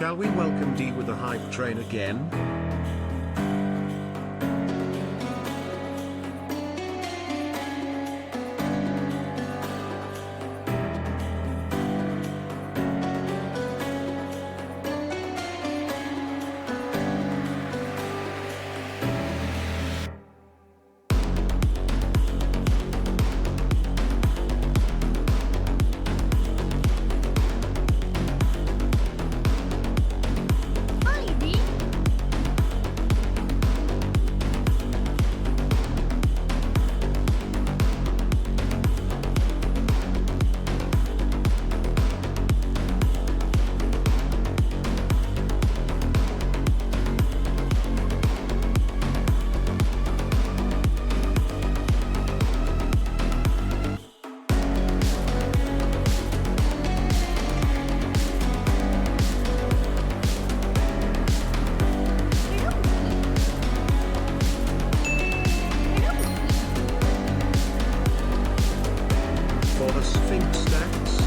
Shall we welcome D with the hype train again? For the Sphinx stacks.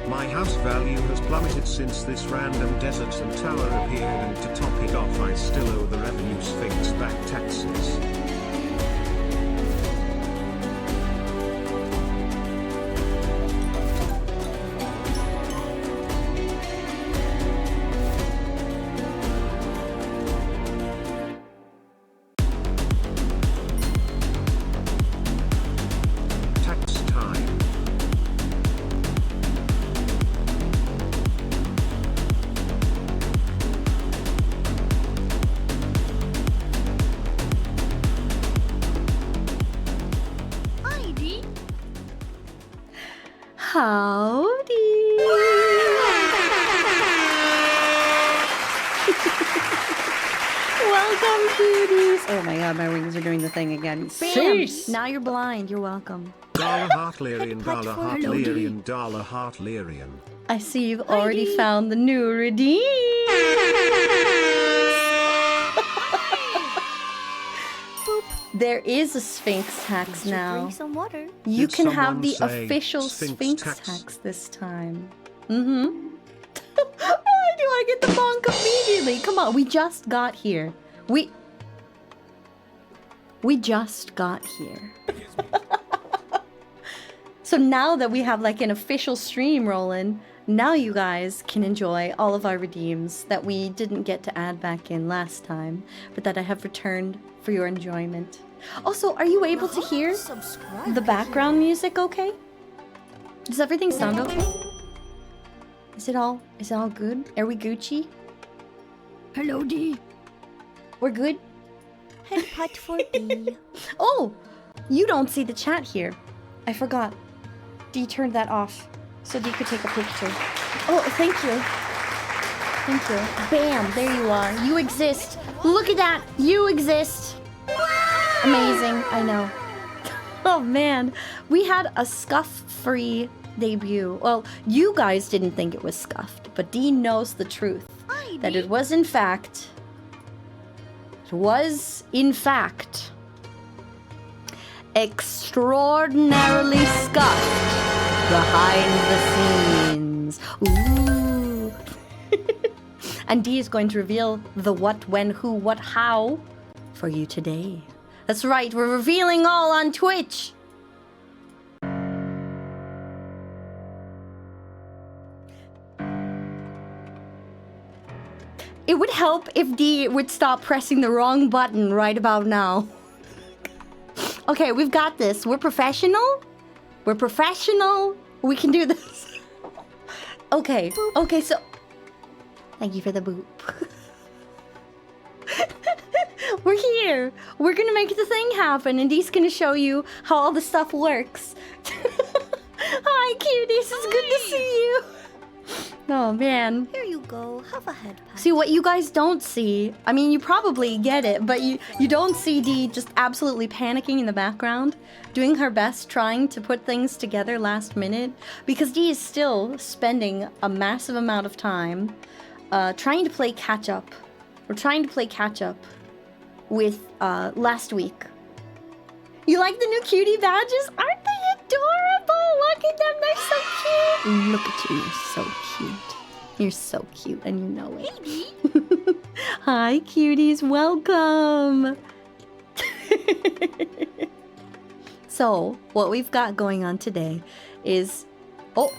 My house value has plummeted since this random desert and tower appeared, and to top it off I still owe the revenue Sphinx back taxes. Tax time. Howdy! Welcome, cuties! Oh my god, my wings are doing the thing again. Bam! Now you're blind. You're welcome. Dala Heartlerian, Dala Heartlerian, Dala Heartlerian. I see you've already found the new redeem. There is a Sphinx tax now. Drink some water. You Did can have someone the say official Sphinx Sphinx tax? tax this time. Mm-hmm. Why do I get the bonk immediately? Come on, we just got here. We just got here. So now that we have like an official stream rolling, now you guys can enjoy all of our redeems that we didn't get to add back in last time, but that I have returned for your enjoyment. Also, are you able to hear the background music okay? Does everything sound okay? Is it all good? Are we Gucci? Hello, D. We're good? Head pot for D. Oh, you don't see the chat here. I forgot. D turned that off so D could take a picture. Oh, thank you. Thank you. Bam, there you are. You exist. Look at that. You exist. Amazing, I know. Oh man, we had a scuff-free debut. Well, you guys didn't think it was scuffed, but Dean knows the truth. That it was in fact... extraordinarily scuffed behind the scenes. Ooh. And D is going to reveal the what, when, who, what, how for you today. That's right, we're revealing all on Twitch. It would help if D would stop pressing the wrong button right about now. Okay, we've got this. We're professional. We're professional. We can do this. Okay. Okay, so... Thank you for the boop. here. We're gonna make the thing happen, and Dee's gonna show you how all the stuff works. Hi, cuties. It's good to see you. Oh, man. Here you go. Have a head pat. See, what you guys don't see, I mean, you probably get it, but you don't see Dee just absolutely panicking in the background, doing her best, trying to put things together last minute, because Dee is still spending a massive amount of time trying to play catch-up. We're trying to play catch-up with last week. You like the new cutie badges? Aren't they adorable? Look at them, they're so cute. Look at you, you're so cute. You're so cute, and you know it. Hi, cuties, welcome. So, what we've got going on today is... Oh,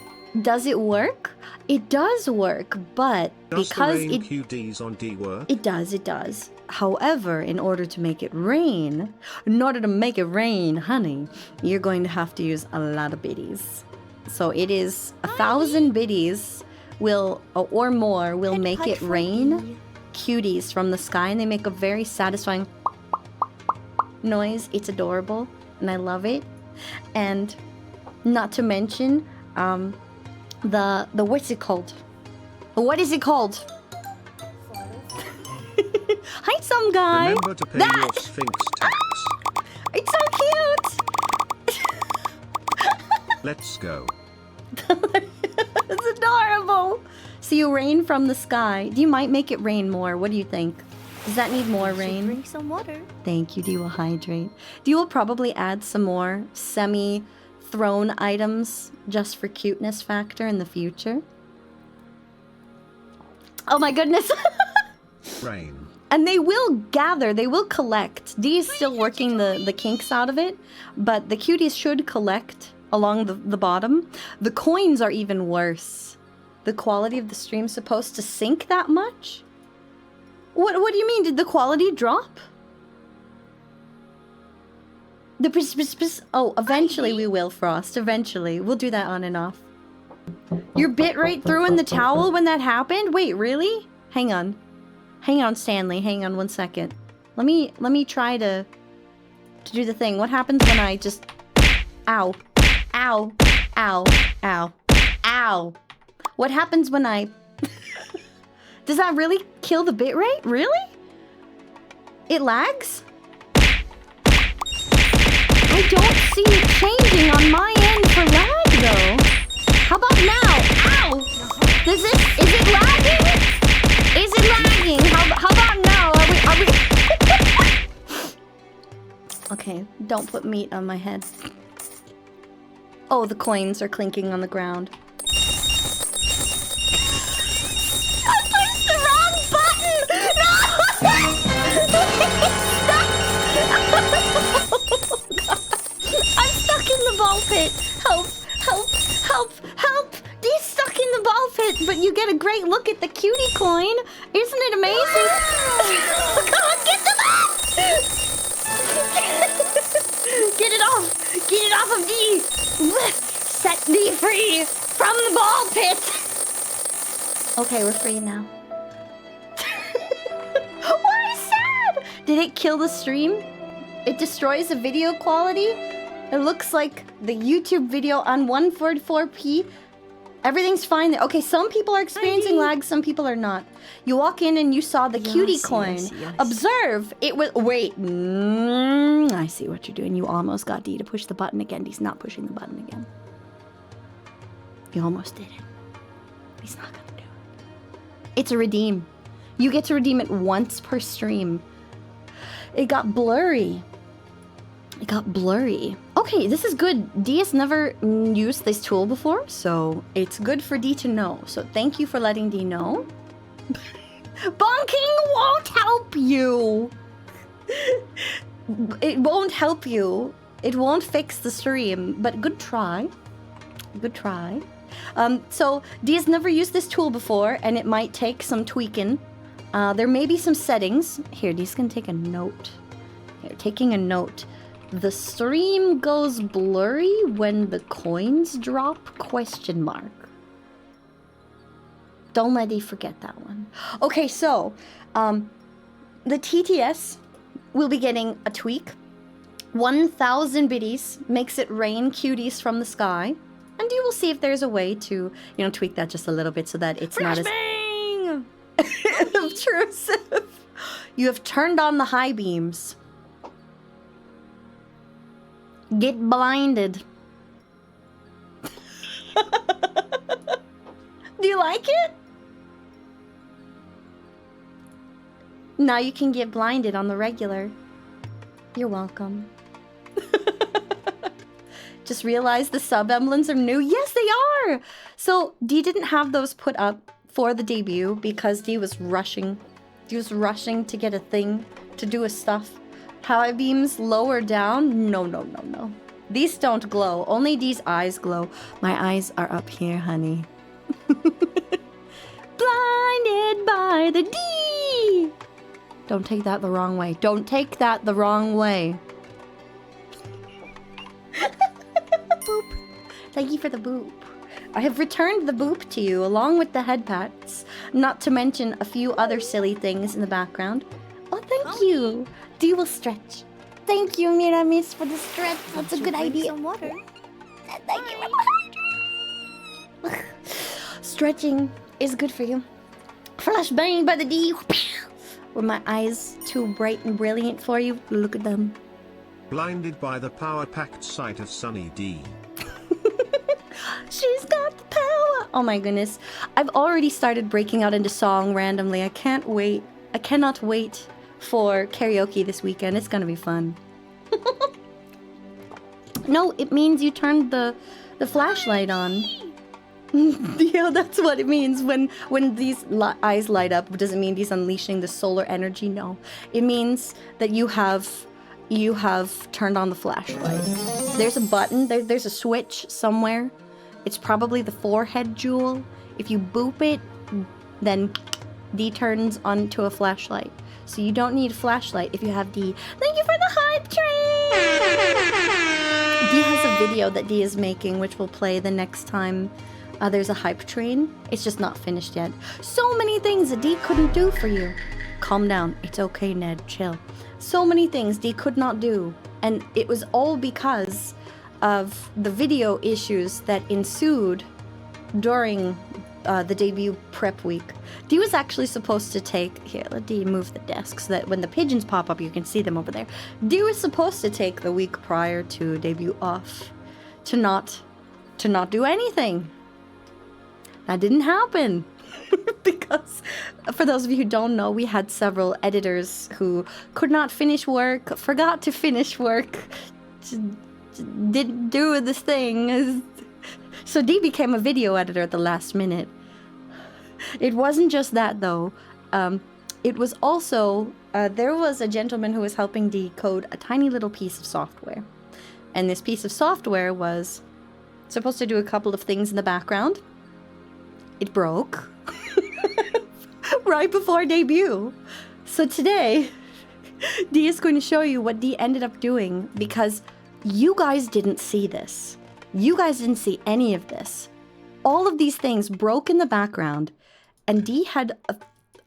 does it work? It does work, but Does because the rain it... QDs on D work? It does, it does. However, in order to make it rain, honey, you're going to have to use a lot of biddies. So it is 1,000 biddies will, or more, will Head make pat it for rain Dee. cuties from the sky, and they make a very satisfying noise. It's adorable, and I love it. And not to mention, the what's it called? What is it called? Hi, some guy. Remember to pay your Sphinx tax. It's so cute. Let's go. It's adorable. So you rain from the sky. You might make it rain more. What do you think? Does that need more Should rain? Drink some water. Thank you. Dee will hydrate. Dee will probably add some more semi-thrown items just for cuteness factor in the future. Oh my goodness. Rain. And they will gather, they will collect. Dee is still working the kinks out of it, but the cuties should collect along the bottom. The coins are even worse. The quality of the stream's supposed to sink that much? What do you mean? Did the quality drop? Oh, eventually we will, Frost. Eventually. We'll do that on and off. Your bitrate threw in the towel when that happened? Wait, really? Hang on. Hang on, Stanley. Hang on 1 second. Let me try to do the thing. What happens when I just... Ow. Ow. Ow. Ow. Ow. What happens when I... Does that really kill the bitrate? Really? It lags? I don't see it changing on my end for lag, though. How about now? Ow! Is it lagging? Is it lagging? How about now? Are we... Okay, don't put meat on my head. Oh, the coins are clinking on the ground. I pushed the wrong button! No! I'm stuck in the ball pit. Help! Help! Help! Help! Dee's stuck in the ball pit, but you get a great look at the cutie coin. Isn't it amazing? Come on, get them off! Get it off! Get it off of Dee! Set Dee free from the ball pit! Okay, we're free now. Why sad? Did it kill the stream? It destroys the video quality? It looks like the YouTube video on 144p. Everything's fine. Okay, some people are experiencing lag, some people are not. You walk in and you saw the cutie coin. Yes. Observe, it was... Wait. I see what you're doing. You almost got Dee to push the button again. Dee's not pushing the button again. You almost did it. He's not gonna do it. It's a redeem. You get to redeem it once per stream. It got blurry. It got blurry. Okay, this is good. Dee has never used this tool before, so it's good for Dee to know. So thank you for letting Dee know. Bonking won't help you. It won't help you. It won't fix the stream, but good try. Good try. So Dee has never used this tool before, and it might take some tweaking. There may be some settings. Here, Dee's gonna take a note. Here, taking a note. The stream goes blurry when the coins drop? ? Don't let Dee forget that one. Okay, so, the TTS we'll be getting a tweak. 1,000 biddies makes it rain cuties from the sky. And you will see if there's a way to, tweak that just a little bit so that it's not as obtrusive. You have turned on the high beams. Get blinded. Do you like it? Now you can get blinded on the regular. You're welcome. Just realized the sub-emblems are new. Yes, they are! So, Dee didn't have those put up for the debut because Dee was rushing. Dee was rushing to get a thing, to do a stuff. High beams lower down? No, no, no, no. These don't glow. Only Dee's eyes glow. My eyes are up here, honey. Blinded by the D! Don't take that the wrong way. Don't take that the wrong way. Boop. Thank you for the boop. I have returned the boop to you along with the head pats, not to mention a few other silly things in the background. Oh, thank you. Dee will stretch. Thank you, Miramis, for the stretch. That's a good idea. Some water. Thank you for the stretching is good for you. Flashbang by the D. Were my eyes too bright and brilliant for you? Look at them. Blinded by the power-packed sight of Sunny D. She's got the power. Oh my goodness. I've already started breaking out into song randomly. I can't wait. I cannot wait for karaoke this weekend. It's gonna be fun. No, it means you turned the flashlight on. Yeah, that's what it means. When these eyes light up, it doesn't mean he's unleashing the solar energy. No, it means that you have turned on the flashlight. There's a button. There's a switch somewhere. It's probably the forehead jewel. If you boop it, then D turns onto a flashlight. So you don't need a flashlight if you have D. Thank you for the hype train! D has a video that D is making, which will play the next time there's a hype train. It's just not finished yet. So many things that D couldn't do for you. Calm down. It's okay, Ned. Chill. So many things D could not do. And it was all because of the video issues that ensued during the debut prep week. D was actually supposed to take... Here, let D move the desk so that when the pigeons pop up, you can see them over there. D was supposed to take the week prior to debut off to not do anything. That didn't happen. Because, for those of you who don't know, we had several editors who could not finish work, forgot to finish work, didn't do this thing. So D became a video editor at the last minute. It wasn't just that, though. It was also, there was a gentleman who was helping D code a tiny little piece of software. And this piece of software was supposed to do a couple of things in the background. It broke. Right before debut. So today, D is going to show you what D ended up doing because you guys didn't see this. You guys didn't see any of this. All of these things broke in the background, and D had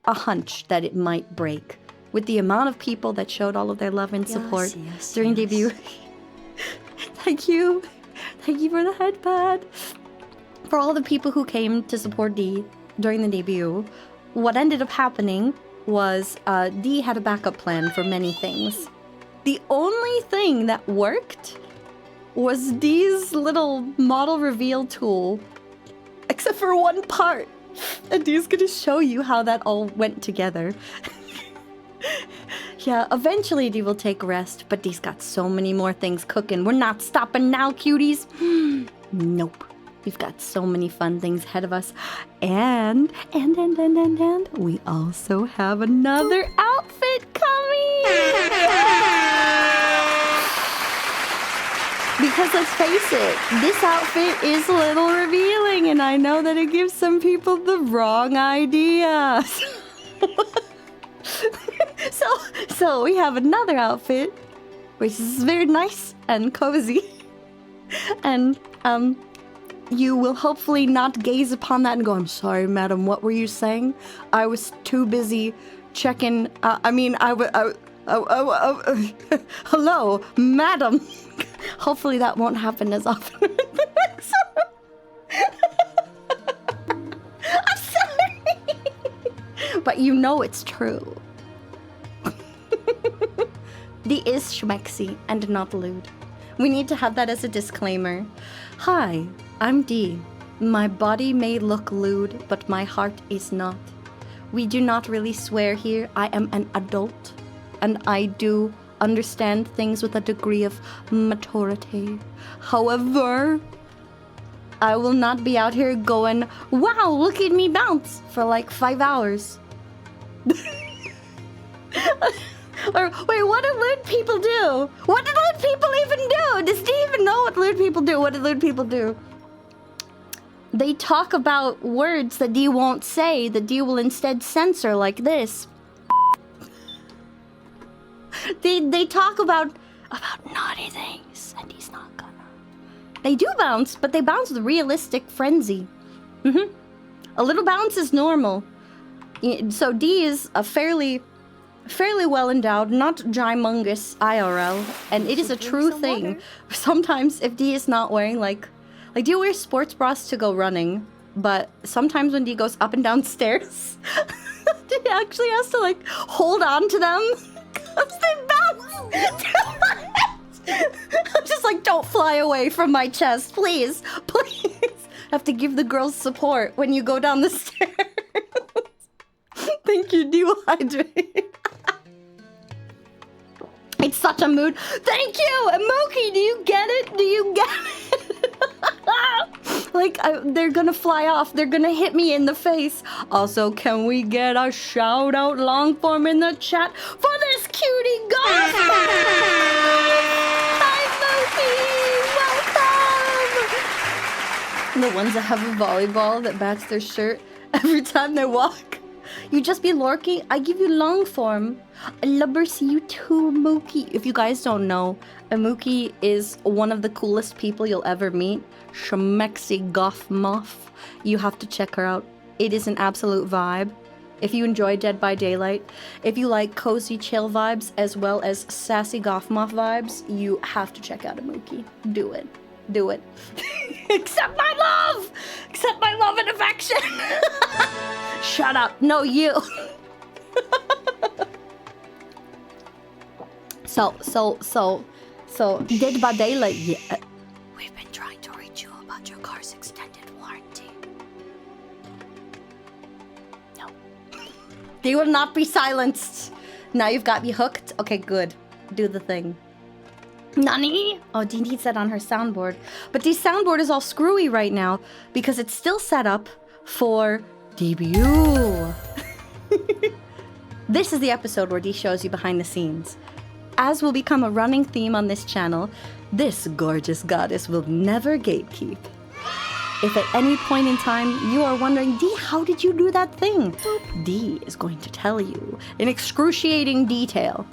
a hunch that it might break with the amount of people that showed all of their love and support during debut. Thank you. Thank you for the headpad. For all the people who came to support D during the debut, what ended up happening was D had a backup plan for many things. The only thing that worked was D's little model reveal tool, except for one part. And D's gonna show you how that all went together. Yeah, eventually D will take rest, but D's got so many more things cooking. We're not stopping now, cuties. Nope. We've got so many fun things ahead of us. And we also have another outfit coming! Because let's face it, this outfit is a little revealing, and I know that it gives some people the wrong ideas. So we have another outfit, which is very nice and cozy. And, you will hopefully not gaze upon that and go, I'm sorry, madam, what were you saying? I was too busy checking, Hello, madam. Hopefully that won't happen as often. I'm sorry. But you know it's true. D is schmexy and not lewd. We need to have that as a disclaimer. Hi, I'm D. My body may look lewd, but my heart is not. We do not really swear here. I am an adult, and I do understand things with a degree of maturity. However, I will not be out here going, wow, look at me bounce for like 5 hours. Or, wait, what do lewd people do? What do lewd people even do? Does Steve even know what lewd people do? What do lewd people do? They talk about words that D won't say, that D will instead censor like this. They talk about naughty things, and he's not gonna. They do bounce, but they bounce with realistic frenzy. A little bounce is normal. So D is a fairly well endowed, not gymongous IRL, and it is a true thing. Sometimes if D is not wearing like D wears sports bras to go running, but sometimes when D goes up and down stairs, D actually has to like hold on to them because they bounce. I'm just like, don't fly away from my chest, please, please. I have to give the girls support when you go down the stairs. Thank you, dehydrate. It's such a mood. Thank you, Mookie. Do you get it? Do you get it? Like, they're gonna fly off. They're gonna hit me in the face. Also, can we get a shout out long form in the chat for this cutie goth? Hi, Mookie. Welcome. The ones that have a volleyball that bats their shirt every time they walk. You just be lurking. I give you long form. I love to see you too, Mookie. If you guys don't know, Mookie is one of the coolest people you'll ever meet. Shmexy goth muff. You have to check her out. It is an absolute vibe. If you enjoy Dead by Daylight, if you like cozy chill vibes as well as sassy goth muff vibes, you have to check out a Mookie. Do it. Do it. Accept my love! Accept my love and affection! Shut up. No, you. So, Dead by Daylight, yeah. We've been trying to reach you about your car's extended warranty. No. They will not be silenced. Now you've got me hooked? Okay, good. Do the thing. Nani? Oh, Dee needs that on her soundboard. But Dee's soundboard is all screwy right now because it's still set up for debut. This is the episode where Dee shows you behind the scenes. As will become a running theme on this channel, this gorgeous goddess will never gatekeep. If at any point in time you are wondering, Dee, how did you do that thing? Dee is going to tell you in excruciating detail.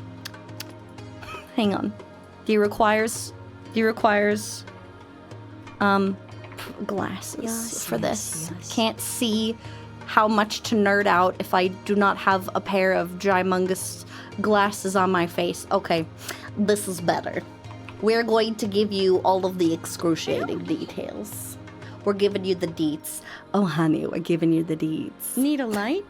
Hang on. Dee requires glasses for this. Yes. Can't see how much to nerd out if I do not have a pair of gymongous glasses on my face. Okay, this is better. We're going to give you all of the excruciating details. We're giving you the deets. Oh, honey, we're giving you the deets. Need a light?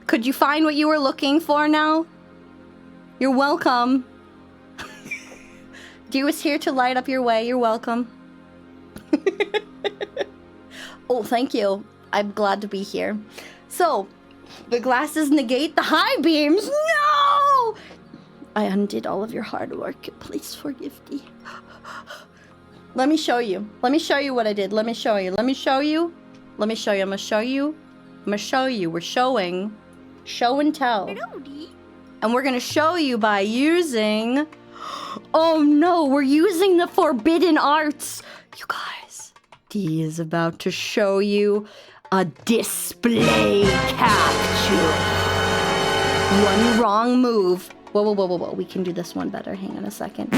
Could you find what you were looking for now? You're welcome. Dew is here to light up your way. You're welcome. Oh, thank you. I'm glad to be here. So, the glasses negate the high beams. No! I undid all of your hard work. Please forgive me. Let me show you. Let me show you what I did. Let me show you. Let me show you. Let me show you. I'm gonna show you. I'm gonna show you. We're showing. Show and tell. And we're gonna show you by using... Oh no, we're using the forbidden arts. You guys, Dee is about to show you a display capture. One wrong move Whoa. We can do this one better. Hang on a second.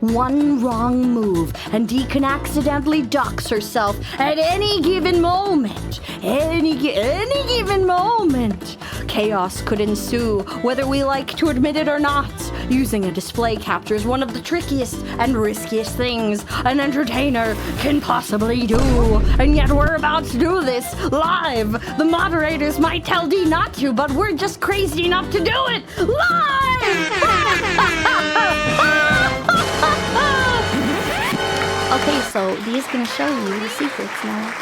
One wrong move, and Dee can accidentally dox herself at any given moment. Any given moment. Chaos could ensue, whether we like to admit it or not. Using a display capture is one of the trickiest and riskiest things an entertainer can possibly do. And yet we're about to do this live. The moderators might tell Dee not to, but we're just crazy enough to do it live! Okay, so Dee's gonna show you the secrets now.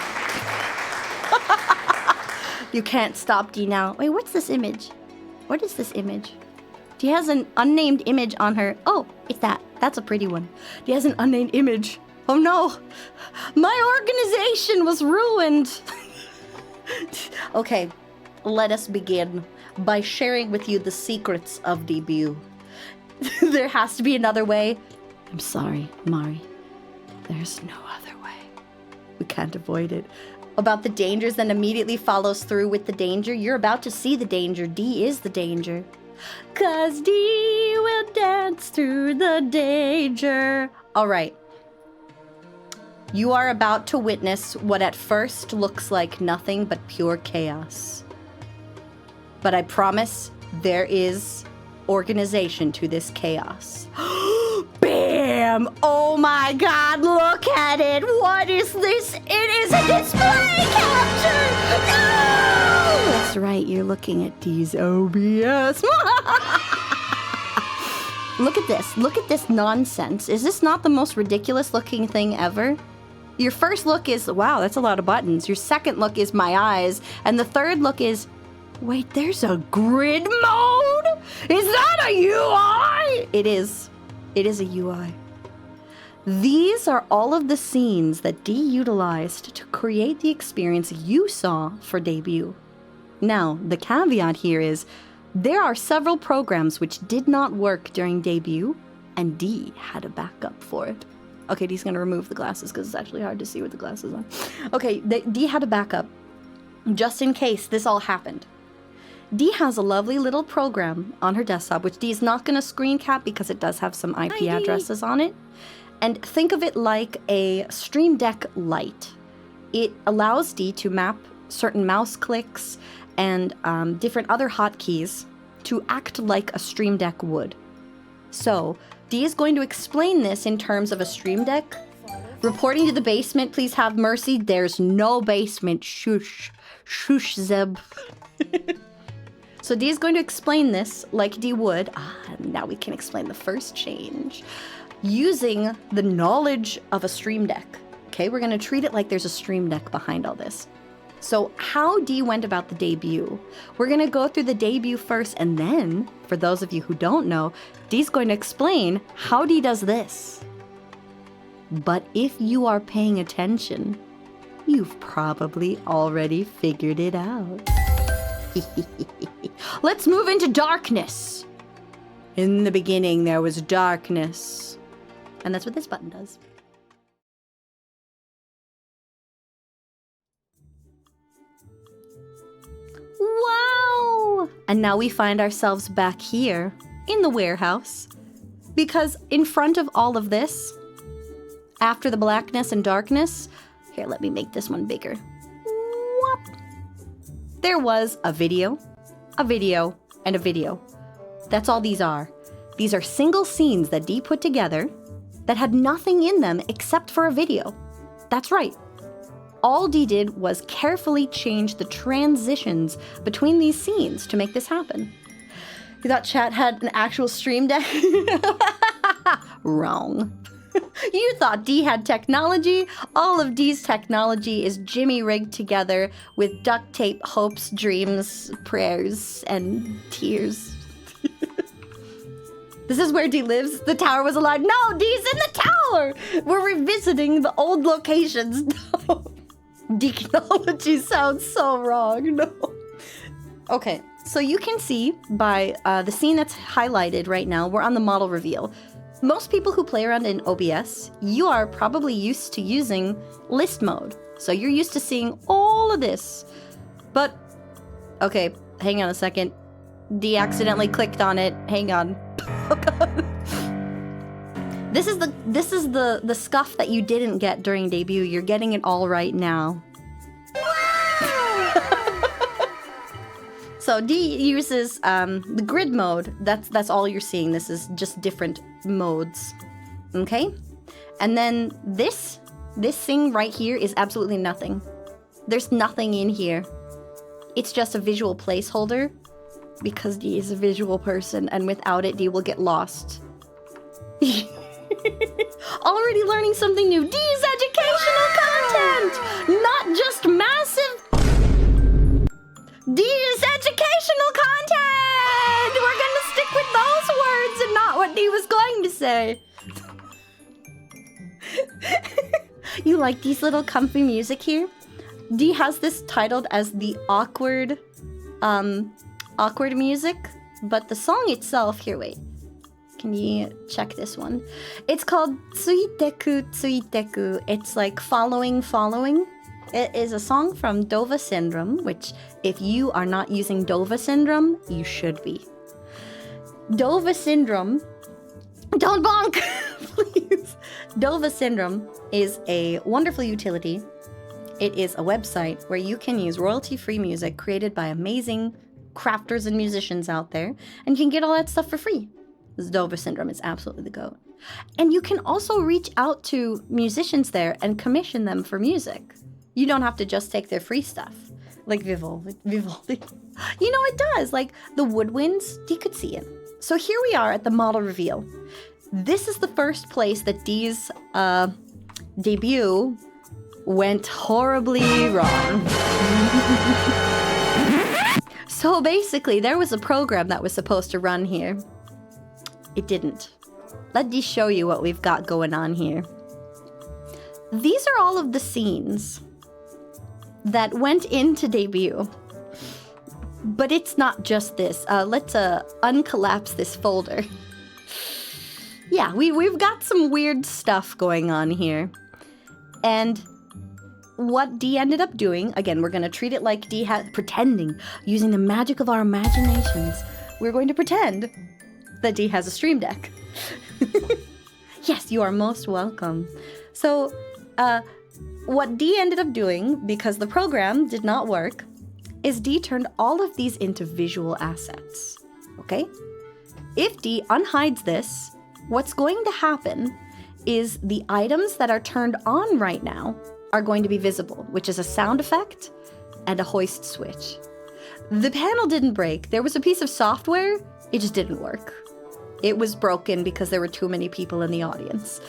You can't stop Dee now. Wait, what's this image? What is this image? Dee has an unnamed image on her. Oh, it's that. That's a pretty one. Dee has an unnamed image. Oh no! My organization was ruined! Okay, let us begin by sharing with you the secrets of debut. There has to be another way. I'm sorry, Mari. There's no other way. We can't avoid it. About the dangers, then immediately follows through with the danger. You're about to see the danger. Dee is the danger. 'Cause Dee will dance through the danger. All right. You are about to witness what at first looks like nothing but pure chaos. But I promise there is organization to this chaos. Bam! Oh my god, look at it! What is this? It is a display capture! No! That's right, you're looking at Dee's OBS. Look at this. Look at this nonsense. Is this not the most ridiculous looking thing ever? Your first look is, wow, that's a lot of buttons. Your second look is my eyes. And the third look is, wait, there's a grid mode? Is that a UI? It is. It is a UI. These are all of the scenes that Dee utilized to create the experience you saw for debut. Now, the caveat here is, there are several programs which did not work during debut, and Dee had a backup for it. Okay, Dee's gonna remove the glasses because it's actually hard to see with the glasses on. Okay, Dee had a backup just in case this all happened. Dee has a lovely little program on her desktop, which Dee is not gonna screen cap because it does have some IP addresses on it. And think of it like a Stream Deck Lite. It allows Dee to map certain mouse clicks and different other hotkeys to act like a Stream Deck would. So, Dee is going to explain this in terms of a Stream Deck. Reporting to the basement, please have mercy. There's no basement. Shush. Shush, Zeb. So Dee is going to explain this like Dee would. Now we can explain the first change. Using the knowledge of a Stream Deck. Okay, we're going to treat it like there's a Stream Deck behind all this. So how Dee went about the debut. We're going to go through the debut first, and then, for those of you who don't know, Dee's going to explain how Dee does this. But if you are paying attention, you've probably already figured it out. Let's move into darkness. In the beginning, there was darkness. And that's what this button does. Wow! And now we find ourselves back here in the warehouse. Because in front of all of this, after the blackness and darkness, here, let me make this one bigger. Whoop. There was a video, and a video. That's all these are. These are single scenes that Dee put together that had nothing in them except for a video. That's right. All Dee did was carefully change the transitions between these scenes to make this happen. You thought chat had an actual Stream Deck? Wrong. You thought Dee had technology? All of Dee's technology is Jimmy rigged together with duct tape, hopes, dreams, prayers, and tears. This is where Dee lives? The tower was alive? No, Dee's in the tower! We're revisiting the old locations. No. Technology sounds so wrong. No. Okay, so you can see by the scene that's highlighted right now, we're on the model reveal. Most people who play around in OBS, you are probably used to using list mode. So you're used to seeing all of this. But, okay, hang on a second. D accidentally clicked on it. Hang on. Oh god. This is the scuff that you didn't get during debut. You're getting it all right now. So D uses the grid mode. That's all you're seeing. This is just different modes. Okay? And then this thing right here is absolutely nothing. There's nothing in here. It's just a visual placeholder because D is a visual person, and without it, D will get lost. Already learning something new. D is educational content, not just massive. D is educational content. We're gonna stick with those words and not what D was going to say. You like these little comfy music here? D has this titled as the awkward music, but the song itself, here, wait. Can you check this one? It's called Tsuiteku Tsuiteku. It's like following. It is a song from Dova Syndrome, which if you are not using Dova Syndrome, you should be. Dova Syndrome, don't bonk, please. Dova Syndrome is a wonderful utility. It is a website where you can use royalty-free music created by amazing crafters and musicians out there, and you can get all that stuff for free. This Dova Syndrome is absolutely the GOAT. And you can also reach out to musicians there and commission them for music. You don't have to just take their free stuff. Like Vivaldi. You know, it does. Like the woodwinds, you could see it. So here we are at the model reveal. This is the first place that Dee's debut went horribly wrong. So basically, there was a program that was supposed to run here. It didn't. Let me show you what we've got going on here. These are all of the scenes that went into debut. But it's not just this. Let's uncollapse this folder. Yeah, we've got some weird stuff going on here. And what D ended up doing, again, we're going to treat it like D had pretending, using the magic of our imaginations. We're going to pretend that D has a stream deck. Yes, you are most welcome. So, what D ended up doing, because the program did not work, is D turned all of these into visual assets. Okay? If D unhides this, what's going to happen is the items that are turned on right now are going to be visible, which is a sound effect and a hoist switch. The panel didn't break. There was a piece of software, it just didn't work. It was broken because there were too many people in the audience.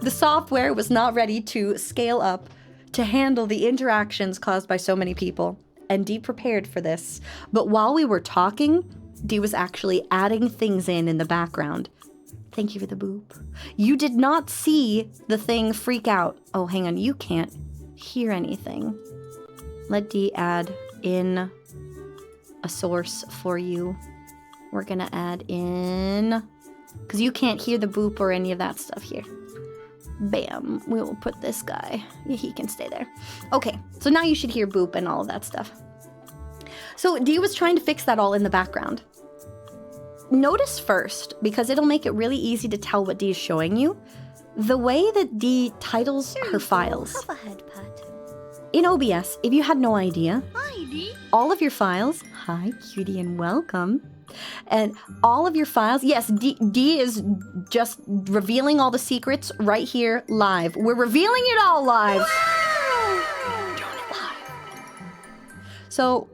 The software was not ready to scale up to handle the interactions caused by so many people, and D prepared for this. But while we were talking, D was actually adding things in the background. Thank you for the boop. You did not see the thing freak out. Oh, hang on, you can't hear anything. Let D add in a source for you. We're gonna add in, because you can't hear the boop or any of that stuff here. Bam, we will put this guy. Yeah, he can stay there. Okay, so now you should hear boop and all of that stuff. So D was trying to fix that all in the background. Notice first, because it'll make it really easy to tell what D is showing you, the way that D titles her files. Have a head pat. In OBS, if you had no idea, Hi, D. all of your files, hi cutie and welcome, and all of your files, yes, D is just revealing all the secrets right here live. We're revealing it all live. We're doing it live. So,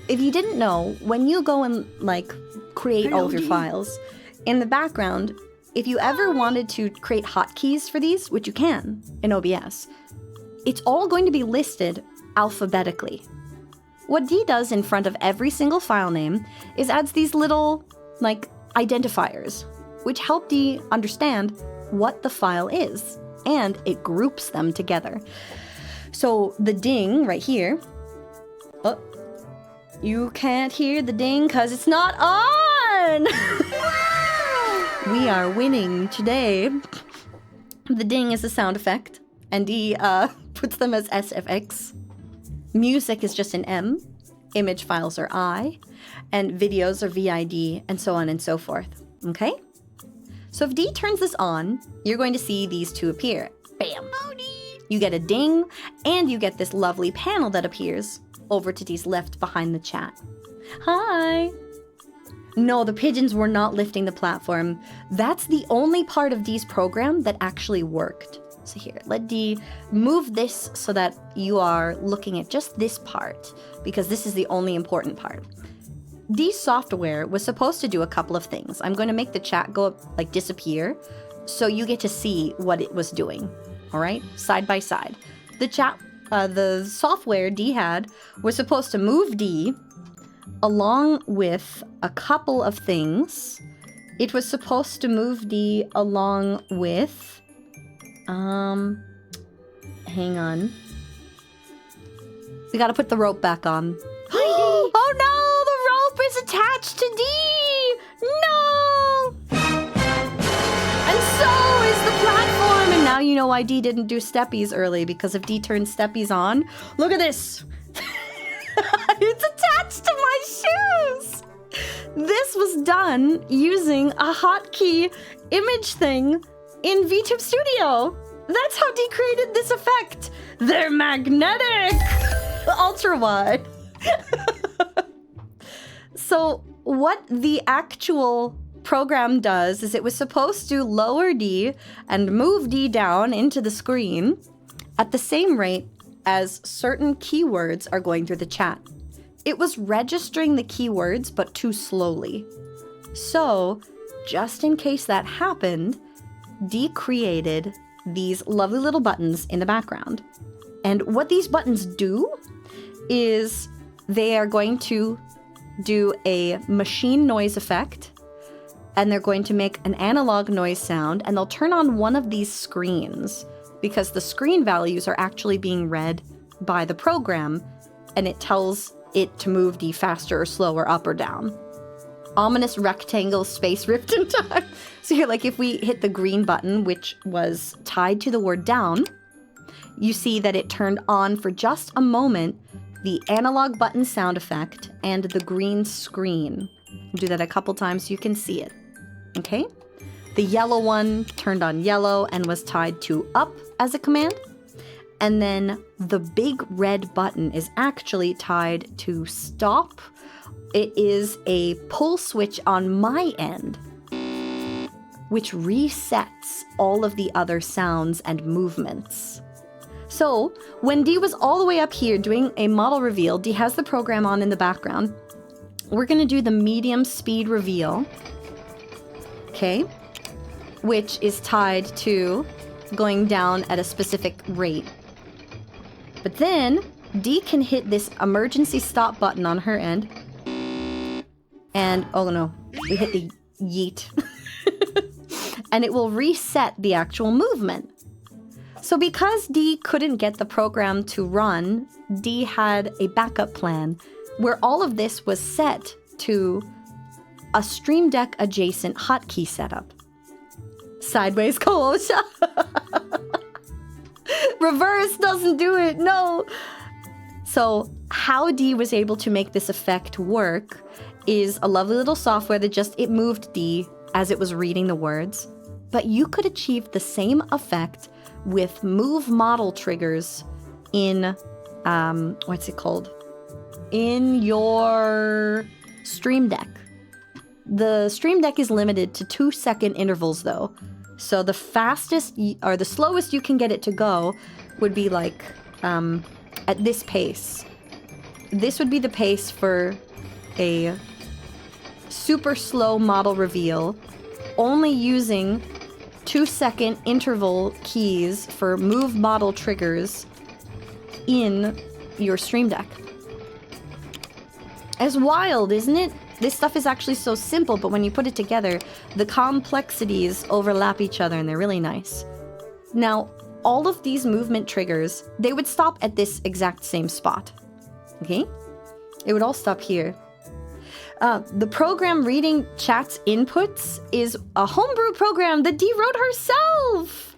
if you didn't know, when you go and like create all of your files, in the background, if you ever wanted to create hotkeys for these, which you can in OBS, it's all going to be listed alphabetically. What D does in front of every single file name is adds these little, like, identifiers, which help D understand what the file is, and it groups them together. So the ding right here, oh, you can't hear the ding because it's not on! We are winning today. The ding is a sound effect, and D puts them as SFX. Music is just an M, image files are I, and videos are VID, and so on and so forth. Okay? So if D turns this on, you're going to see these two appear. Bam! You get a ding, and you get this lovely panel that appears over to D's left behind the chat. Hi! No, the pigeons were not lifting the platform. That's the only part of D's program that actually worked. So here, let D move this so that you are looking at just this part, because this is the only important part. D's software was supposed to do a couple of things. I'm going to make the chat go like disappear so you get to see what it was doing. All right, side by side. The software D had was supposed to move D along with a couple of things. It was supposed to move D along with, hang on. We gotta put the rope back on. Oh no, the rope is attached to D! No! And so is the platform! And now you know why D didn't do steppies early, because if D turned steppies on, look at this! It's attached to my shoes! This was done using a hotkey image thing in VTube Studio. That's how D created this effect. They're magnetic! Ultra wide. So what the actual program does is it was supposed to lower D and move D down into the screen at the same rate as certain keywords are going through the chat. It was registering the keywords, but too slowly. So, just in case that happened, D created these lovely little buttons in the background. And what these buttons do is they are going to do a machine noise effect, and they're going to make an analog noise sound, and they'll turn on one of these screens because the screen values are actually being read by the program, and it tells it to move D faster or slower, up or down. Ominous rectangle space ripped in time. So here, like if we hit the green button, which was tied to the word down, you see that it turned on for just a moment the analog button sound effect and the green screen. Do that a couple times so you can see it. Okay? The yellow one turned on yellow and was tied to up as a command. And then the big red button is actually tied to stop. It is a pull switch on my end, which resets all of the other sounds and movements. So when D was all the way up here doing a model reveal, D has the program on in the background. We're gonna do the medium speed reveal, okay? Which is tied to going down at a specific rate. But then D can hit this emergency stop button on her end. And, oh no, we hit the yeet. And it will reset the actual movement. So because D couldn't get the program to run, D had a backup plan where all of this was set to a Stream Deck adjacent hotkey setup. Sideways co-osha. Reverse doesn't do it, no. So how D was able to make this effect work is a lovely little software that just, it moved D as it was reading the words. But you could achieve the same effect with move model triggers in, what's it called? In your Stream Deck. The Stream Deck is limited to 2-second intervals though. So the fastest or the slowest you can get it to go would be like at this pace. This would be the pace for a super slow model reveal, only using 2-second interval keys for move model triggers in your Stream Deck. It's wild, isn't it? This stuff is actually so simple, but when you put it together, the complexities overlap each other and they're really nice. Now, all of these movement triggers, they would stop at this exact same spot. Okay? It would all stop here. The program reading chat's inputs is a homebrew program that Dee wrote herself!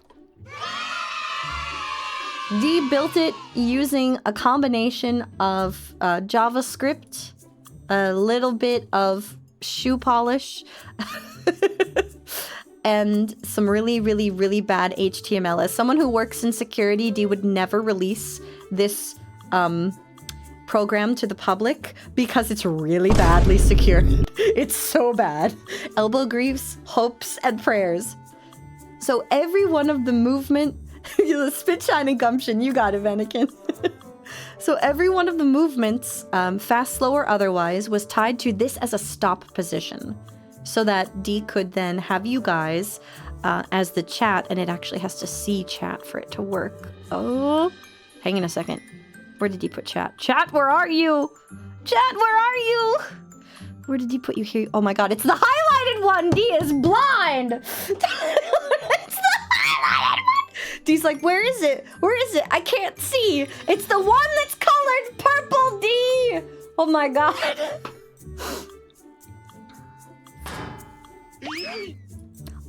Dee built it using a combination of JavaScript a little bit of shoe polish, and some really, really, really bad HTML. As someone who works in security, Dee would never release this program to the public because it's really badly secured. It's so bad. Elbow greaves, hopes, and prayers. So every one of the movement, the spit, shine, and gumption, you got it, Vanakin. So every one of the movements, fast, slow, or otherwise, was tied to this as a stop position, so that Dee could then have you guys as the chat, and it actually has to see chat for it to work. Oh, hang on a second. Where did he put chat? Chat, where are you? Chat, where are you? Where did he put you here? Oh my god, it's the highlighted one! Dee is blind! It's the highlighted one! Dee's like, where is it? Where is it? I can't see! It's the one that's colored purple, Dee! Oh my god.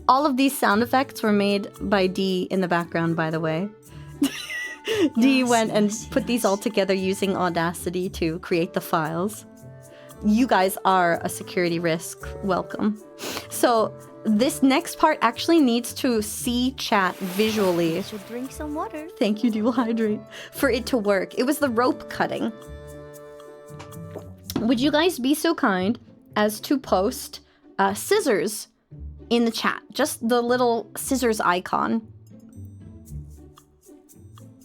All of these sound effects were made by Dee in the background, by the way. Dee went and put these all together using Audacity to create the files. You guys are a security risk. Welcome. So this next part actually needs to see chat visually. I should drink some water. Thank you, Dee will hydrate. For it to work. It was the rope cutting. Would you guys be so kind as to post scissors in the chat? Just the little scissors icon.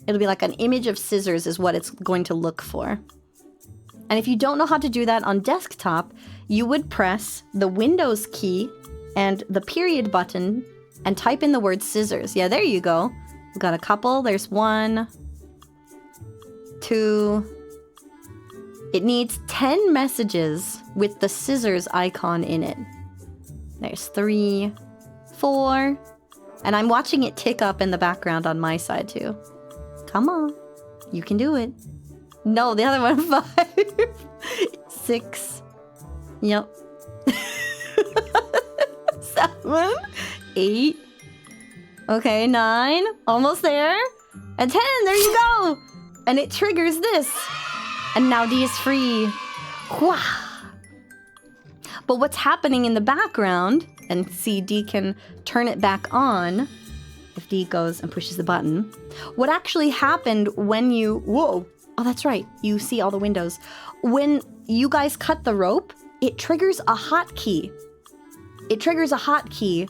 It'll be like an image of scissors is what it's going to look for. And if you don't know how to do that on desktop, you would press the Windows key and the period button and type in the word scissors. Yeah, there you go. We've got a couple. There's 1, 2. It needs 10 messages with the scissors icon in it. There's 3, 4. And I'm watching it tick up in the background on my side too. Come on. You can do it. No, the other one, 5. 6. Yep. 7. 8. Okay, 9. Almost there. And 10. There you go. And it triggers this. And now Dee is free. Wah. But what's happening in the background, and see, Dee can turn it back on if Dee goes and pushes the button. What actually happened when you... Whoa. Oh, that's right. You see all the windows. When you guys cut the rope, it triggers a hotkey. It triggers a hotkey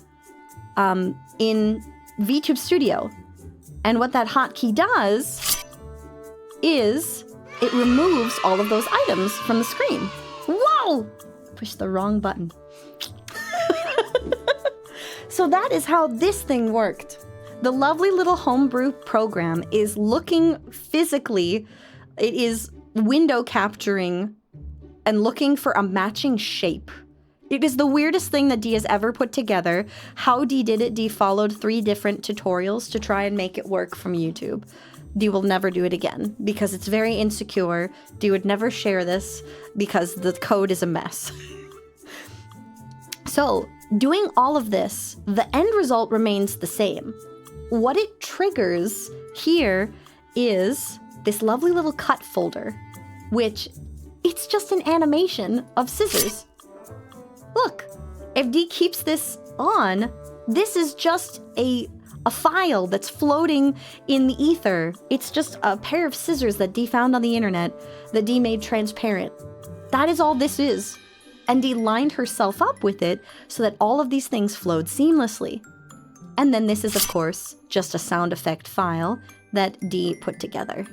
in VTube Studio. And what that hotkey does is it removes all of those items from the screen. Whoa! Push the wrong button. So that is how this thing worked. The lovely little homebrew program is looking physically... It is window capturing and looking for a matching shape. It is the weirdest thing that Dee has ever put together. How Dee did it, Dee followed 3 different tutorials to try and make it work from YouTube. Dee will never do it again because it's very insecure. Dee would never share this because the code is a mess. So, doing all of this, the end result remains the same. What it triggers here is this lovely little cut folder, which it's just an animation of scissors. Look, if Dee keeps this on, this is just a file that's floating in the ether. It's just a pair of scissors that Dee found on the internet that Dee made transparent. That is all this is. And Dee lined herself up with it so that all of these things flowed seamlessly. And then this is, of course, just a sound effect file that Dee put together.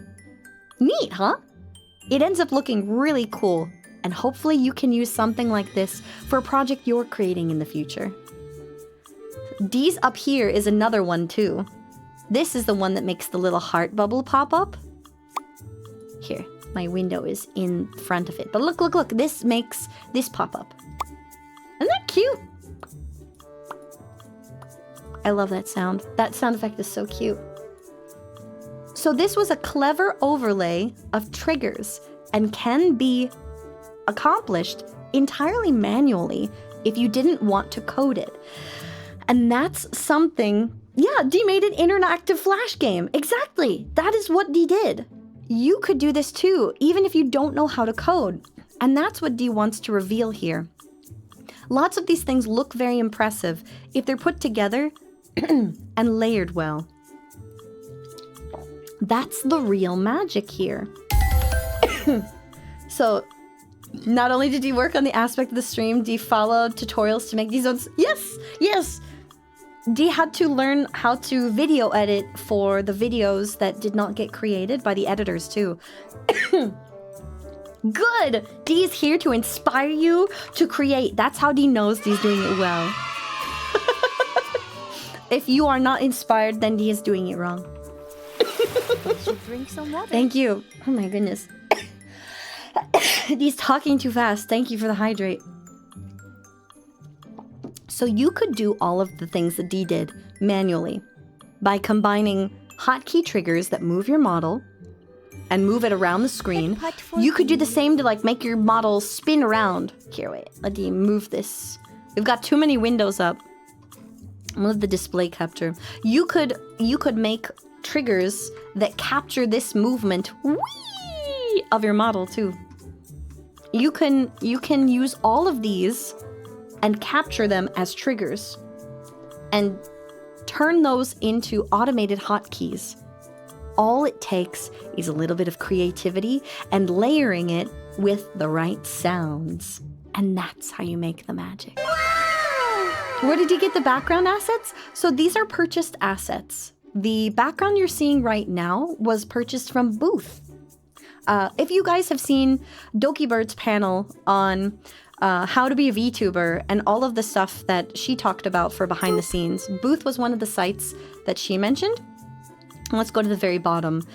Neat, huh? It ends up looking really cool, and hopefully you can use something like this for a project you're creating in the future. Dee's up here is another one too. This is the one that makes the little heart bubble pop up. Here, my window is in front of it. But look, look, look, this makes this pop up. Isn't that cute? I love that sound. That sound effect is so cute. So this was a clever overlay of triggers and can be accomplished entirely manually if you didn't want to code it. And that's something... Yeah, Dee made an interactive flash game. Exactly. That is what Dee did. You could do this too, even if you don't know how to code. And that's what Dee wants to reveal here. Lots of these things look very impressive if they're put together and layered well. That's the real magic here. So, not only did Dee work on the aspect of the stream, Dee followed tutorials to make these ones. Yes! Yes! Dee had to learn how to video edit for the videos that did not get created by the editors too. Good! Dee's here to inspire you to create. That's how Dee knows Dee's doing it well. If you are not inspired, then Dee is doing it wrong. Should drink some water. Thank you. Oh my goodness. Dee's talking too fast. Thank you for the hydrate. So you could do all of the things that Dee did manually by combining hotkey triggers that move your model and move it around the screen. You could do the same to like make your model spin around. Here, wait. Let me move this. We've got too many windows up. Move the display capture. You could make triggers that capture this movement whee, of your model too. You can use all of these and capture them as triggers and turn those into automated hotkeys. All it takes is a little bit of creativity and layering it with the right sounds. And that's how you make the magic. Where did you get the background assets? So these are purchased assets. The background you're seeing right now was purchased from Booth. If you guys have seen Doki Bird's panel on how to be a VTuber and all of the stuff that she talked about for behind the scenes, Booth was one of the sites that she mentioned. Let's go to the very bottom.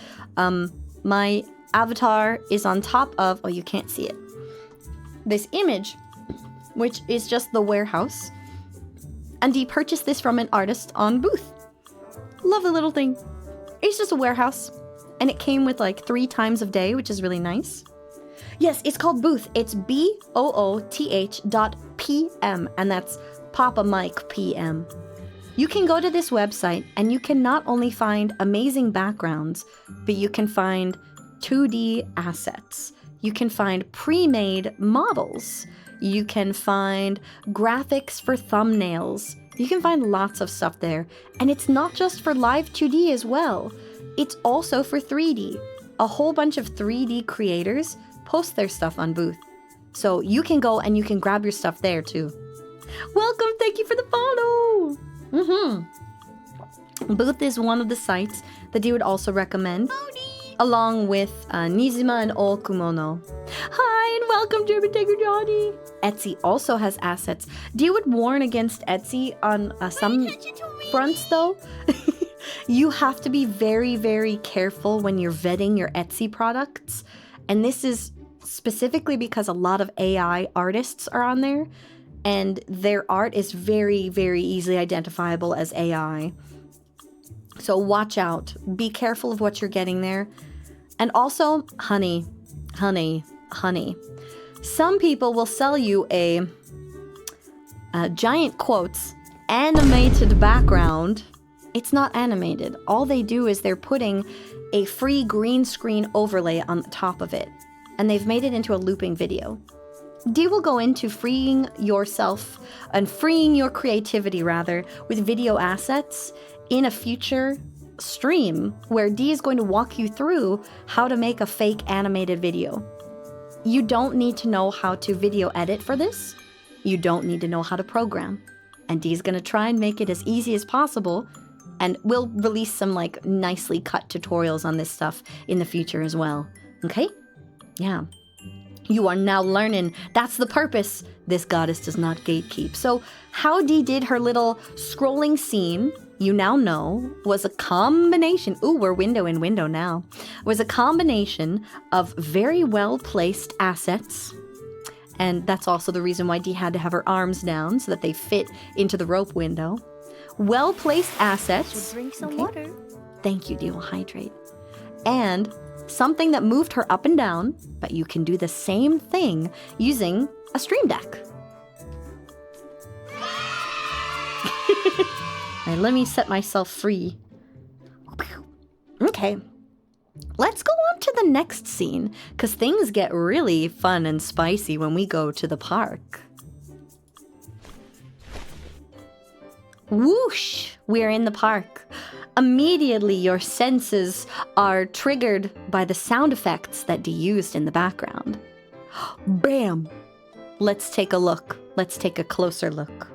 My avatar is on top of, oh, you can't see it, this image, which is just the warehouse. And he purchased this from an artist on Booth. Lovely little thing. It's just a warehouse. And it came with like 3 times of day, which is really nice. Yes, it's called Booth. It's BOOTH.PM. And that's Papa Mike PM. You can go to this website and you can not only find amazing backgrounds, but you can find 2D assets. You can find pre-made models. You can find graphics for thumbnails. You can find lots of stuff there. And it's not just for live 2D as well. It's also for 3D. A whole bunch of 3D creators post their stuff on Booth. So you can go and you can grab your stuff there too. Welcome, thank you for the follow! Booth is one of the sites that you would also recommend. Howdy. Along with Nizuma and Okumono. Hi, and welcome, German Tiger Johnny. Etsy also has assets. You would warn against Etsy on some fronts, though. You have to be very, very careful when you're vetting your Etsy products. And this is specifically because a lot of AI artists are on there. And their art is very, very easily identifiable as AI. So watch out. Be careful of what you're getting there. And also, honey. Some people will sell you a giant quotes animated background. It's not animated. All they do is they're putting a free green screen overlay on the top of it. And they've made it into a looping video. Dee will go into freeing yourself and freeing your creativity, rather, with video assets in a future stream where Dee is going to walk you through how to make a fake animated video. You don't need to know how to video edit for this. You don't need to know how to program. And Dee's going to try and make it as easy as possible. And we'll release some like nicely cut tutorials on this stuff in the future as well. Okay? Yeah. You are now learning. That's the purpose. This goddess does not gatekeep. So how Dee did her little scrolling scene, you now know, was a combination. Ooh, we're window in window now. Was a combination of very well-placed assets. And that's also the reason why Dee had to have her arms down so that they fit into the rope window. Well-placed assets. Should drink some water. Thank you, Dee will hydrate. And something that moved her up and down, but you can do the same thing using a stream deck. All right, let me set myself free. Okay. let's go on to the next scene, because things get really fun and spicy when we go to the park. Whoosh! We're in the park. Immediately, your senses are triggered by the sound effects that Dee used in the background. Bam! Let's take a look. Let's take a closer look.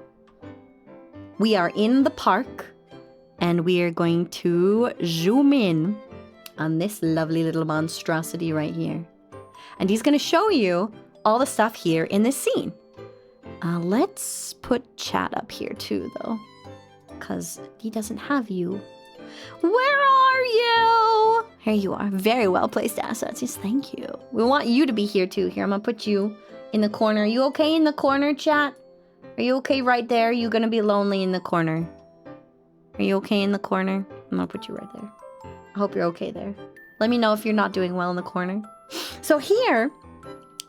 We are in the park, and we are going to zoom in on this lovely little monstrosity right here. And he's going to show you all the stuff here in this scene. Let's put chat up here too, though, because he doesn't have you. Where are you? Here you are. Very well placed assets. Yes, thank you. We want you to be here too. Here, I'm going to put you in the corner. Are you okay in the corner, chat? Are you okay right there? You're going to be lonely in the corner. Are you okay in the corner? I'm going to put you right there. I hope you're okay there. Let me know if you're not doing well in the corner. So here,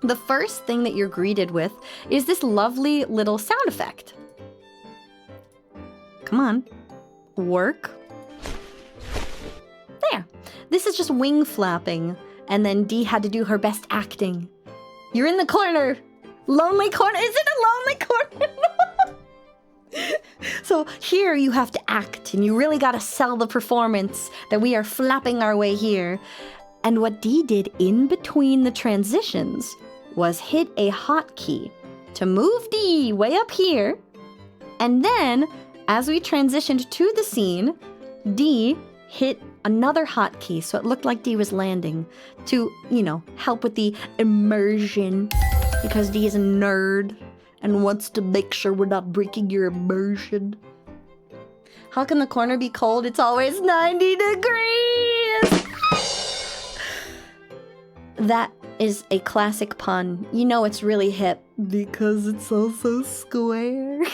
the first thing that you're greeted with is this lovely little sound effect. Come on. Work. There. This is just wing flapping. And then Dee had to do her best acting. You're in the corner. Lonely corner. Is it a lonely corner? So here you have to act, and you really got to sell the performance that we are flapping our way here. And what Dee did in between the transitions was hit a hotkey to move Dee way up here. And then, as we transitioned to the scene, Dee hit another hotkey, so it looked like Dee was landing to, you know, help with the immersion, because Dee is a nerd and wants to make sure we're not breaking your immersion. How can the corner be cold? It's always 90 degrees! That is a classic pun. You know it's really hip because it's also square. 90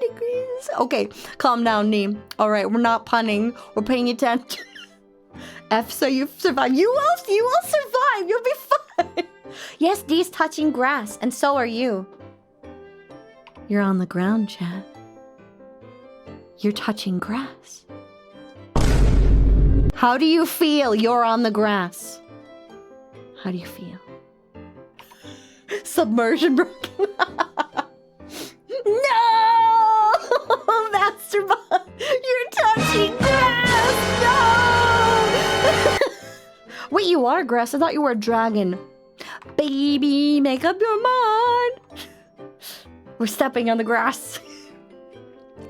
degrees. Okay, calm down, Neem. All right, we're not punning. We're paying attention. F, so you survive. You will survive. You'll be fine. Yes, Dee's touching grass, and so are you. You're on the ground, Chad. You're touching grass. How do you feel? You're on the grass. How do you feel? Submersion broken. No! Masterbot! You're touching grass! No! Wait, you are grass? I thought you were a dragon. Baby, make up your mind. We're stepping on the grass.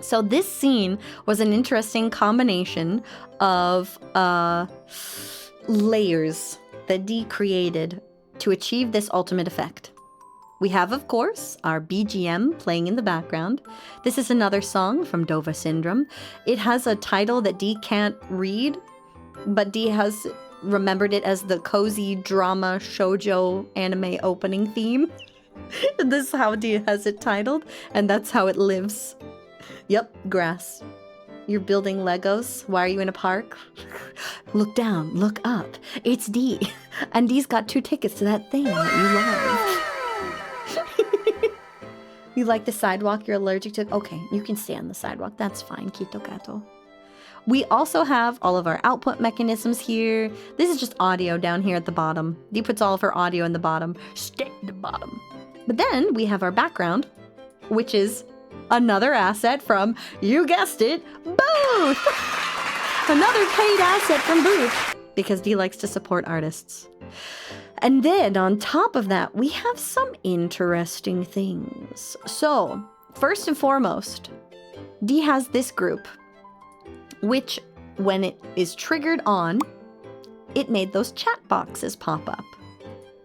So this scene was an interesting combination of layers that Dee created to achieve this ultimate effect. We have, of course, our BGM playing in the background. This is another song from Dova Syndrome. It has a title that Dee can't read, but Dee has remembered it as the cozy drama shoujo anime opening theme. This is how Dee has it titled, and that's how it lives. Yep, grass. You're building Legos. Why are you in a park? Look down, look up. It's Dee. And Dee's got 2 tickets to that thing that you love. You like the sidewalk? You're allergic to? Okay, you can stay on the sidewalk. That's fine, Kito Gato. We also have all of our output mechanisms here. This is just audio down here at the bottom. Dee puts all of her audio in the bottom. Stay at the bottom. But then we have our background, which is another asset from, you guessed it, Booth! Another paid asset from Booth, because Dee likes to support artists. And then on top of that, we have some interesting things. So, first and foremost, Dee has this group, which, when it is triggered on, it made those chat boxes pop up.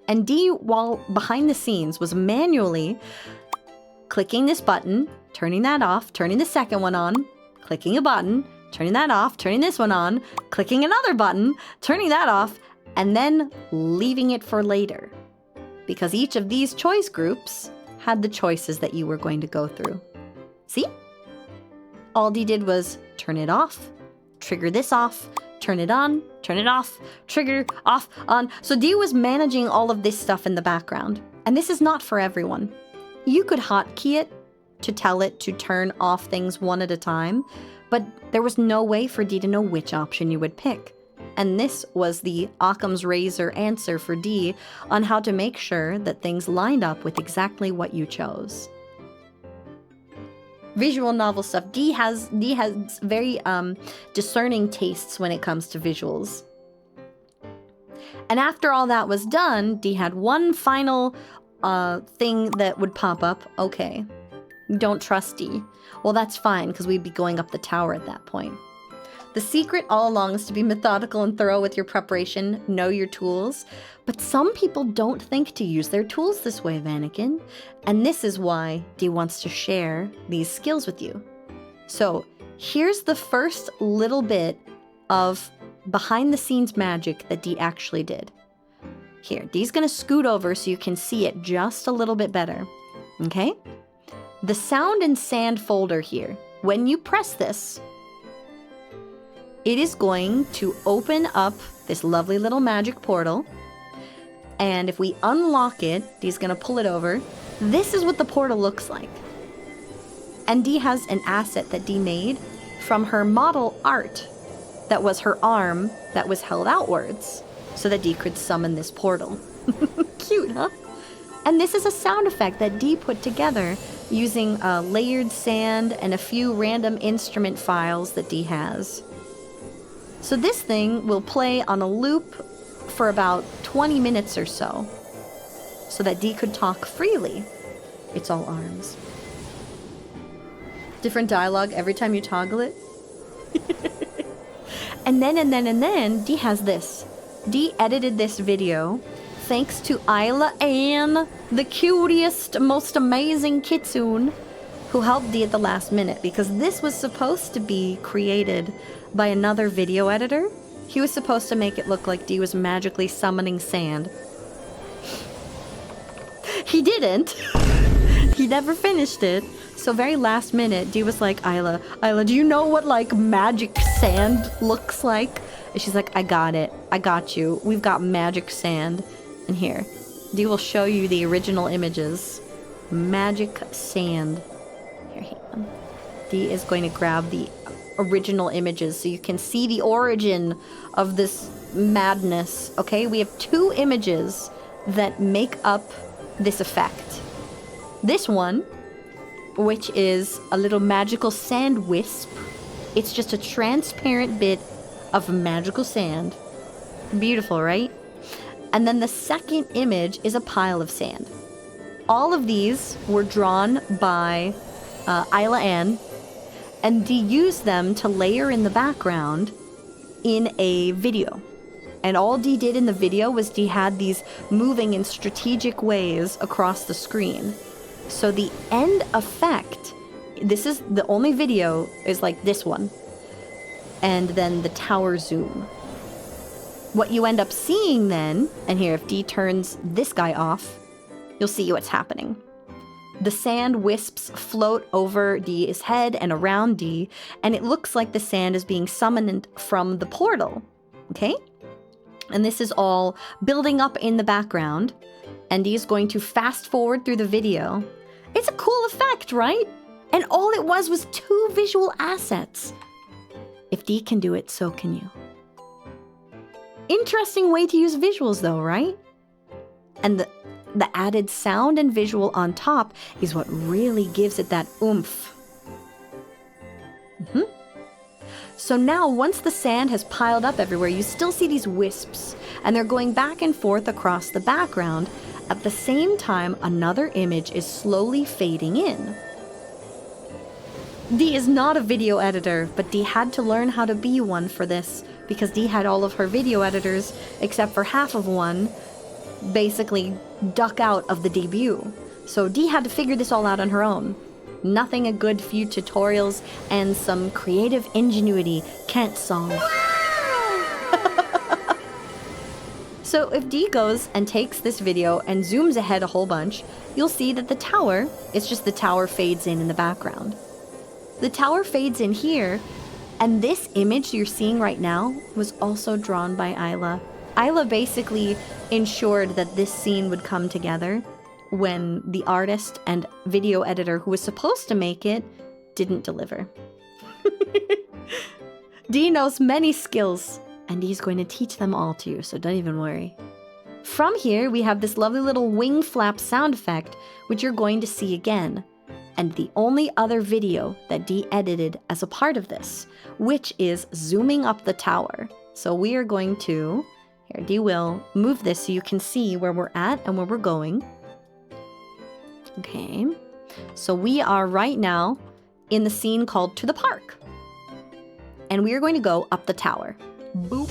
And Dee, while behind the scenes, was manually clicking this button, turning that off, turning the second one on, clicking a button, turning that off, turning this one on, clicking another button, turning that off, and then leaving it for later. Because each of these choice groups had the choices that you were going to go through. See? All Dee did was turn it off, trigger this off, turn it on, turn it off, trigger, off, on. So Dee was managing all of this stuff in the background. And this is not for everyone. You could hotkey it to tell it to turn off things one at a time, but there was no way for Dee to know which option you would pick. And this was the Occam's razor answer for D on how to make sure that things lined up with exactly what you chose. Visual novel stuff. D has very discerning tastes when it comes to visuals. And after all that was done, D had one final thing that would pop up. Okay, don't trust D. Well, that's fine, because we'd be going up the tower at that point. The secret all along is to be methodical and thorough with your preparation, know your tools. But some people don't think to use their tools this way, Vanakin. And this is why D wants to share these skills with you. So here's the first little bit of behind the scenes magic that D actually did. Here, D's gonna scoot over so you can see it just a little bit better. Okay? The sound and sand folder here, when you press this, it is going to open up this lovely little magic portal. And if we unlock it, D's gonna pull it over. This is what the portal looks like. And D has an asset that D made from her model art. That was her arm that was held outwards so that D could summon this portal. Cute, huh? And this is a sound effect that D put together using layered sand and a few random instrument files that D has. So this thing will play on a loop for about 20 minutes or so that D could talk freely. It's all arms. Different dialogue every time you toggle it. And then D has this. D edited this video thanks to Isla Ann, the cutest, most amazing kitsune, who helped D at the last minute, because this was supposed to be created by another video editor. He was supposed to make it look like D was magically summoning sand. He didn't. He never finished it. So very last minute, D was like, Isla, do you know what like magic sand looks like? And she's like, I got it. I got you. We've got magic sand. And here, D will show you the original images. Magic sand. Here, hang on. D is going to grab the original images so you can see the origin of this madness. Okay, we have two images that make up this effect. This one, which is a little magical sand wisp. It's just a transparent bit of magical sand. Beautiful, right? And then the second image is a pile of sand. All of these were drawn by Isla Ann, and D used them to layer in the background in a video. And all D did in the video was D had these moving in strategic ways across the screen. So the end effect, this is the only video, is like this one. And then the tower zoom. What you end up seeing then, and here if D turns this guy off, you'll see what's happening. The sand wisps float over D's head and around D, and it looks like the sand is being summoned from the portal, okay? And this is all building up in the background, and D is going to fast forward through the video. It's a cool effect, right? And all it was two visual assets. If D can do it, so can you. Interesting way to use visuals though, right? And the added sound and visual on top is what really gives it that oomph. So now, once the sand has piled up everywhere, you still see these wisps, and they're going back and forth across the background. At the same time, another image is slowly fading in. D is not a video editor, but D had to learn how to be one for this, because D had all of her video editors, except for half of one, basically duck out of the debut. So D had to figure this all out on her own. Nothing a good few tutorials and some creative ingenuity can't solve. So if D goes and takes this video and zooms ahead a whole bunch, you'll see that the tower, it's just the tower fades in the background. The tower fades in here, and this image you're seeing right now was also drawn by Isla. Isla basically ensured that this scene would come together when the artist and video editor who was supposed to make it didn't deliver. D knows many skills, and he's going to teach them all to you, so don't even worry. From here, we have this lovely little wing flap sound effect, which you're going to see again. And the only other video that Dee edited as a part of this, which is zooming up the tower. So we are going to, here, Dee will move this so you can see where we're at and where we're going. Okay, so we are right now in the scene called To the Park. And we are going to go up the tower. Boop.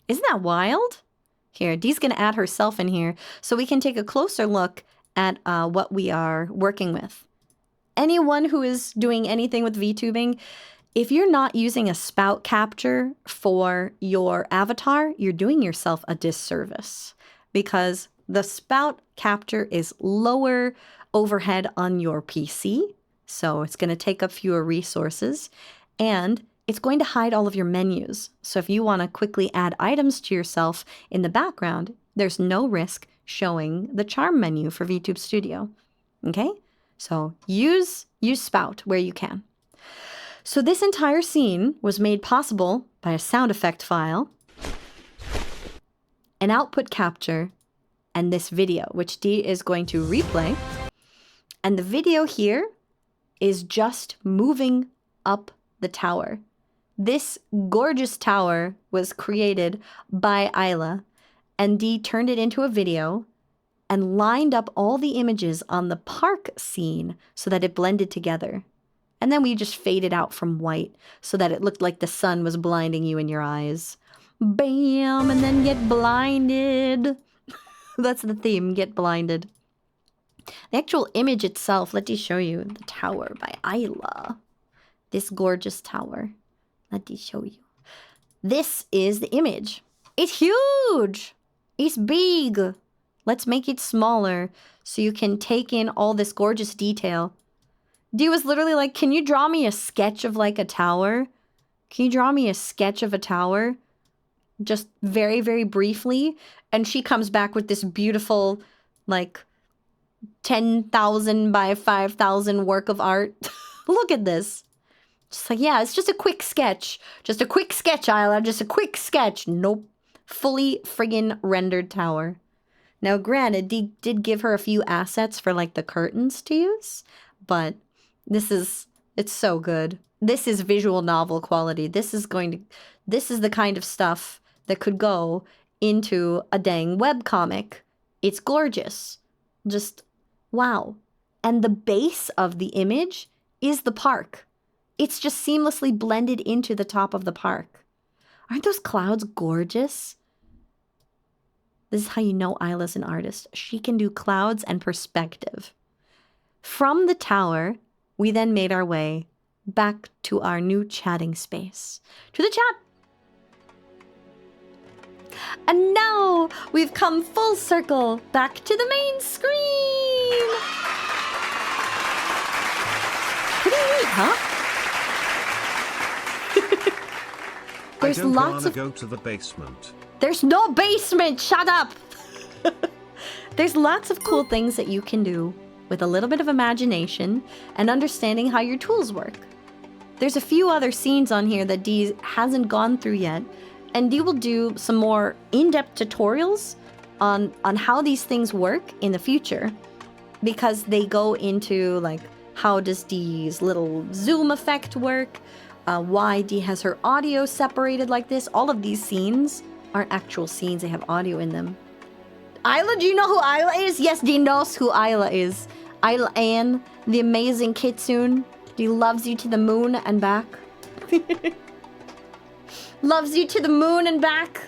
Isn't that wild? Here, Dee's going to add herself in here so we can take a closer look at what we are working with. Anyone who is doing anything with VTubing, if you're not using a spout capture for your avatar, you're doing yourself a disservice because the spout capture is lower overhead on your PC, so it's going to take up fewer resources, and it's going to hide all of your menus. So if you want to quickly add items to yourself in the background, there's no risk showing the charm menu for VTube Studio. Okay? So use spout where you can. So this entire scene was made possible by a sound effect file, an output capture, and this video, which Dee is going to replay. And the video here is just moving up the tower. This gorgeous tower was created by Isla, and Dee turned it into a video and lined up all the images on the park scene so that it blended together. And then we just faded out from white so that it looked like the sun was blinding you in your eyes. Bam! And then get blinded. That's the theme, get blinded. The actual image itself, let me show you. The tower by Isla. This gorgeous tower. Let me show you. This is the image. It's huge. It's big. Let's make it smaller so you can take in all this gorgeous detail. Dee was literally like, can you draw me a sketch of like a tower? Can you draw me a sketch of a tower? Just very, very briefly. And she comes back with this beautiful, like, 10,000 by 5,000 work of art. Look at this. Just like, yeah, it's just a quick sketch. Just a quick sketch, Isla. Just a quick sketch. Nope. Fully friggin' rendered tower. Now, granted, Dee did give her a few assets for, like, the curtains to use. But it's so good. This is visual novel quality. This is the kind of stuff that could go into a dang webcomic. It's gorgeous. Just, wow. And the base of the image is the park. It's just seamlessly blended into the top of the park. Aren't those clouds gorgeous? This is how you know Isla's an artist. She can do clouds and perspective. From the tower, we then made our way back to our new chatting space. To the chat! And now we've come full circle back to the main screen! Pretty neat, huh? There's I don't lots wanna of... go to the basement. There's no basement! Shut up! There's lots of cool things that you can do with a little bit of imagination and understanding how your tools work. There's a few other scenes on here that Dee hasn't gone through yet, and Dee will do some more in-depth tutorials on how these things work in the future, because they go into like how does Dee's little zoom effect work, why Dee has her audio separated like this. All of these scenes aren't actual scenes, they have audio in them. Isla, do you know who Isla is? Yes, Dee knows who Isla is. Isla Ann, the amazing kitsune. Dee loves you to the moon and back. Loves you to the moon and back.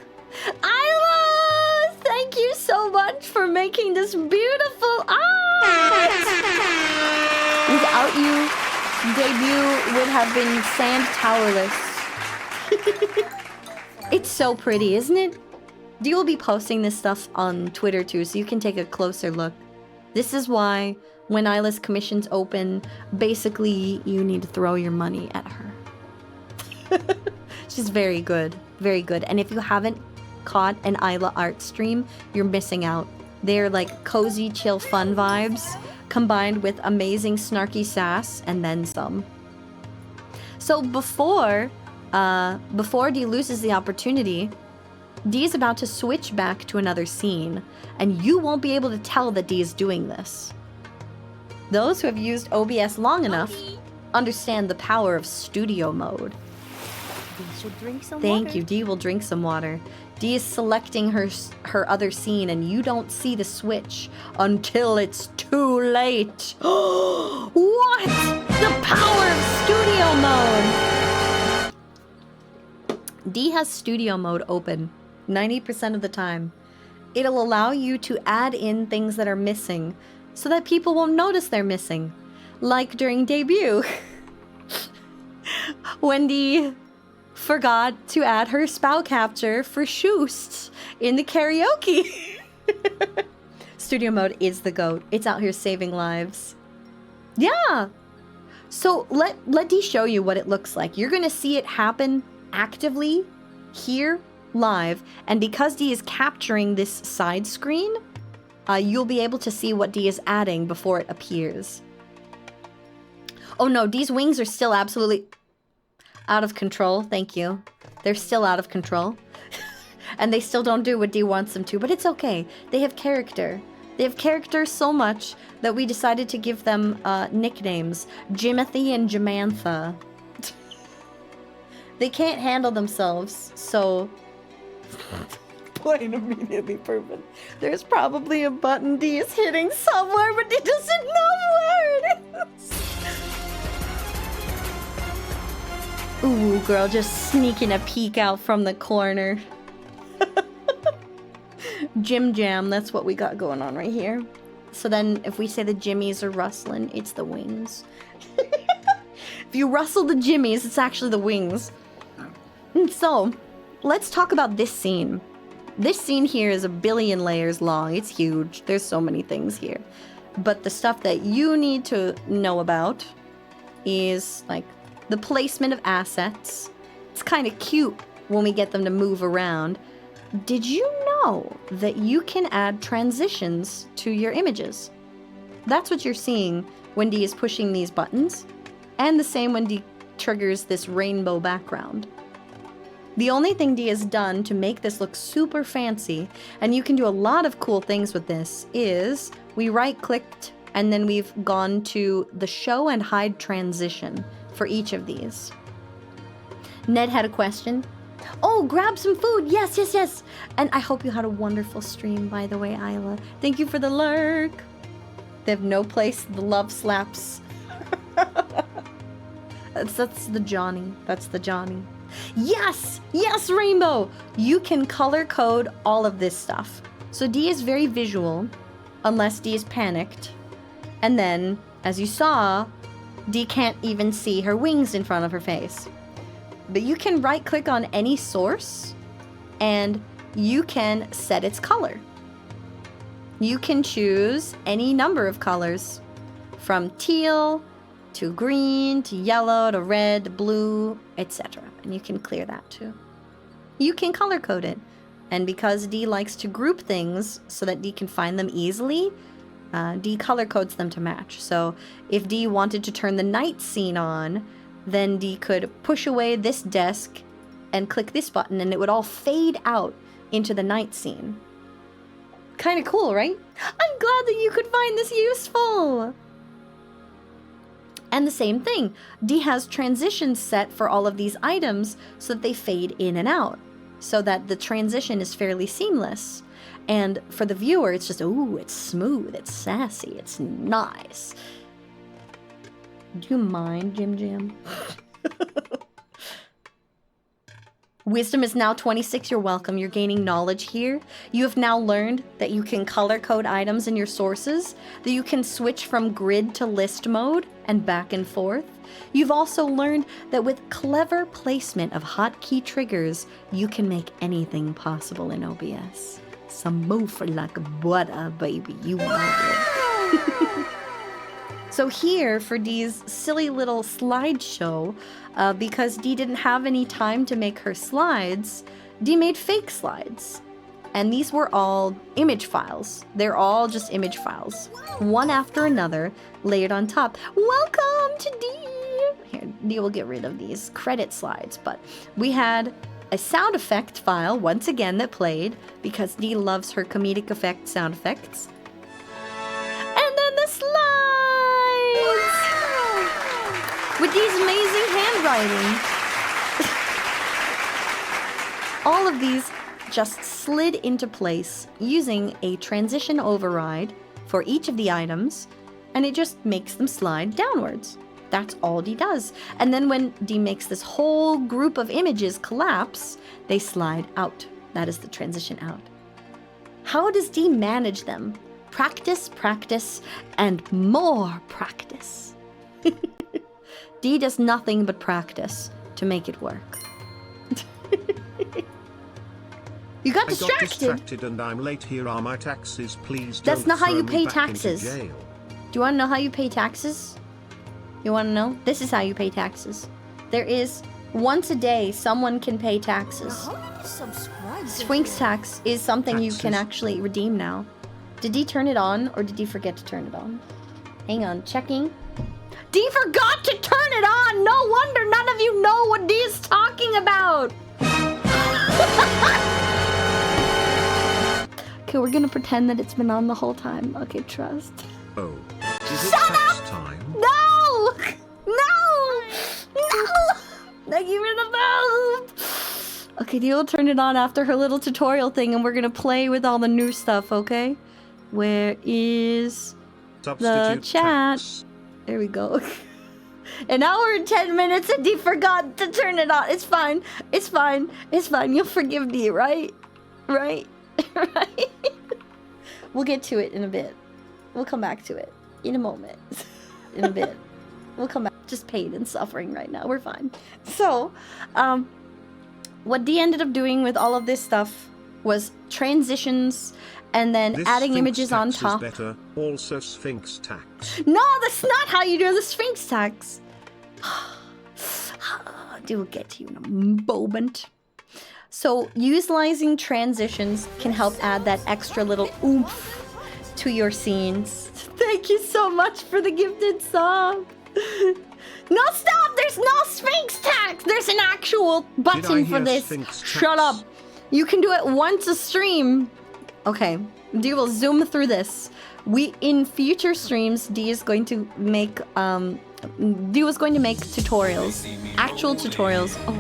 Isla! Thank you so much for making this beautiful art! Without you, debut would have been sand towerless. It's so pretty, isn't it? Dee will be posting this stuff on Twitter too, so you can take a closer look. This is why when Isla's commissions open, basically you need to throw your money at her. She's very good, very good. And if you haven't caught an Isla art stream, you're missing out. They're like cozy, chill, fun vibes combined with amazing snarky sass and then some. So before Dee loses the opportunity, Dee is about to switch back to another scene, and you won't be able to tell that Dee is doing this. Those who have used OBS long enough understand the power of studio mode. Dee should drink some Thank water. you. Dee will drink some water. Dee is selecting her other scene, and you don't see the switch until it's too late. What? The power of studio mode! Dee has studio mode open 90% of the time. It'll allow you to add in things that are missing so that people won't notice they're missing. Like during debut, when Dee forgot to add her spout capture for Schust in the karaoke. Studio mode is the GOAT. It's out here saving lives. Yeah. So let Dee show you what it looks like. You're gonna see it happen actively here live, and because Dee is capturing this side screen, you'll be able to see what Dee is adding before it appears. Oh no, Dee's wings are still absolutely out of control. Thank you. They're still out of control. And they still don't do what Dee wants them to, but it's okay. They have character. They have character so much that we decided to give them nicknames. Jimothy and Jamantha. They can't handle themselves, so... Plain immediately proven. There's probably a button Dee is hitting somewhere, but Dee doesn't know where it is. Ooh, girl, just sneaking a peek out from the corner. Jim Jam, that's what we got going on right here. So then, if we say the jimmies are rustling, it's the wings. If you rustle the jimmies, it's actually the wings. And so, let's talk about this scene. This scene here is a billion layers long. It's huge. There's so many things here. But the stuff that you need to know about is, like, the placement of assets. It's kind of cute when we get them to move around. Did you know that you can add transitions to your images? That's what you're seeing when Dee is pushing these buttons, and the same when Dee triggers this rainbow background. The only thing Dee has done to make this look super fancy, and you can do a lot of cool things with this, is we right-clicked and then we've gone to the show and hide transition for each of these. Ned had a question. Oh, grab some food. Yes, yes, yes. And I hope you had a wonderful stream, by the way, Isla. Thank you for the lurk. They have no place. The love slaps. That's the Johnny. That's the Johnny. Yes! Yes, Rainbow! You can color code all of this stuff. So Dee is very visual, unless Dee is panicked. And then, as you saw, Dee can't even see her wings in front of her face. But you can right-click on any source, and you can set its color. You can choose any number of colors, from teal to green to yellow to red, blue, etc. And you can clear that too. You can color code it. And because Dee likes to group things so that Dee can find them easily, Dee color codes them to match. So if Dee wanted to turn the night scene on, then Dee could push away this desk and click this button, and it would all fade out into the night scene. Kind of cool, right? I'm glad that you could find this useful! And the same thing, Dee has transitions set for all of these items so that they fade in and out, so that the transition is fairly seamless. And for the viewer, it's just, ooh, it's smooth, it's sassy, it's nice. Do you mind, Jim Jam? Wisdom is now 26. You're welcome. You're gaining knowledge here. You have now learned that you can color code items in your sources, that you can switch from grid to list mode and back and forth. You've also learned that with clever placement of hotkey triggers, you can make anything possible in OBS. Some move for like butter, baby. You know it. So here, for Dee's silly little slideshow, because Dee didn't have any time to make her slides, Dee made fake slides. And these were all image files. They're all just image files. One after another, layered on top. Welcome to Dee! Here, Dee will get rid of these credit slides. But we had a sound effect file, once again, that played, because Dee loves her comedic effect sound effects. And then the slides! Wow. With Dee's amazing handwriting. All of these just slid into place using a transition override for each of the items, and it just makes them slide downwards. That's all Dee does. And then when Dee makes this whole group of images collapse, they slide out. That is the transition out. How does Dee manage them? Practice, practice, and more practice. Dee does nothing but practice to make it work. You got distracted. I got distracted and I'm late. Here are my taxes. Please don't That's not how throw you me pay back taxes. into jail. Do you want to know how you pay taxes? You want to know? This is how you pay taxes. There is, once a day, someone can pay taxes. How many subscribers? Sphinx tax is something you can Taxes? actually redeem now. Did Dee turn it on, or did Dee forget to turn it on? Hang on, checking. Dee forgot to turn it on! No wonder none of you know what Dee is talking about! Okay, we're gonna pretend that it's been on the whole time. Okay, trust. Oh. Is it Shut tax up! time? No! No! No! Give me the belt! Okay, Dee will turn it on after her little tutorial thing, and we're gonna play with all the new stuff, okay? Where is the chat? Tax. There we go. An hour and 10 minutes, and Dee forgot to turn it on. It's fine. It's fine. It's fine. You'll forgive Dee, right? Right? Right? We'll get to it in a bit. We'll come back to it in a moment. In a bit. We'll come back. Just pain and suffering right now. We're fine. So, what Dee ended up doing with all of this stuff was transitions and then This adding Sphinx images on tax is top. better. Also Sphinx tax. No, that's not how you do the Sphinx tax. Dee will get to you in a moment. So, utilizing transitions can help add that extra little oomph to your scenes. Thank you so much for the gifted sub. No, stop! There's no Sphinx tax! There's an actual button for hear this. Sphinx Shut tax? up. You can do it once a stream. Okay, Dee will zoom through this. In future streams, Dee is going to make Dee was going to make tutorials, actual tutorials. Oh,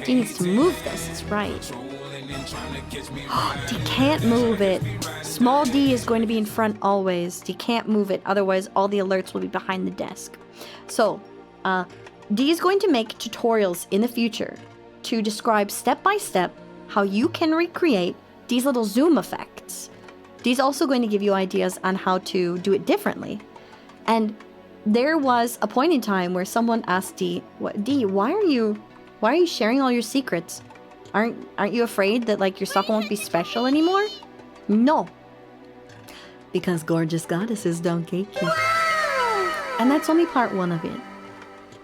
Dee needs to move this. It's right. Dee can't move it. Small D is going to be in front always. Dee can't move it, otherwise all the alerts will be behind the desk. So, Dee is going to make tutorials in the future to describe step by step how you can recreate these little zoom effects. Dee's also going to give you ideas on how to do it differently. And there was a point in time where someone asked Dee, Dee, why are you sharing all your secrets? Aren't you afraid that like your stuff won't be special anymore? No. Because gorgeous goddesses don't gatekeep. And that's only part one of it.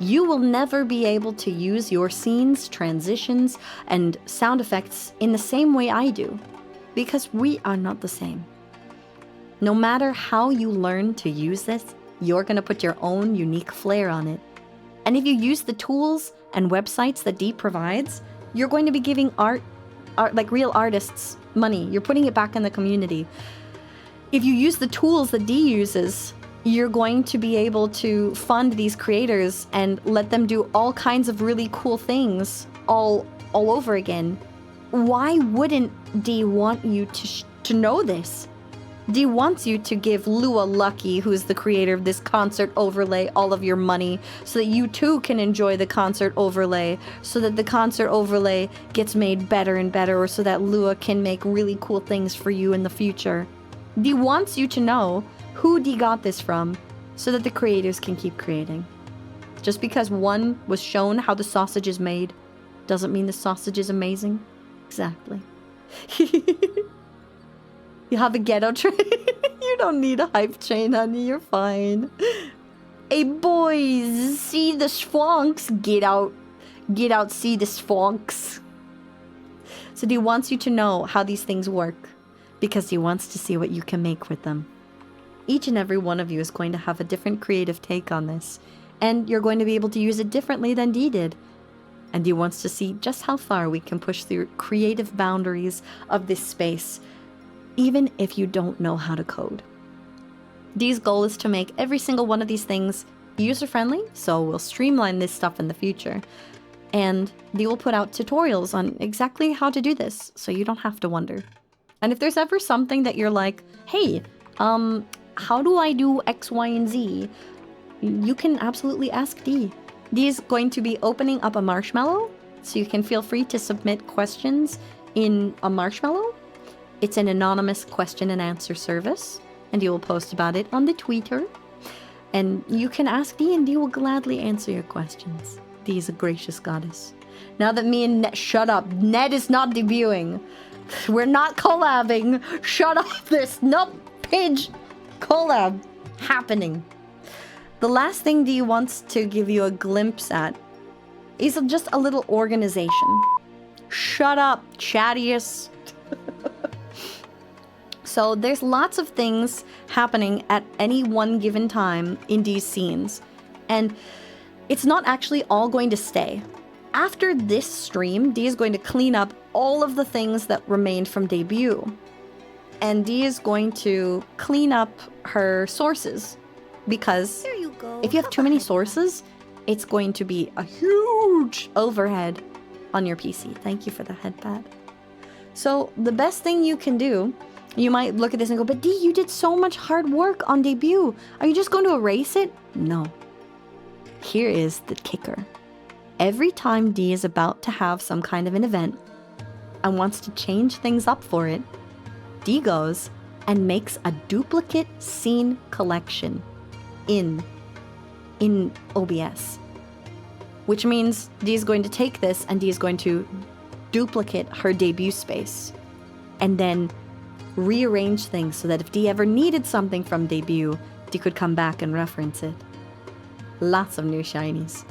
You will never be able to use your scenes, transitions, and sound effects in the same way I do. Because we are not the same. No matter how you learn to use this, you're going to put your own unique flair on it. And if you use the tools and websites that Dee provides, you're going to be giving art like real artists money. You're putting it back in the community. If you use the tools that Dee uses, you're going to be able to fund these creators and let them do all kinds of really cool things all over again. Why wouldn't Dee want you to know this? Dee wants you to give Lua Lucky, who's the creator of this concert overlay, all of your money so that you too can enjoy the concert overlay, so that the concert overlay gets made better and better, or so that Lua can make really cool things for you in the future. Dee wants you to know who Dee got this from so that the creators can keep creating. Just because one was shown how the sausage is made doesn't mean the sausage is amazing. Exactly. You have a ghetto train? You don't need a hype train, honey. You're fine. Hey boys, see the Sphinx? Get out, see the Sphinx. So he wants you to know how these things work, because he wants to see what you can make with them. Each and every one of you is going to have a different creative take on this, and you're going to be able to use it differently than Dee did. And Dee wants to see just how far we can push the creative boundaries of this space, even if you don't know how to code. Dee's goal is to make every single one of these things user-friendly, so we'll streamline this stuff in the future. And Dee will put out tutorials on exactly how to do this, so you don't have to wonder. And if there's ever something that you're like, hey, how do I do X, Y, and Z? You can absolutely ask Dee. Dee is going to be opening up a marshmallow, so you can feel free to submit questions in a marshmallow. It's an anonymous question and answer service, and Dee will post about it on the Twitter. And you can ask Dee, and Dee will gladly answer your questions. Dee is a gracious goddess. Now that me and Ned... Shut up. Ned is not debuting. We're not collabing. Shut up. There's no page collab happening. The last thing Dee wants to give you a glimpse at is just a little organization. Shut up, chattiest. So there's lots of things happening at any one given time in these scenes. And it's not actually all going to stay. After this stream, Dee is going to clean up all of the things that remained from debut. And Dee is going to clean up her sources. Because There you go. if you have too many sources, it's going to be a huge overhead on your PC. Thank you for the headpad. So the best thing you can do, you might look at this and go, but Dee, you did so much hard work on debut. Are you just going to erase it? No. Here is the kicker. Every time Dee is about to have some kind of an event and wants to change things up for it, Dee goes and makes a duplicate scene collection in OBS. Which means Dee is going to take this and Dee is going to duplicate her debut space and then rearrange things so that if Dee ever needed something from debut, Dee could come back and reference it. Lots of new shinies.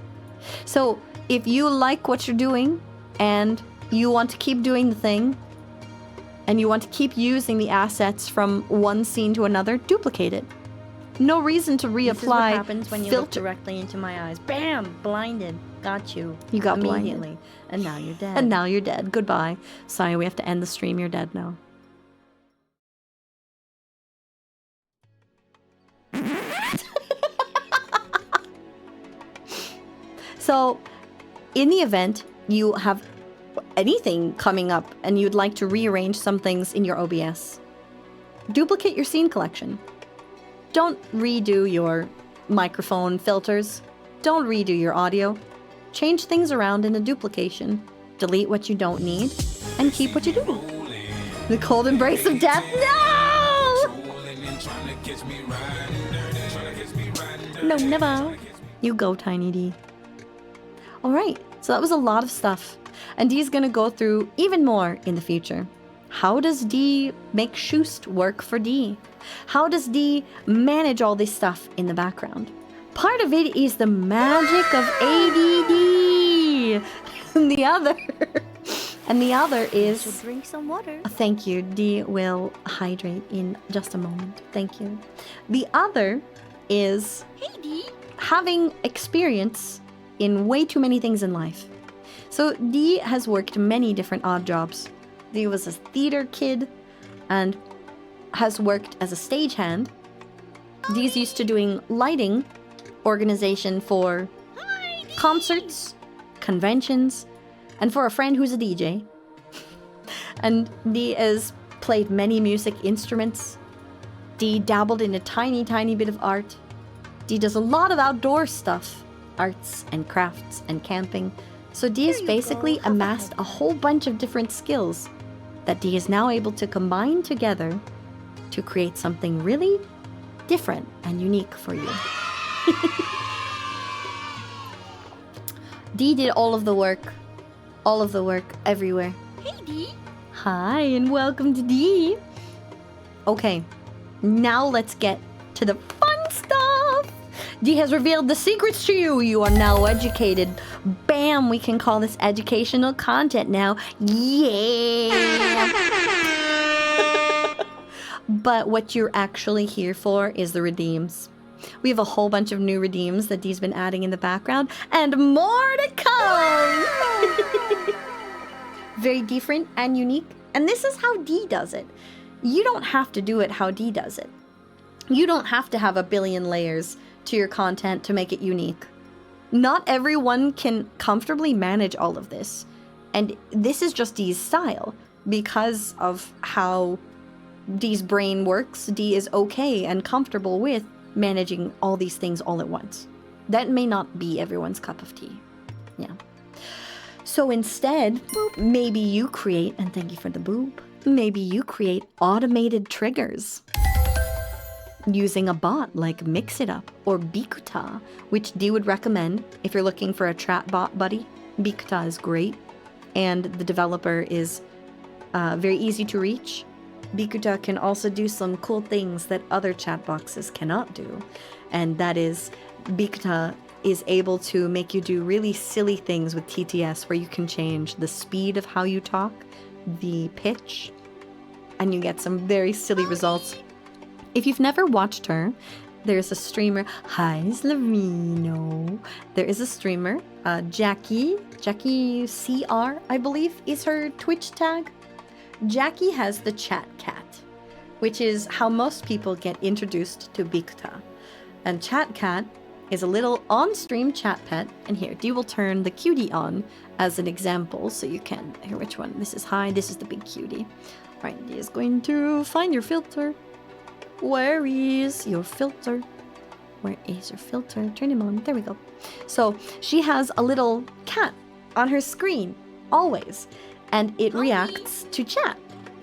So if you like what you're doing and you want to keep doing the thing and you want to keep using the assets from one scene to another, duplicate it. No reason to reapply. This is what happens when you look filter. directly into my eyes. Bam! Blinded. Got you. You got immediately. blinded. And now you're dead. And now you're dead. Goodbye. Sorry, we have to end the stream. You're dead now. So, in the event you have anything coming up and you'd like to rearrange some things in your OBS, duplicate your scene collection. Don't redo your microphone filters. Don't redo your audio. Change things around in a duplication. Delete what you don't need and keep what you do. The cold embrace of death. No! No, never. You go, Tiny D. Alright, so that was a lot of stuff. And Dee's gonna go through even more in the future. How does Dee make Shoost work for Dee? How does Dee manage all this stuff in the background? Part of it is the magic of ADD. And the other is... Should drink some water. Thank you. Dee will hydrate in just a moment. Thank you. The other is Hey, Dee. having experience in way too many things in life. So Dee has worked many different odd jobs. Dee was a theater kid and has worked as a stagehand. Dee's used to doing lighting organization for concerts, conventions, and for a friend who's a DJ. And Dee has played many music instruments. Dee dabbled in a tiny, tiny bit of art. Dee does a lot of outdoor stuff, arts and crafts and camping. So Dee has basically amassed a whole bunch of different skills that Dee is now able to combine together to create something really different and unique for you. Dee did all of the work everywhere. Hey, Dee. Hi, and welcome to Dee. Okay, now let's get to the fun stuff. D has revealed the secrets to you. You are now educated. Bam, we can call this educational content now. Yeah. But what you're actually here for is the redeems. We have a whole bunch of new redeems that Dee's been adding in the background, and more to come. Very different and unique. And this is how Dee does it. You don't have to do it how Dee does it. You don't have to have a billion layers to your content to make it unique. Not everyone can comfortably manage all of this. And this is just Dee's style. Because of how Dee's brain works, Dee is okay and comfortable with managing all these things all at once. That may not be everyone's cup of tea. Yeah. So instead, maybe you create, and thank you for the boop, maybe you create automated triggers using a bot like Mix It Up or Bikuta, which Dee would recommend if you're looking for a chat bot buddy. Bikuta is great, and the developer is very easy to reach. Bikuta can also do some cool things that other chat boxes cannot do, and that is Bikuta is able to make you do really silly things with TTS where you can change the speed of how you talk, the pitch, and you get some very silly results. If you've never watched her, there's a streamer. Hi, Slavino. There is a streamer, Jackie CR, I believe, is her Twitch tag. Jackie has the chat cat, which is how most people get introduced to Bikuta. And chat cat is a little on-stream chat pet. And here, Dee will turn the cutie on as an example so you can hear which one. This is hi, this is the big cutie. All right, Dee is going to find your filter. Where is your filter? Where is your filter? Turn him on. There we go. So she has a little cat on her screen, always. And it reacts to chat.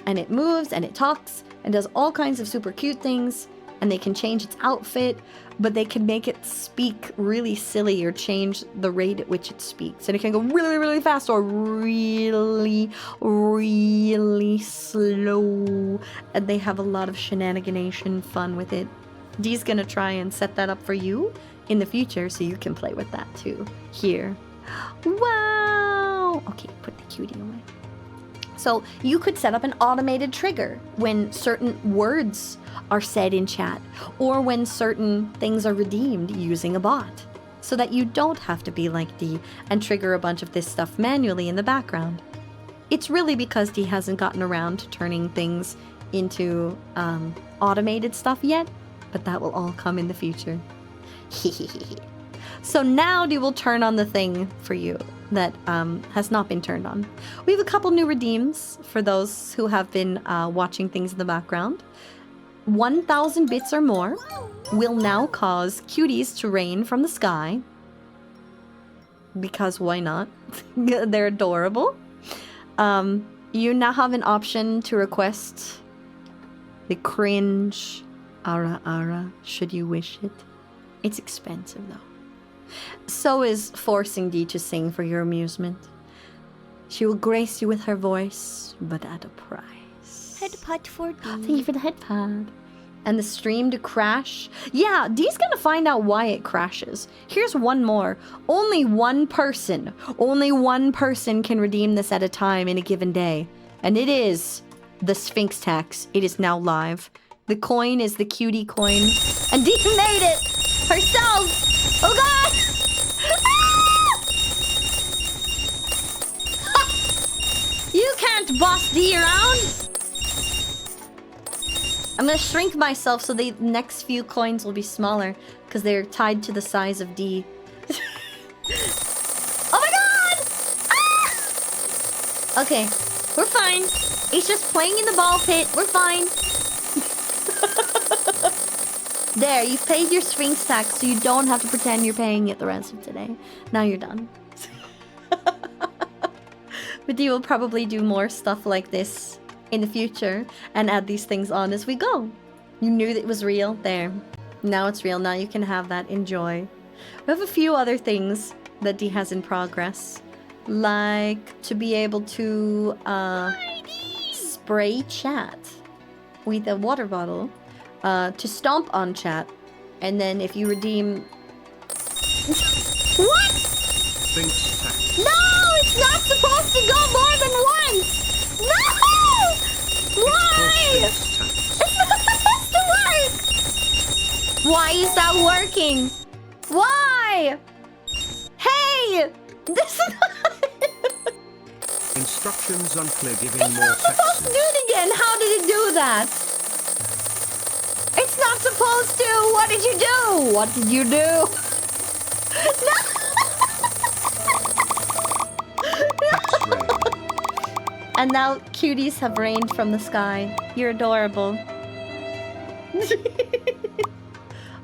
And it moves and it talks and does all kinds of super cute things. And they can change its outfit, but they can make it speak really silly or change the rate at which it speaks. And it can go really, really fast or really, really slow. And they have a lot of shenaniganation fun with it. Dee's gonna try and set that up for you in the future so you can play with that too. Here. Wow! Okay, put the cutie away. So you could set up an automated trigger when certain words are said in chat or when certain things are redeemed using a bot so that you don't have to be like Dee and trigger a bunch of this stuff manually in the background. It's really because Dee hasn't gotten around to turning things into automated stuff yet, but that will all come in the future. So now Dee will turn on the thing for you that has not been turned on. We have a couple new redeems for those who have been watching things in the background. 1,000 bits or more will now cause cuties to rain from the sky. Because why not? They're adorable. You now have an option to request the cringe ara ara should you wish it. It's expensive though. So is forcing Dee to sing for your amusement. She will grace you with her voice, but at a price. Headpad for Dee. Thank you for the headpad. And the stream to crash. Yeah, Dee's gonna find out why it crashes. Here's one more. Only one person can redeem this at a time in a given day. And it is the Sphinx tax. It is now live. The coin is the cutie coin. And Dee made it herself. Oh god! You can't boss Dee around! I'm gonna shrink myself so the next few coins will be smaller because they're tied to the size of Dee. Oh my god! Ah! Okay, we're fine. It's just playing in the ball pit. We're fine. There, you've paid your Sphinx tax so you don't have to pretend you're paying it the rest of today. Now you're done. But Dee will probably do more stuff like this in the future and add these things on as we go. You knew that it was real? There. Now it's real. Now you can have that. Enjoy. We have a few other things that Dee has in progress. Like to be able to spray chat with a water bottle, to stomp on chat, and then if you redeem What? Sphinx tax. No, it's not supposed to go more than once. No! Why? Sphinx tax. It's not supposed to work. Why is that working? Why? Hey, this is not... Instructions unclear giving It's more not supposed to taxes. do it again. How did it do that? It's not supposed to. What did you do? What did you do? No. Tax rain. And now cuties have rained from the sky. You're adorable.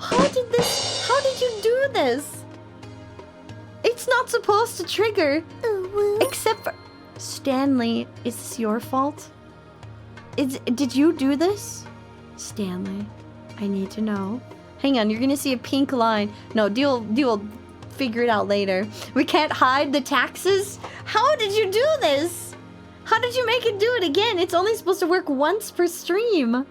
How did you do this? It's not supposed to trigger. Except for... Stanley, is this your fault? Did you do this? Stanley, I need to know. Hang on, you're gonna see a pink line. No, deal figure it out later. We can't hide the taxes? How did you do this? How did you make it do it again? It's only supposed to work once per stream.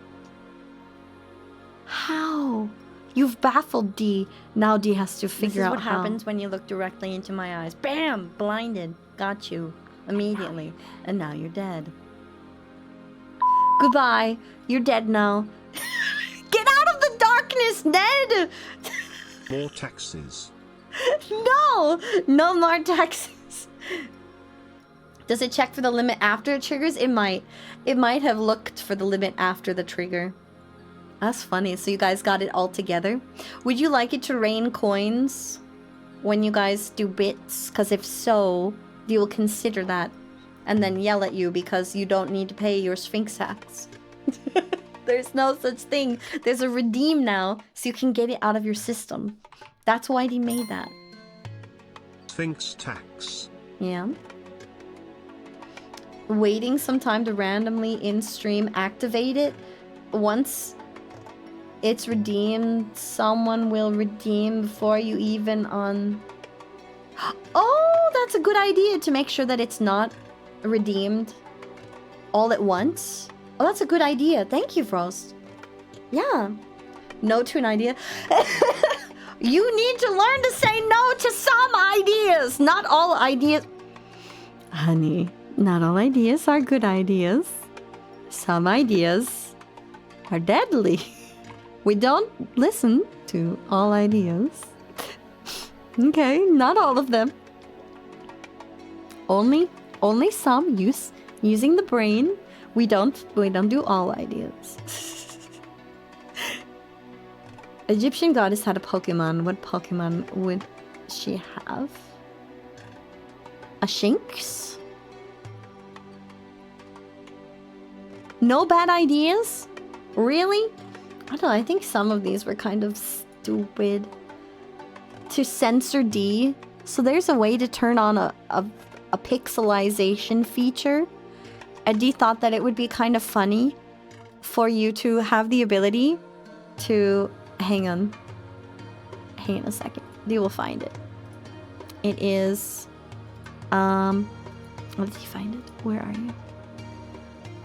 How? You've baffled D. Now D has to figure out This is what how. happens when you look directly into my eyes. Bam! Blinded. Got you. Immediately. And now you're dead. Goodbye. You're dead now. Get out of the darkness, Ned! More taxes. No! No more taxes. Does it check for the limit after it triggers? It might. It might have looked for the limit after the trigger. That's funny. So you guys got it all together. Would you like it to rain coins when you guys do bits? Because if so, they will consider that and then yell at you because you don't need to pay your Sphinx tax. There's no such thing. There's a redeem now, so you can get it out of your system. That's why they made that. Sphinx tax. Yeah. Waiting some time to randomly in-stream activate it. Once it's redeemed, someone will redeem before you even on... Oh, that's a good idea to make sure that it's not redeemed all at once. Oh, that's a good idea. Thank you, Frost. Yeah. No to an idea. You need to learn to say no to some ideas. Not all ideas. Honey, not all ideas are good ideas. Some ideas are deadly. We don't listen to all ideas. Okay, not all of them. Only some using the brain. We don't do all ideas. Egyptian goddess had a Pokemon. What Pokemon would she have? A Sphinx? No bad ideas? Really? I don't know, I think some of these were kind of stupid. To censor D, so there's a way to turn on a pixelization feature. And D thought that it would be kind of funny for you to have the ability to... Hang on a second. D will find it. It is... What did he find it? Where are you?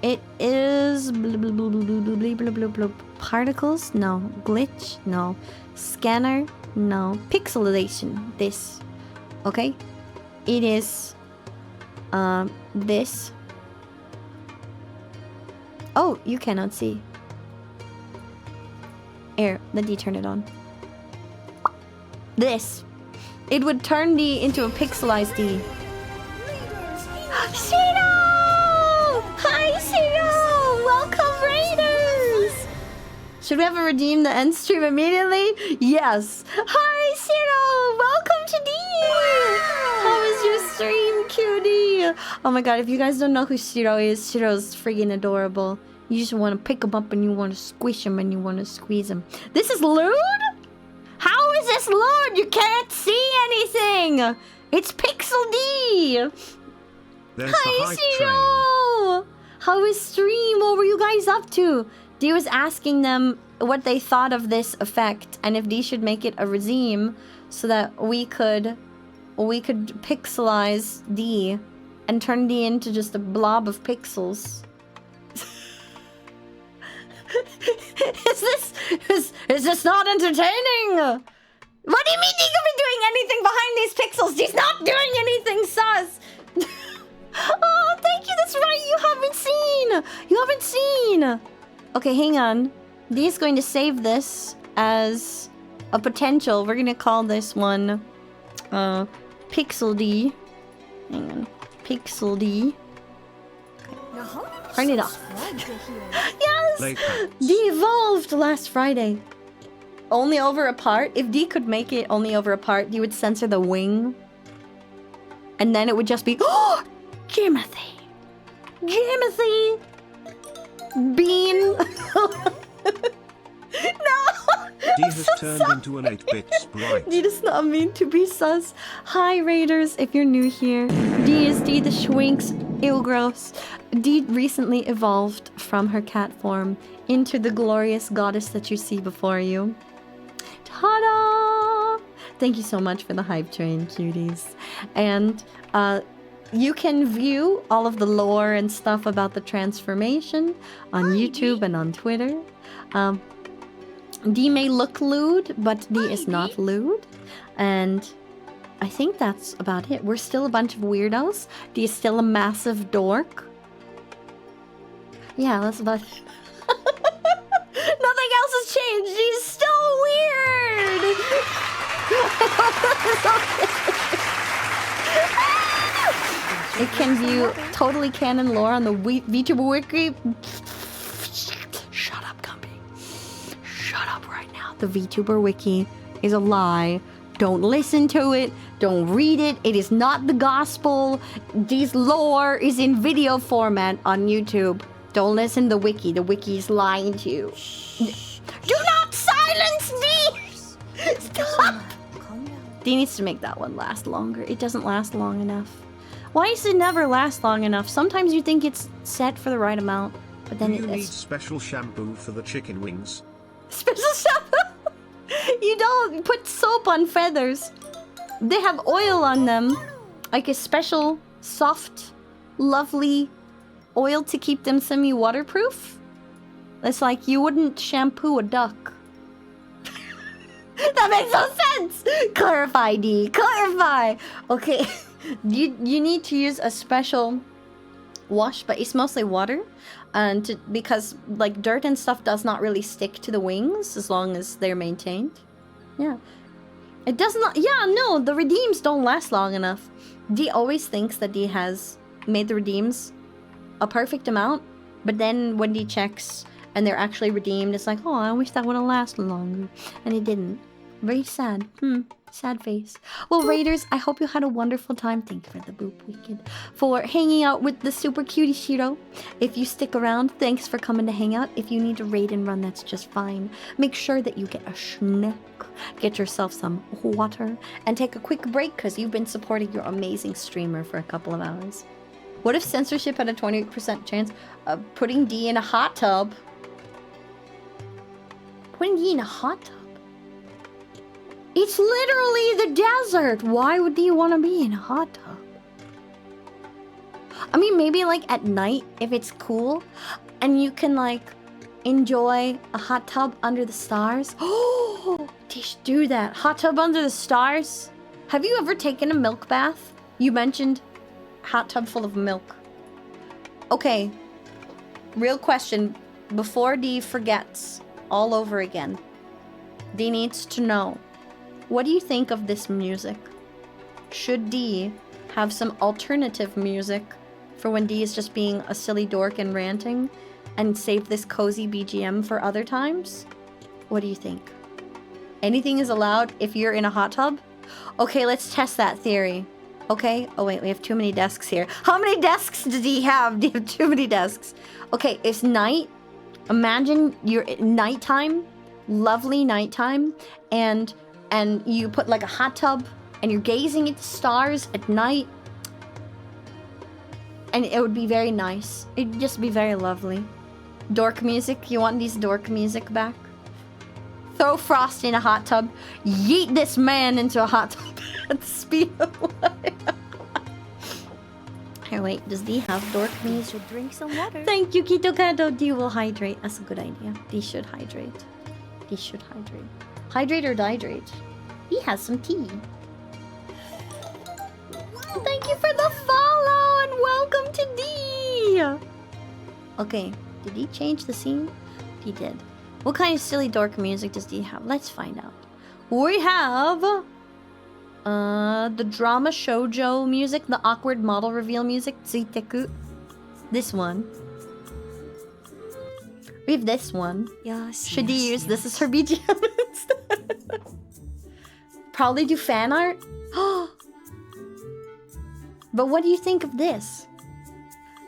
It is... Particles? No. Glitch? No. Scanner? No. Pixelization. This. Okay? It is... this. Oh, you cannot see. Air. Let D turn it on. This. It would turn D into a pixelized D. Shiro! Hi, Shiro! Welcome, Raiders! Should we ever redeem the end stream immediately? Yes. Hi, Shiro! Welcome to D! How is your stream, cutie? Oh my god, if you guys don't know who Shiro is, Shiro's friggin' adorable. You just want to pick him up and you want to squish him and you want to squeeze him. This is lewd? How is this lewd? You can't see anything! It's Pixel D! There's Hi, the hype train. Shiro! How is stream? What were you guys up to? D was asking them what they thought of this effect and if D should make it a regime so that we could pixelize D and turn D into just a blob of pixels. Is this not entertaining? What do you mean he could be doing anything behind these pixels? He's not doing anything sus! Oh, thank you, that's right, you haven't seen! You haven't seen! Okay, hang on. D is going to save this as a potential. We're gonna call this one Pixel D. Hang on. Pixel D. Turn it off. Yes! D evolved last Friday. Only over a part. If D could make it only over a part, D would censor the wing. And then it would just be, oh! Jimothy! Jimothy! Bean! No! D has turned into an 8-bit sprite. D does not mean to be sus. Hi, Raiders, if you're new here. D is D the Sphinx. Ew, gross. D recently evolved from her cat form into the glorious goddess that you see before you. Ta-da! Thank you so much for the hype train, cuties. And you can view all of the lore and stuff about the transformation on YouTube and on Twitter. D may look lewd, but D is not lewd. And I think that's about it. We're still a bunch of weirdos. D is still a massive dork. Yeah, that's about it. Nothing else has changed. He's still weird. It can view totally canon lore on the VTuber Wiki. Shut up, Gumby. Shut up right now. The VTuber Wiki is a lie. Don't listen to it. Don't read it. It is not the gospel. This lore is in video format on YouTube. Don't listen to the wiki. The wiki is lying to you. Do not silence me! Stop! D needs to make that one last longer. It doesn't last long enough. Why does it never last long enough? Sometimes you think it's set for the right amount, but then you need special shampoo for the chicken wings. Special shampoo? You don't put soap on feathers. They have oil on them. Like a special, soft, lovely oil to keep them semi-waterproof. It's like you wouldn't shampoo a duck. That makes no sense! Clarify, D. Clarify! Okay. You need to use a special wash, but it's mostly water. And because like dirt and stuff does not really stick to the wings as long as they're maintained. Yeah. It does not... Yeah, no, the redeems don't last long enough. D always thinks that D has made the redeems a perfect amount, but then when D checks and they're actually redeemed, it's like, oh, I wish that would have lasted longer. And it didn't. Very sad. Sad face. Well, Raiders, I hope you had a wonderful time. Thank you for the boop weekend. For hanging out with the super cutie Shiro. If you stick around, thanks for coming to hang out. If you need to raid and run, that's just fine. Make sure that you get a snack, get yourself some water, and take a quick break because you've been supporting your amazing streamer for a couple of hours. What if censorship had a 28% chance of putting D in a hot tub? Putting D in a hot tub? It's literally the desert. Why would you want to be in a hot tub? I mean, maybe like at night if it's cool and you can like enjoy a hot tub under the stars. Oh, they should do that. Hot tub under the stars. Have you ever taken a milk bath? You mentioned hot tub full of milk. Okay, real question before D forgets all over again. D needs to know. What do you think of this music? Should D have some alternative music for when D is just being a silly dork and ranting, and save this cozy BGM for other times? What do you think? Anything is allowed if you're in a hot tub? Okay, let's test that theory. Okay? Oh wait, we have too many desks here. How many desks does D have? Do you have too many desks? Okay, it's night. Imagine you're at nighttime, lovely nighttime, and you put like a hot tub and you're gazing at the stars at night. And it would be very nice. It'd just be very lovely. Dork music. You want these dork music back? Throw Frost in a hot tub. Yeet this man into a hot tub at the speed of light. Here, wait. Does D have dork music? Should drink some water. Thank you, Kito Kato. D will hydrate. That's a good idea. D should hydrate. D should hydrate. Hydrate or dihydrate? He has some tea. Thank you for the follow and welcome to D. Okay, did he change the scene? He did. What kind of silly dork music does D have? Let's find out. We have the drama shoujo music, the awkward model reveal music, Tsuiteku. This one. We have this one. Yes. Should you use this as her BGM instead? Probably do fan art. But what do you think of this?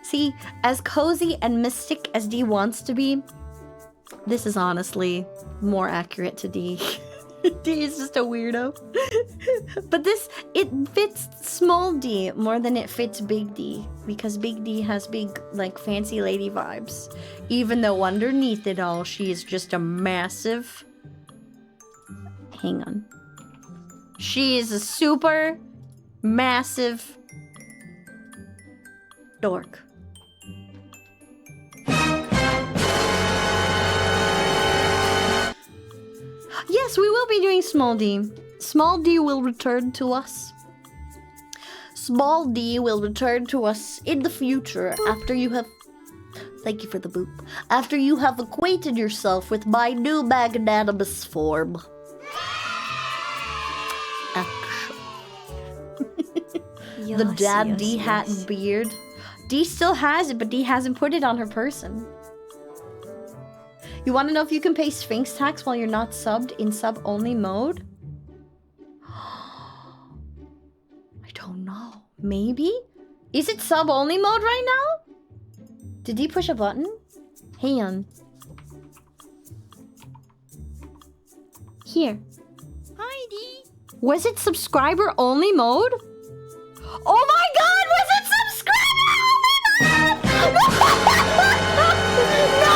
See, as cozy and mystic as D wants to be, this is honestly more accurate to D. D is just a weirdo. But this, it fits small D more than it fits big D. Because big D has big, like, fancy lady vibes. Even though underneath it all, she is just a massive... Hang on. She is a super massive dork. Yes, we will be doing Small D. Small D will return to us. Small D will return to us in the future after you have... Thank you for the boop. After you have acquainted yourself with my new magnanimous form. Action. The dad D hat and beard. D still has it, but D hasn't put it on her person. You want to know if you can pay Sphinx tax while you're not subbed in sub-only mode? I don't know. Maybe? Is it sub-only mode right now? Did he push a button? Hang on. Here. Hi, D. Was it subscriber-only mode? Oh my god! Was it subscriber-only mode? No!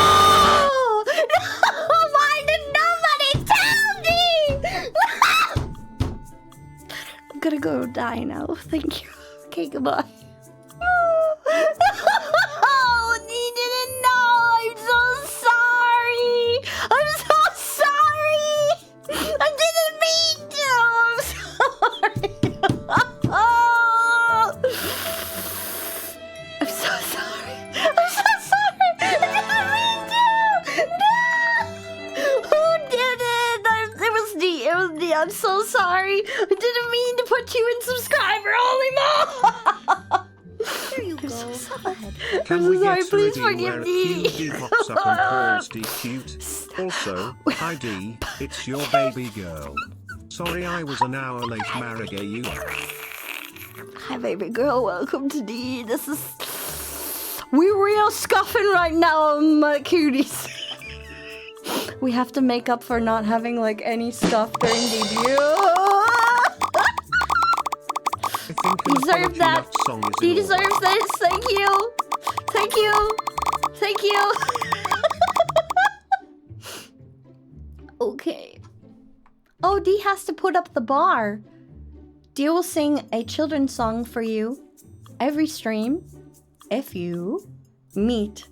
I'm gonna go die now. Thank you. Okay, goodbye. Oh, he didn't know. I'm so sorry. I'm so sorry. I didn't mean to. I'm so sorry. I'm so sorry. I didn't mean to. No. Who did it? It was D. It was D. I'm so sorry. I didn't mean to put you in subscriber only mode. There you go. So sorry. Can I'm we so sorry. get to Please review forgive where a me. cutie pops up and calls D cute? Also, hi D, it's your baby girl. Sorry I was an hour late, Marigay you. Hi, baby girl. Welcome to D. This is... We're real scuffing right now, my cuties. We have to make up for not having, like, any stuff during debut. I think You deserve that. Song is He in order. deserves this. Thank you. Thank you. Thank you. Okay. Oh, D has to put up the bar. D will sing a children's song for you every stream if you meet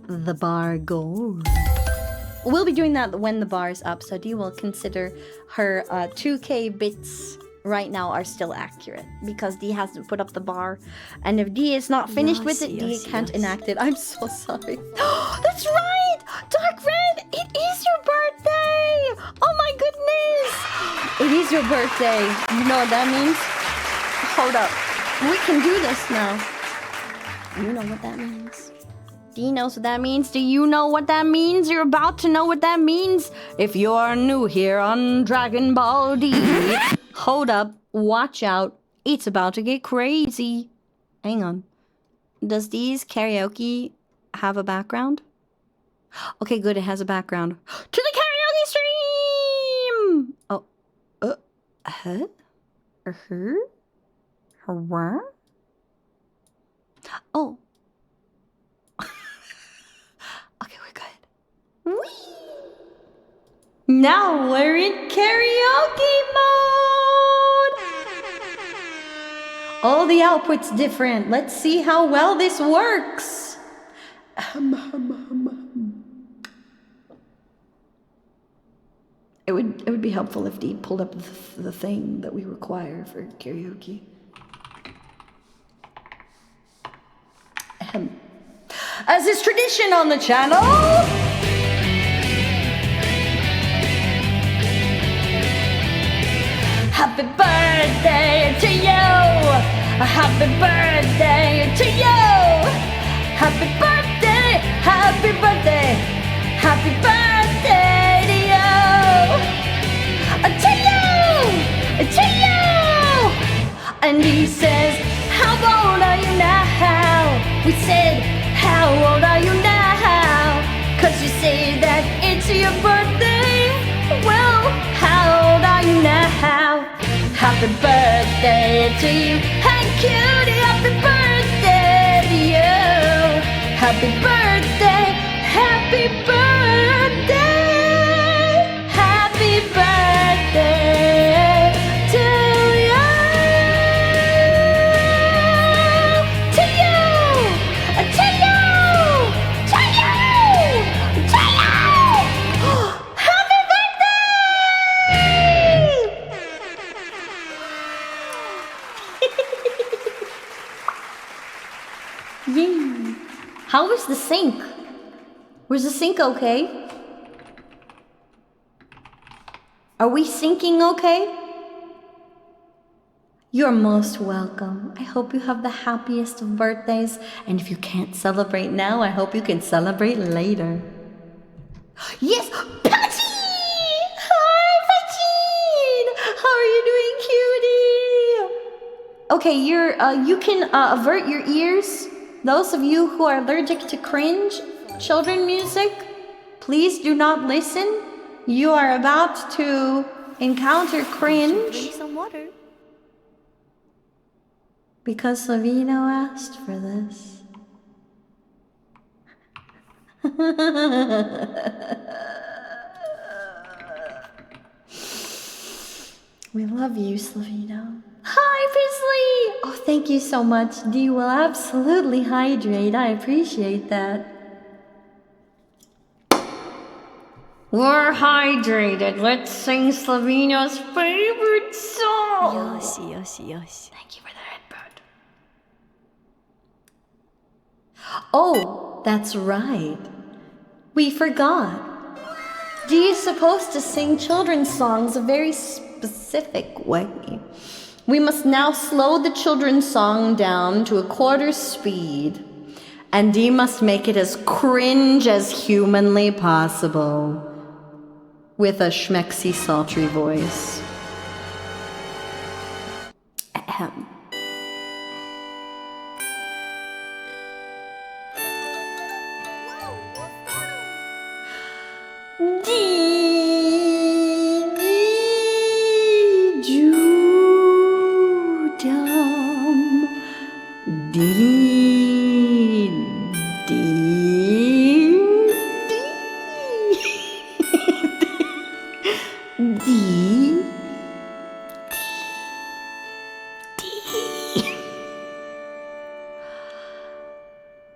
the bar goal. We'll be doing that when the bar is up, so D will consider her 2K bits right now are still accurate because D hasn't put up the bar, and if D is not finished with it, D can't enact it. I'm so sorry. That's right! Dark Red! It is your birthday! Oh my goodness! It is your birthday. You know what that means? Hold up. We can do this now. You know what that means. D knows what that means. Do you know what that means? You're about to know what that means if you're new here on Dragon Ball D. Hold up. Watch out. It's about to get crazy. Hang on. Does D's karaoke have a background? Okay, good. It has a background. To the karaoke stream! Oh. Huh? Her? Her? Oh. Okay, we're good. Whee! Now we're in karaoke mode! All the output's different. Let's see how well this works. It would be helpful if Dee pulled up the thing that we require for karaoke. As is tradition on the channel, happy birthday to you! Happy birthday to you! Happy birthday! Happy birthday! Happy birthday to you! To you! To you! And he says, how old are you now? We said, how old are you now? 'Cause you say that it's your birthday. Well, how old are you now? Happy birthday to you. Hey cutie, happy birthday to you. Happy birthday, happy birthday, happy birthday to you. To you, to you, to you, to you. Happy birthday! Yay! How is the sink? Was the sink okay? Are we sinking okay? You're most welcome. I hope you have the happiest of birthdays, and if you can't celebrate now, I hope you can celebrate later. Yes, Patty! Hi, Patty! How are you doing, cutie? Okay, you can avert your ears. Those of you who are allergic to cringe children music, please do not listen. You are about to encounter cringe. Drink some water. Because Slovino asked for this. We love you, Slovino. Hi, Prisley! Oh, thank you so much. Dee will absolutely hydrate. I appreciate that. We're hydrated. Let's sing Slovino's favorite song. Yes. Thank you for the headbutt. Oh, that's right. We forgot. Dee is supposed to sing children's songs a very specific way. We must now slow the children's song down to a quarter speed, and Dee must make it as cringe as humanly possible with a schmexy, sultry voice. Ahem.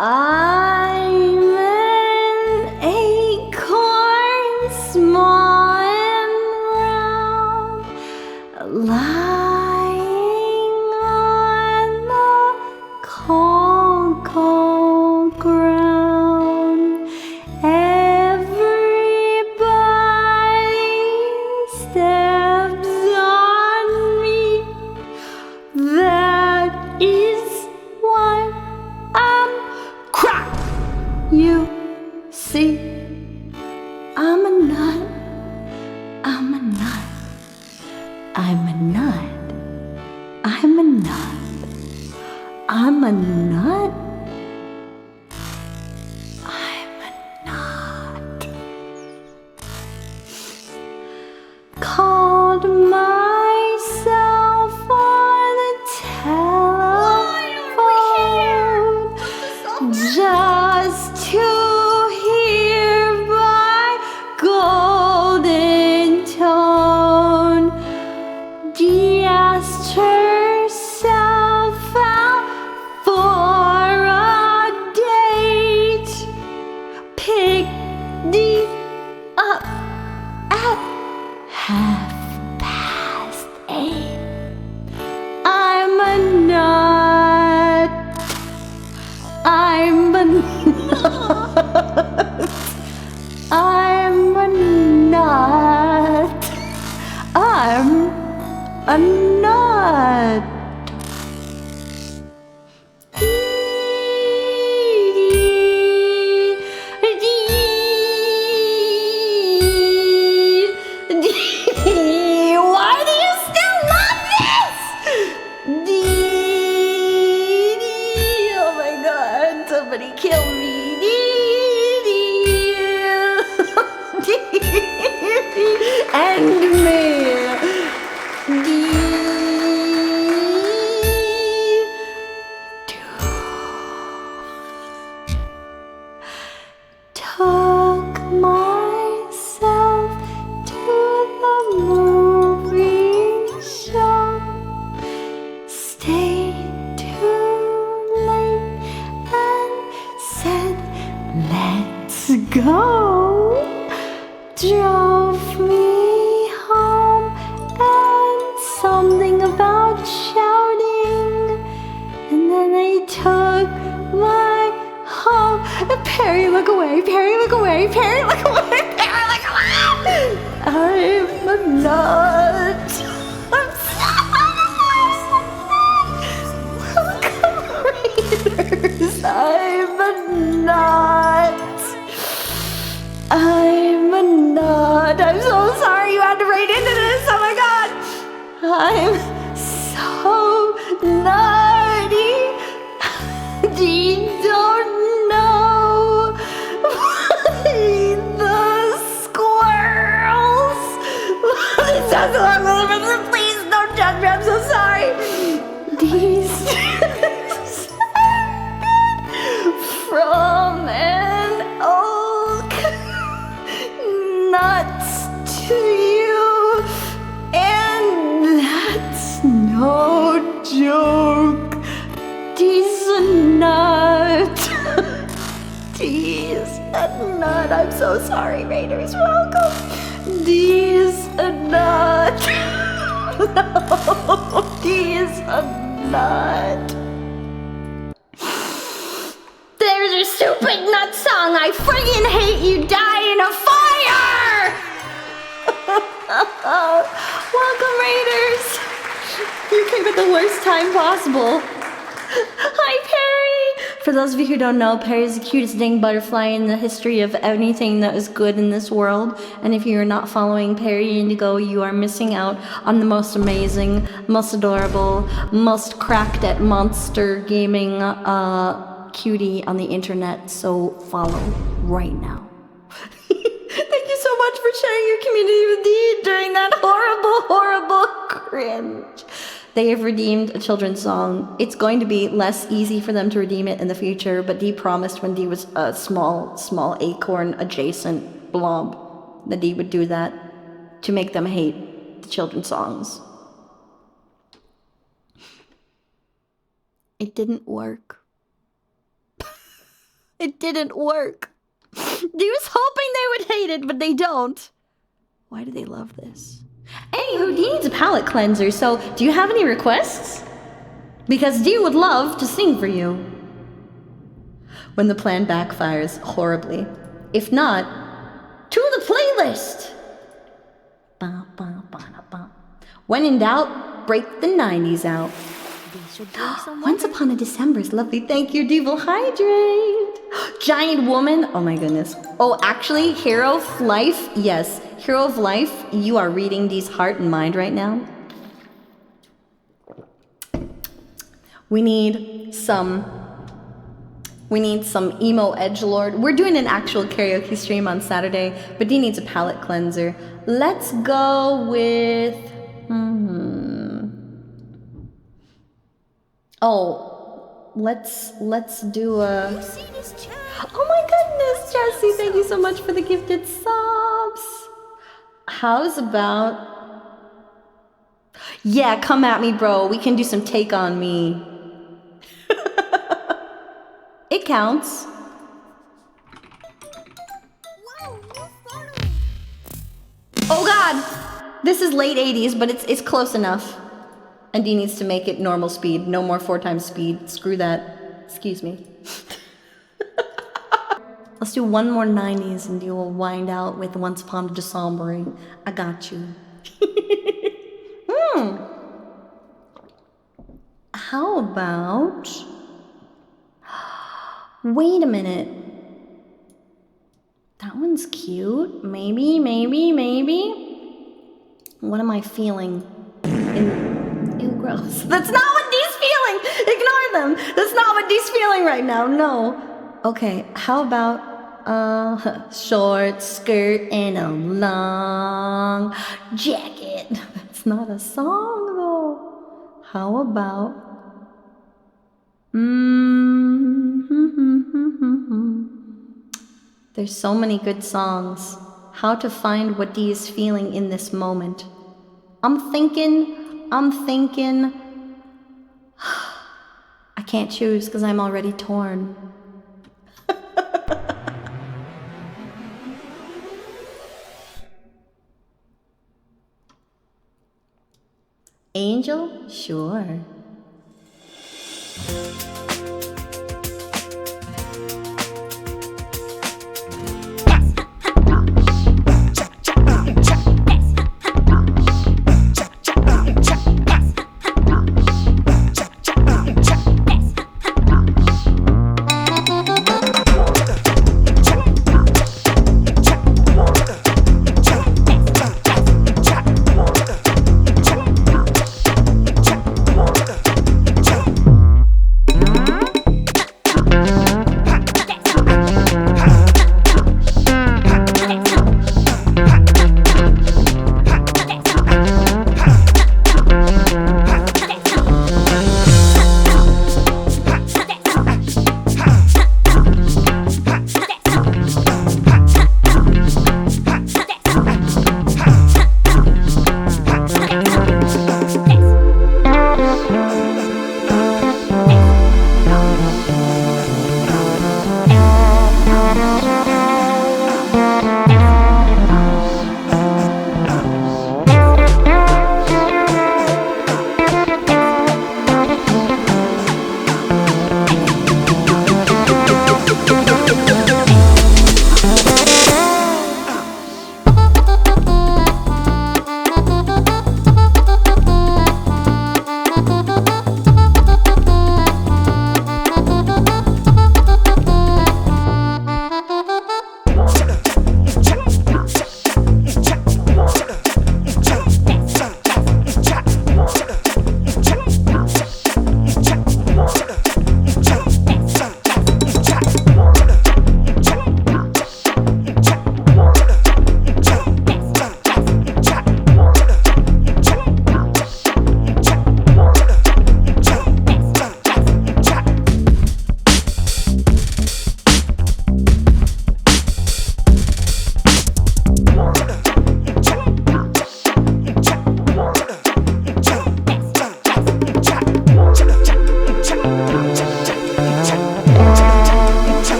I'm an acorn small and round, lying on the cold, cold ground. Everybody steps on me. That is what I'm crack. You see, I'm a nut. I'm a nut. I'm a nut. I'm a nut. I'm a nut. I'm a nut. Called myself on the telephone just to hear Let's go. Drove me home and something about shouting. And then I took my home. Perry, look away. Perry, look away. Perry, look away. Perry, look away. I'm a nut. Welcome, Raiders. I'm a nut. I'm a nut. I'm so sorry you had to raid into this. Oh my god. I'm so nutty. You don't know the squirrels. This sounds a lot. Please don't judge me. I'm so sorry. These from an oak nuts to you, and that's no joke. He's a nut. He's a nut. I'm so sorry, Raiders. Welcome. He's a nut. No, he's a nut. There's your stupid nut song. I friggin' hate you. Die in a fire. Welcome, Raiders. You came at the worst time possible. Hi, Perry! For those of you who don't know, Perry is the cutest dang butterfly in the history of anything that is good in this world. And if you are not following Perry Indigo, you are missing out on the most amazing, most adorable, most cracked at monster gaming cutie on the internet. So follow right now. Thank you so much for sharing your community with Dee during that horrible cringe. They have redeemed a children's song. It's going to be less easy for them to redeem it in the future, but Dee promised when Dee was a small acorn adjacent blob that Dee would do that to make them hate the children's songs. It didn't work. It didn't work. Dee was hoping they would hate it, but they don't. Why do they love this? Anywho, Dee needs a palate cleanser, so do you have any requests? Because Dee would love to sing for you. When the plan backfires horribly. If not, to the playlist! When in doubt, break the 90s out. Once Upon a December is lovely. Thank you, Devil Hydrate. Giant Woman. Oh my goodness. Oh, actually, Hero of Life. Yes, Hero of Life. You are reading Dee's heart and mind right now. We need some emo edgelord. We're doing an actual karaoke stream on Saturday, but Dee needs a palate cleanser. Let's go with... Oh, let's do a... Oh my goodness, Jesse, thank you so much for the gifted subs. How's about... Yeah, come at me, bro. We can do some Take On Me. It counts. Oh god! This is late 80s, but it's close enough. And Dee needs to make it normal speed. No more 4 times speed. Screw that. Excuse me. Let's do one more 90s and Dee will wind out with Once Upon a December. I got you. How about... Wait a minute. That one's cute. Maybe. What am I feeling? Ew, gross. That's not what Dee's feeling! Ignore them! That's not what Dee's feeling right now, no. Okay, how about short skirt and a long jacket? That's not a song though. How about There's so many good songs. How to find what Dee is feeling in this moment. I'm thinking I can't choose because I'm already torn. Angel? Sure.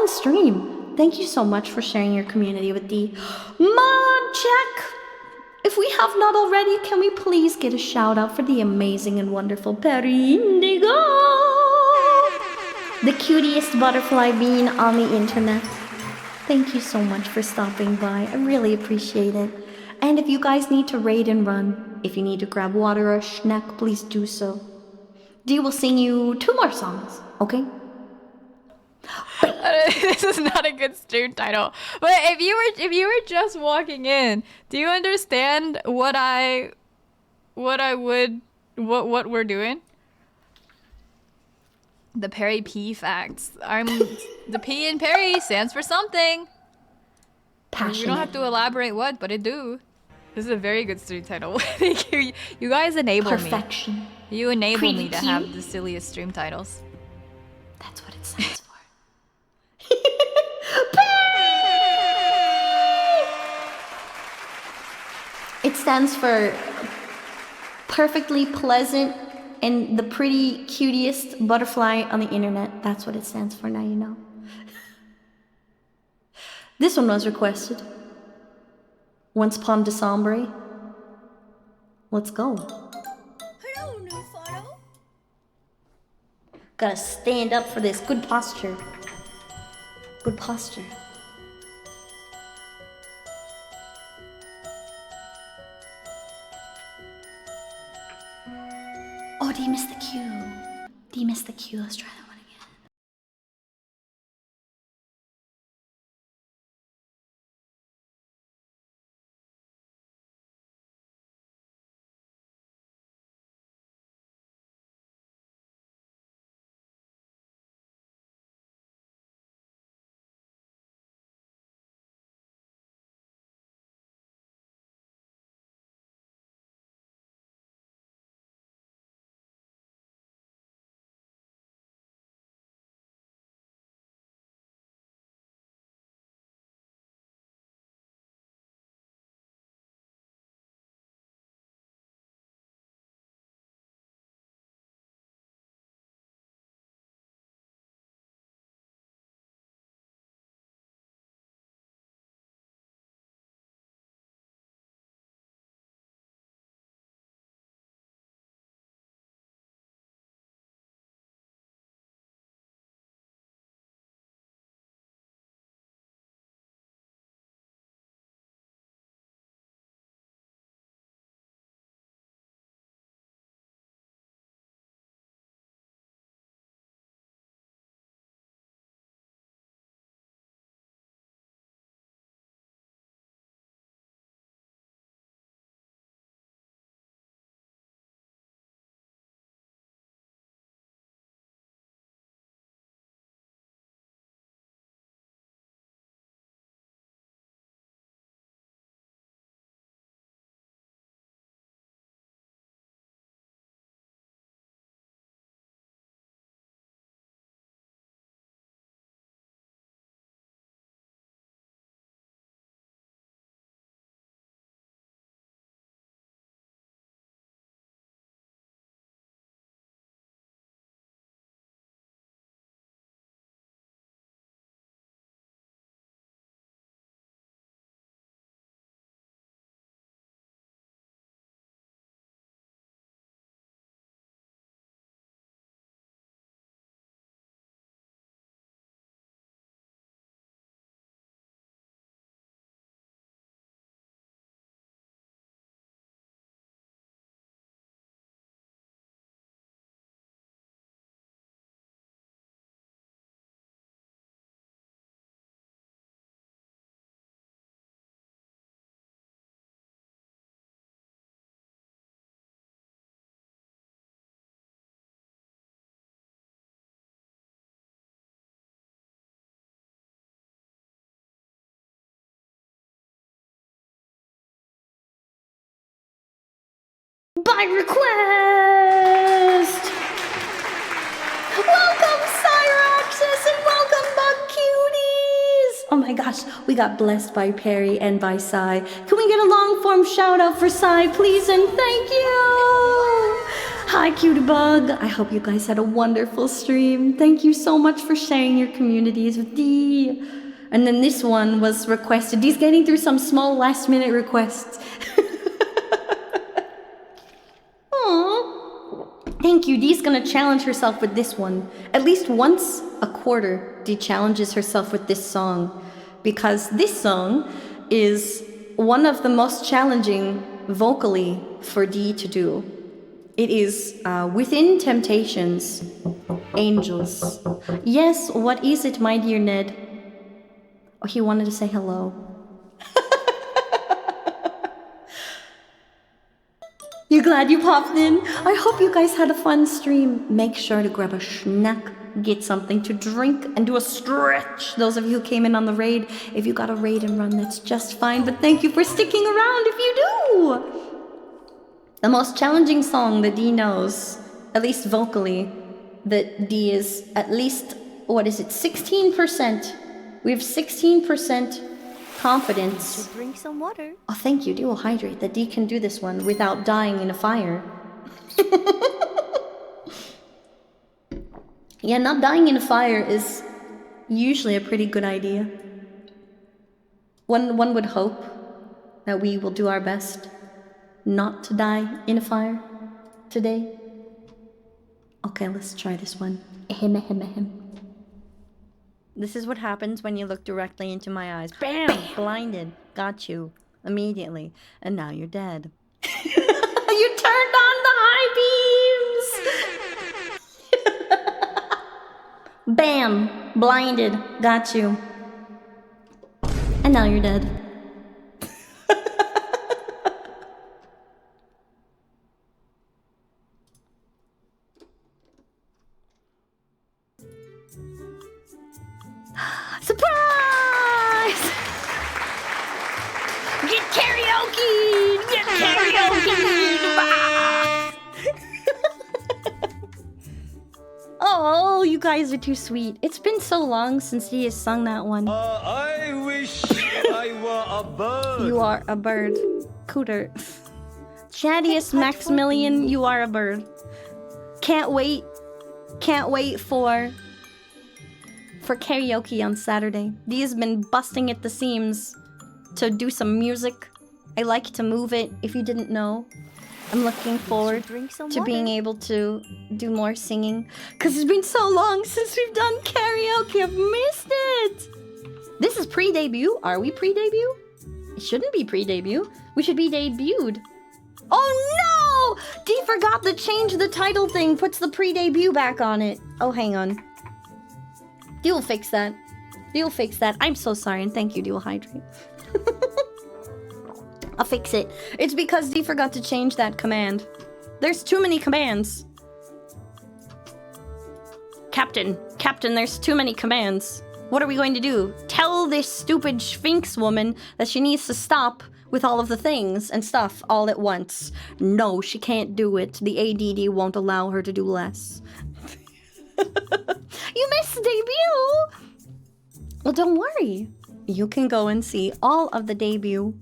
Stream. Thank you so much for sharing your community with the Mod Check. If we have not already, can we please get a shout out for the amazing and wonderful Perry Indigo, the cutest butterfly bean on the internet. Thank you so much for stopping by. I really appreciate it. And if you guys need to raid and run, if you need to grab water or snack, please do so. Dee will sing you 2 more songs, okay? This is not a good stream title. But if you were just walking in, do you understand what we're doing? The Perry P facts. The P in Perry stands for something. Passionate. You don't have to elaborate what, but it do. This is a very good stream title. Thank you. You guys enable Perfection. me. You enable Pretty me to cute. have the silliest stream titles. That's what it stands for. It stands for perfectly pleasant and the pretty cutest butterfly on the internet. That's what it stands for, now you know. This one was requested. Once upon December. Let's go. Hello, new photo. Gotta stand up for this. Good posture. Good posture. Oh, D missed the cue. D missed the cue. Let's try that. by request. Welcome, Cyraxis, and welcome, Bug Cuties. Oh my gosh, we got blessed by Perry and by Cy. Can we get a long form shout out for Cy, please, and thank you. Hi, Cutie Bug. I hope you guys had a wonderful stream. Thank you so much for sharing your communities with Dee. And then this one was requested. Dee's getting through some small last minute requests. Thank you. Dee's gonna challenge herself with this one. At least once a quarter, Dee challenges herself with this song. Because this song is one of the most challenging vocally for Dee to do. It is Within Temptations, Angels. Yes, what is it, my dear Ned? Oh, he wanted to say hello. You glad you popped in? I hope you guys had a fun stream. Make sure to grab a snack, get something to drink, and do a stretch. Those of you who came in on the raid, if you got a raid and run, that's just fine. But thank you for sticking around if you do. The most challenging song that Dee knows, at least vocally, that Dee is at least, 16%. We have 16% confidence. Drink some water. Oh, thank you. Dee will hydrate. That Dee can do this one without dying in a fire. Yeah, not dying in a fire is usually a pretty good idea. One would hope that we will do our best not to die in a fire today. Okay, let's try this one. Ahem, ahem, ahem. This is what happens when you look directly into my eyes. Bam! Blinded. Got you. Immediately. And now you're dead. You turned on the high beams! Bam! Blinded. Got you. And now you're dead. Surprise! Get karaoke! Get karaoke! Oh, you guys are too sweet. It's been so long since he has sung that one. I wish I were a bird. You are a bird. Cooter. Chattiest Maximilian, you are a bird. Can't wait. Can't wait for karaoke on Saturday. Dee has been busting at the seams to do some music. I like to move it, if you didn't know. I'm looking forward to being able to do more singing. Because it's been so long since we've done karaoke. I've missed it. This is pre-debut. Are we pre-debut? It shouldn't be pre-debut. We should be debuted. Oh no! Dee forgot to change the title thing. Puts the pre-debut back on it. Oh, hang on. Dee will fix that. Dee will fix that. I'm so sorry, and thank you, Dee will hydrate. I'll fix it. It's because Dee forgot to change that command. There's too many commands. Captain, there's too many commands. What are we going to do? Tell this stupid Sphinx woman that she needs to stop with all of the things and stuff all at once. No, she can't do it. The ADD won't allow her to do less. You missed the debut! Well, don't worry. You can go and see all of the debut.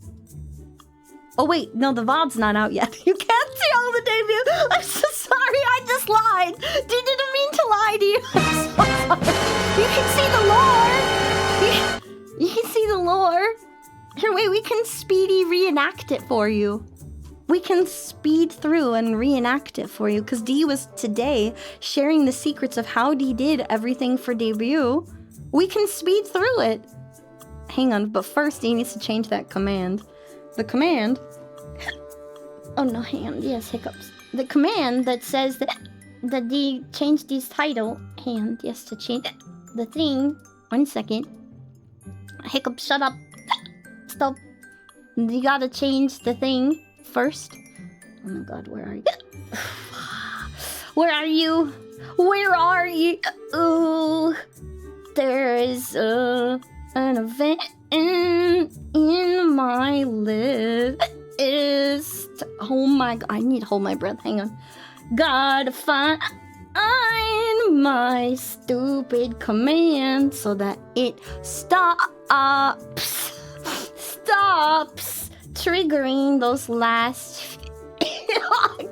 Oh wait, no, the VOD's not out yet. You can't see all the debut! I'm so sorry, I just lied! Didn't mean to lie to you! I'm so sorry. You can see the lore! You can see the lore! Here, wait, we can speedy reenact it for you. We can speed through and reenact it for you, because Dee was today sharing the secrets of how Dee did everything for debut. We can speed through it. Hang on, but first Dee needs to change that command. The command... Oh no, hang on, yes, hiccups. The command that says that Dee changed Dee's title. Hang on, yes, to change the thing. 1 second. Hiccup, shut up. Stop. You gotta change the thing first. Oh my god, where are you? Where are you? Where are you? Oh, there is an event in my list. is... Oh my god, I need to hold my breath. Hang on. Gotta find my stupid command so that it stops triggering those last...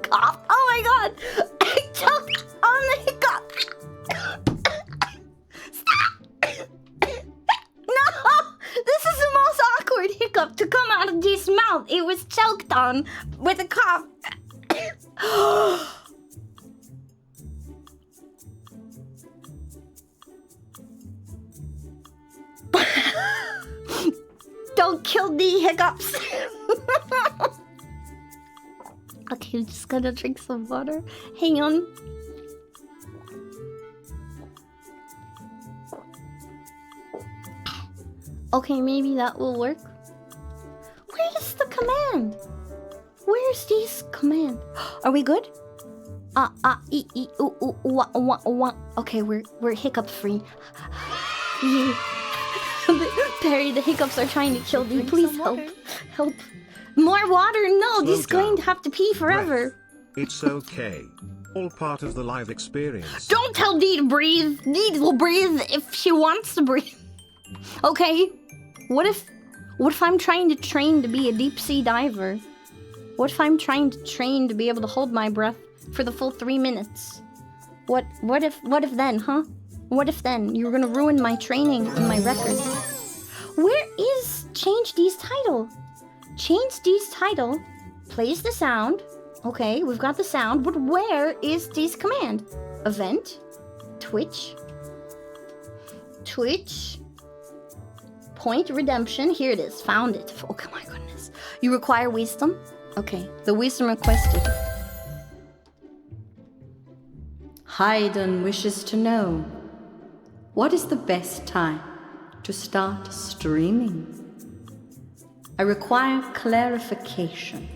cough. Oh my god! I choked on the hiccup! Stop! No! This is the most awkward hiccup to come out of this mouth. It was choked on with a cough. Don't kill the hiccups. Okay, I'm just gonna drink some water. Hang on. Okay, maybe that will work. Where is the command? Where's this command? Are we good? Okay, we're hiccup free. Perry, the hiccups are trying to kill me. Please help. Help. More water? No, this is going to have to pee forever. It's okay. All part of the live experience. Don't tell Dee to breathe. Dee will breathe if she wants to breathe. Okay. What if I'm trying to train to be a deep sea diver? What if I'm trying to train to be able to hold my breath for the full 3 minutes? What if then, huh? What if then? You're gonna ruin my training and my record. Where is Change D's title? Change D's title plays the sound. Okay, we've got the sound, but where is D's command? Event? Twitch? Point redemption. Here it is. Found it. Oh my goodness. You require wisdom? Okay, the wisdom requested. Haydn wishes to know, what is the best time to start streaming? I require clarification.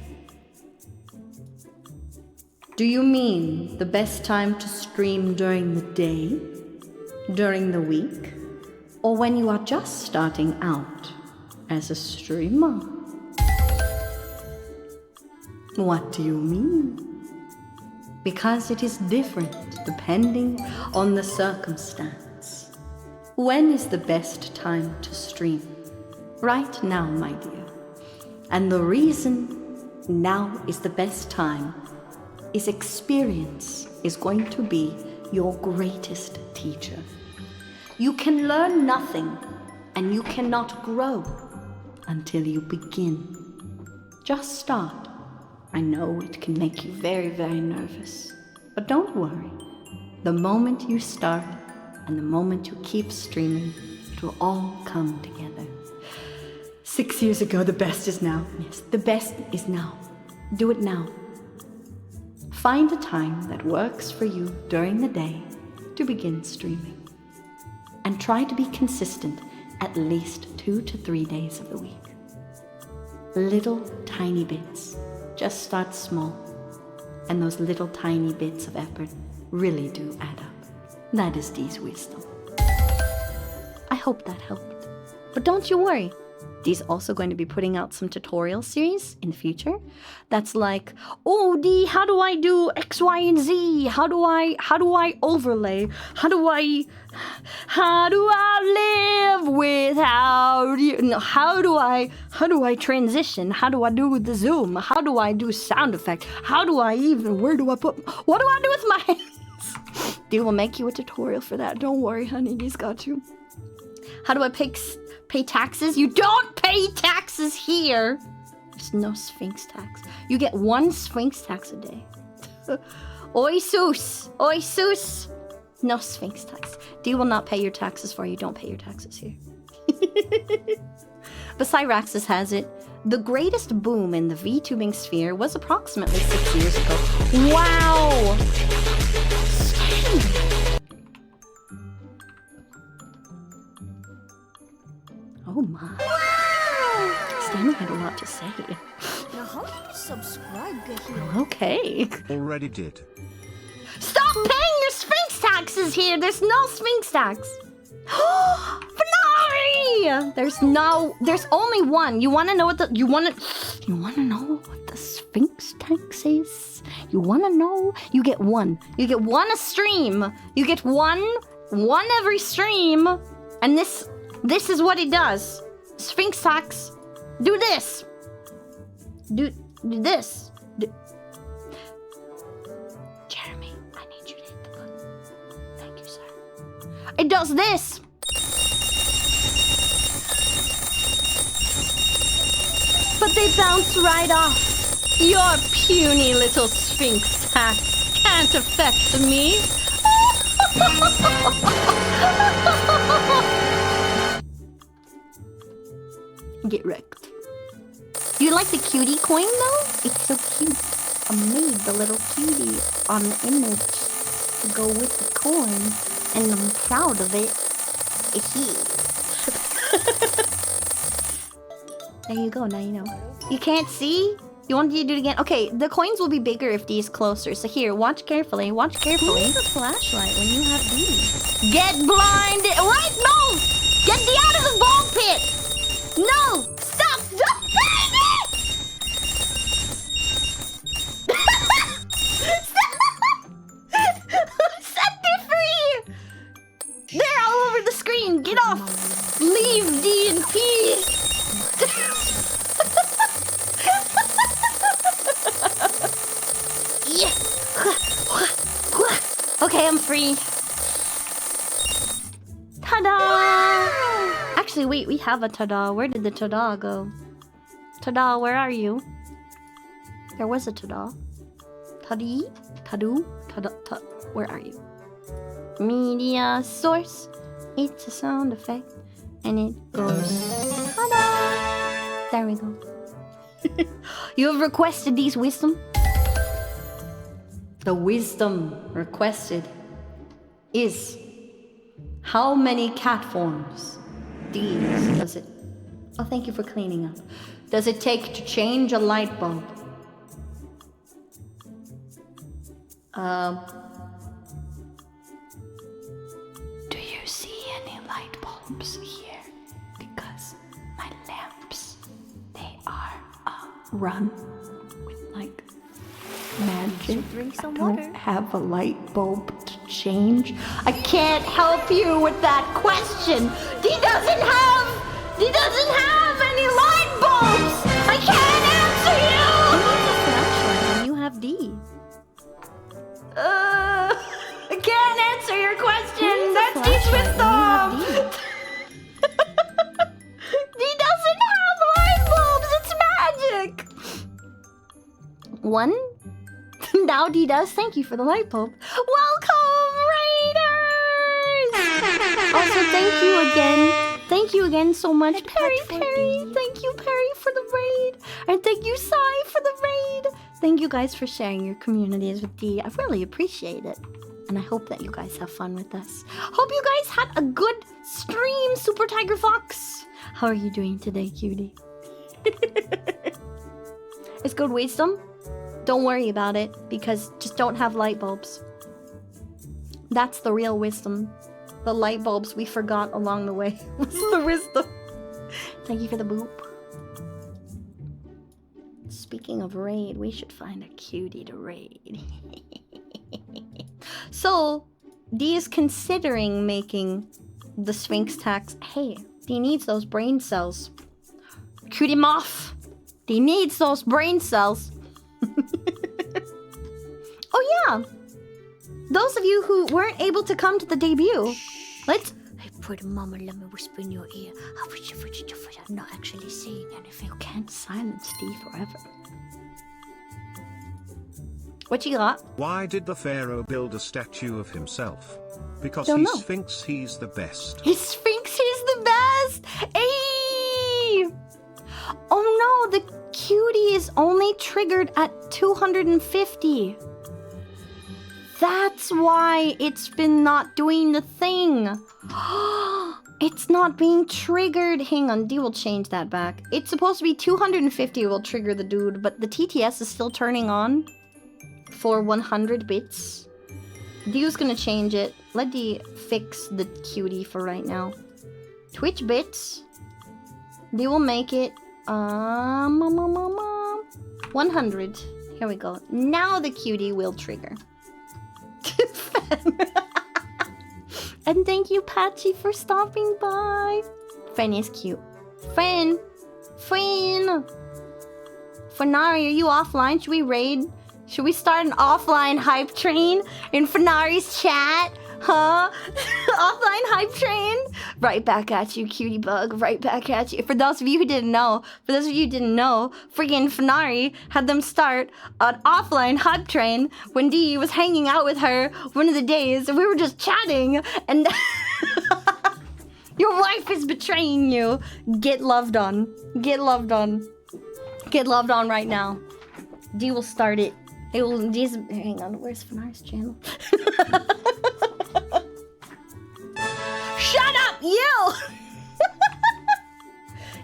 Do you mean the best time to stream during the day, during the week, or when you are just starting out as a streamer? What do you mean? Because it is different depending on the circumstance. When is the best time to stream? Right now, my dear. And the reason now is the best time is experience is going to be your greatest teacher. You can learn nothing and you cannot grow until you begin. Just start. I know it can make you very, very nervous, but don't worry. The moment you start and the moment you keep streaming, it will all come together. 6 years ago, the best is now. Yes, the best is now. Do it now. Find a time that works for you during the day to begin streaming. And try to be consistent at least 2 to 3 days of the week. Little tiny bits. Just start small. And those little tiny bits of effort really do add up. That is Dee's wisdom. I hope that helped. But don't you worry. Dee's also going to be putting out some tutorial series in the future. That's like, oh Dee, how do I do X, Y, and Z? How do I overlay? How do I live without you? No, how do I transition? How do I do the zoom? How do I do sound effect? Where do I put, what do I do with my hands? Dee will make you a tutorial for that. Don't worry, honey, Dee's got you. How do I pay taxes? You don't pay taxes here. There's no Sphinx tax. You get 1 Sphinx tax a day. Oi sus. Oi sus. No Sphinx tax. Dee will not pay your taxes for you. Don't pay your taxes here. But Cyraxis has it. The greatest boom in the VTubing sphere was approximately 6 years ago. Wow. Oh my. Wow! Stanley had a lot to say. Now how do you subscribe get here? Okay. Already did. Stop paying your Sphinx taxes here! There's no Sphinx tax! Fnari! There's only one. You wanna know what You wanna know what the Sphinx tax is? You wanna know? You get one. You get one a stream. You get one every stream. And this is what it does. Sphinx tax. Do this. Do this. Jeremy, I need you to hit the button. Thank you, sir. It does this. But they bounce right off. Your puny little Sphinx tax can't affect me. Get wrecked. You like the cutie coin though? It's so cute. I made the little cutie on the image to go with the coin, and I'm proud of it. There you go, now you know. You can't see? You want me to do it again? Okay, the coins will be bigger if D is closer. So here, watch carefully, watch carefully. Use a flashlight when you have these. Get blinded! Right? No! Get D out of the ball pit! No! Stop! Stop! Set me free! They're all over the screen! Get off! Leave D in peace! Yeah. Okay, I'm free. Ta-da! Actually, wait, we have a ta-da. Where did the ta-da go? Ta-da, where are you? There was a ta-da. Ta-dee? Ta-doo? Ta-da? Where are you? Media source. It's a sound effect. And it goes... Ta-da! There we go. You have requested these wisdom? The wisdom requested is how many cat forms these does it... Oh, thank you for cleaning up. Does it take to change a light bulb? Do you see any light bulbs here? Because my lamps, they are run with like magic. Drink some I don't water. have a light bulb to change. I can't help you with that question. He doesn't have any light bulbs. I can't answer you. Use a flashlight when you have these. I can't answer your question. Use a That's flashlight Deep when you have wisdom. these. He doesn't have light bulbs. It's magic. One. Now he does. Thank you for the light bulb. Welcome, Raiders! Also, thank you again. Thank you again so much, Perry. Thank you, Perry, for the raid. And thank you, Sai, for the raid. Thank you guys for sharing your communities with D. I really appreciate it. And I hope that you guys have fun with us. Hope you guys had a good stream, Super Tiger Fox. How are you doing today, cutie? It's good wisdom. Don't worry about it, because just don't have light bulbs. That's the real wisdom. The light bulbs we forgot along the way was the wisdom. Thank you for the boop. Speaking of raid, we should find a cutie to raid. So, D is considering making the Sphinx tax. Hey, D needs those brain cells. Cutie moth. D needs those brain cells. Oh yeah, those of you who weren't able to come to the debut, let's... Hey, pretty mama, let me whisper in your ear. I'm not actually saying anything. You can't silence D forever. What you got? Why did the pharaoh build a statue of himself? Because Don't he's know. Sphinx, he's the best. His Sphinx is the best! Ayy! Oh no, the cutie is only triggered at 250. That's why it's been not doing the thing. It's not being triggered. Hang on, D will change that back. It's supposed to be 250 will trigger the dude, but the TTS is still turning on for 100 bits. D's gonna change it. Let D fix the cutie for right now. Twitch bits. D will make it 100. Here we go. Now the cutie will trigger. And thank you, Patchy, for stopping by. Fen is cute. Fen! Fenari, are you offline? Should we raid? Should we start an offline hype train in Fenari's chat? Huh? Offline hype train? Right back at you, cutie bug. Right back at you. For those of you who didn't know, freaking Fenari had them start an offline hype train when Dee was hanging out with her one of the days, and we were just chatting, and your wife is betraying you. Get loved on. Get loved on. Get loved on right now. Dee will start it. It will. Dee's. Hang on. Where's Fenari's channel? Shut up, you!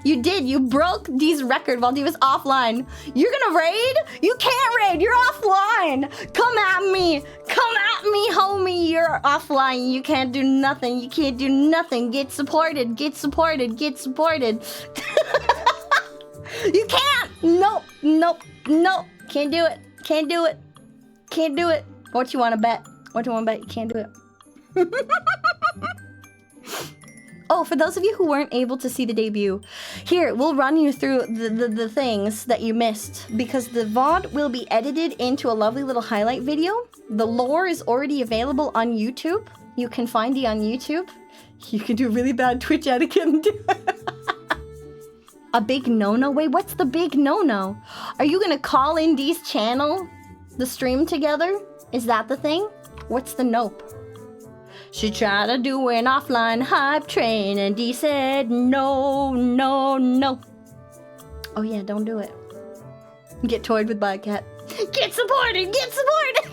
You did. You broke Dee's record while Dee was offline. You're gonna raid? You can't raid. You're offline. Come at me. Come at me, homie. You're offline. You can't do nothing. You can't do nothing. Get supported. Get supported. Get supported. You can't. Nope. Nope. Nope. Can't do it. Can't do it. Can't do it. What you wanna bet? What you wanna bet? You can't do it. Oh, for those of you who weren't able to see the debut, here, we'll run you through the things that you missed, because the VOD will be edited into a lovely little highlight video. The lore is already available on YouTube. You can find it on YouTube. You can do really bad Twitch etiquette and do it. A big no-no? Wait, what's the big no-no? Are you gonna call in Dee's channel? The stream together? Is that the thing? What's the nope? She tried to do an offline hype train and Dee said no, no, no. Oh yeah, don't do it. Get toyed with by a cat. Get supported! Get supported!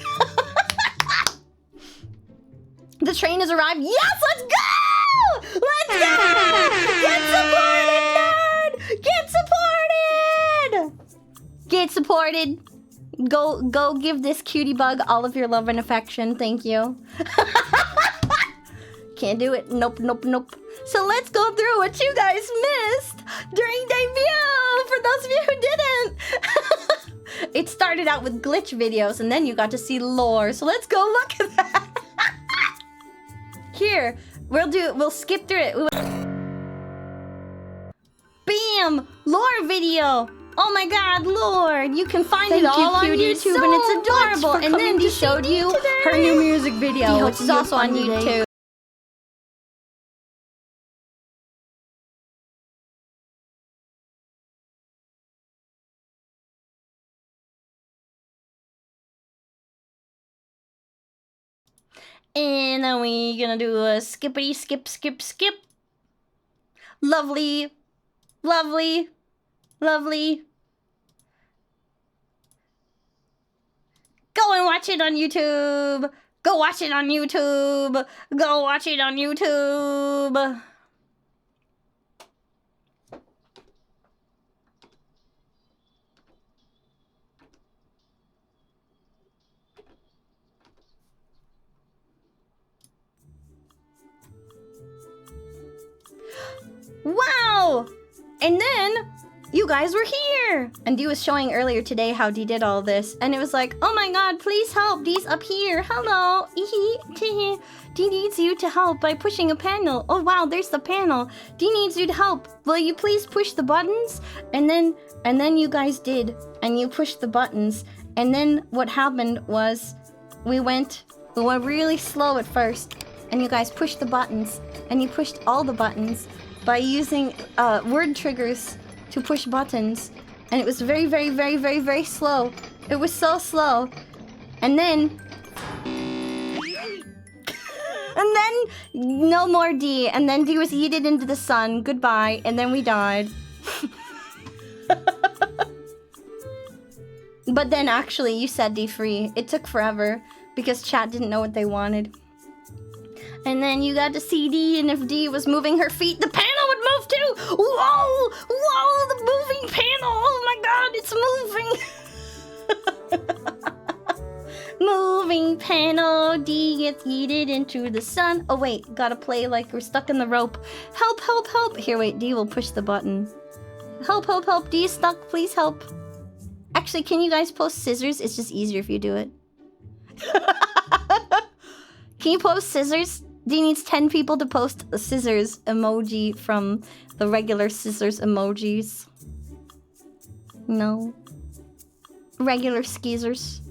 The train has arrived. Yes, let's go! Let's go! Get supported, nerd! Get supported! Get supported. Go give this cutie bug all of your love and affection. Thank you. Can't do it. Nope, nope, nope. So let's go through what you guys missed during debut, for those of you who didn't. It started out with glitch videos, and then you got to see lore. So let's go look at that. Here, we'll skip through it. Bam! Lore video! Oh my god, lore! You can find it all on YouTube, and it's adorable. And then Dee showed you her new music video, which is also on YouTube. And then we're gonna do a skippity skip skip skip. Lovely, lovely, lovely. Go and watch it on YouTube. Go watch it on YouTube. Go watch it on YouTube. Wow! And then you guys were here! And Dee was showing earlier today how Dee did all this, and it was like, oh my god, please help, Dee's up here. Hello! Dee needs you to help by pushing a panel. Oh wow, there's the panel. Dee needs you to help. Will you please push the buttons? And then you guys did, and you pushed the buttons. And then what happened was we went really slow at first, and you guys pushed the buttons, and you pushed all the buttons by using word triggers to push buttons, and it was very, very, very, very, very slow. It was so slow. And then no more Dee, and then Dee was yeeted into the sun. Goodbye. And then we died. But then actually you set Dee free. It took forever because chat didn't know what they wanted. And then you got to see Dee, and if Dee was moving her feet, the panel would move too! Whoa! Whoa, the moving panel! Oh my god, it's moving! Moving panel, Dee gets yeeted into the sun. Oh wait, gotta play like we're stuck in the rope. Help, help, help! Here, wait, Dee will push the button. Help, help, help, Dee is stuck, please help. Actually, can you guys post scissors? It's just easier if you do it. Can you post scissors? D needs 10 people to post a scissors emoji from the regular scissors emojis. No. Regular skeezers.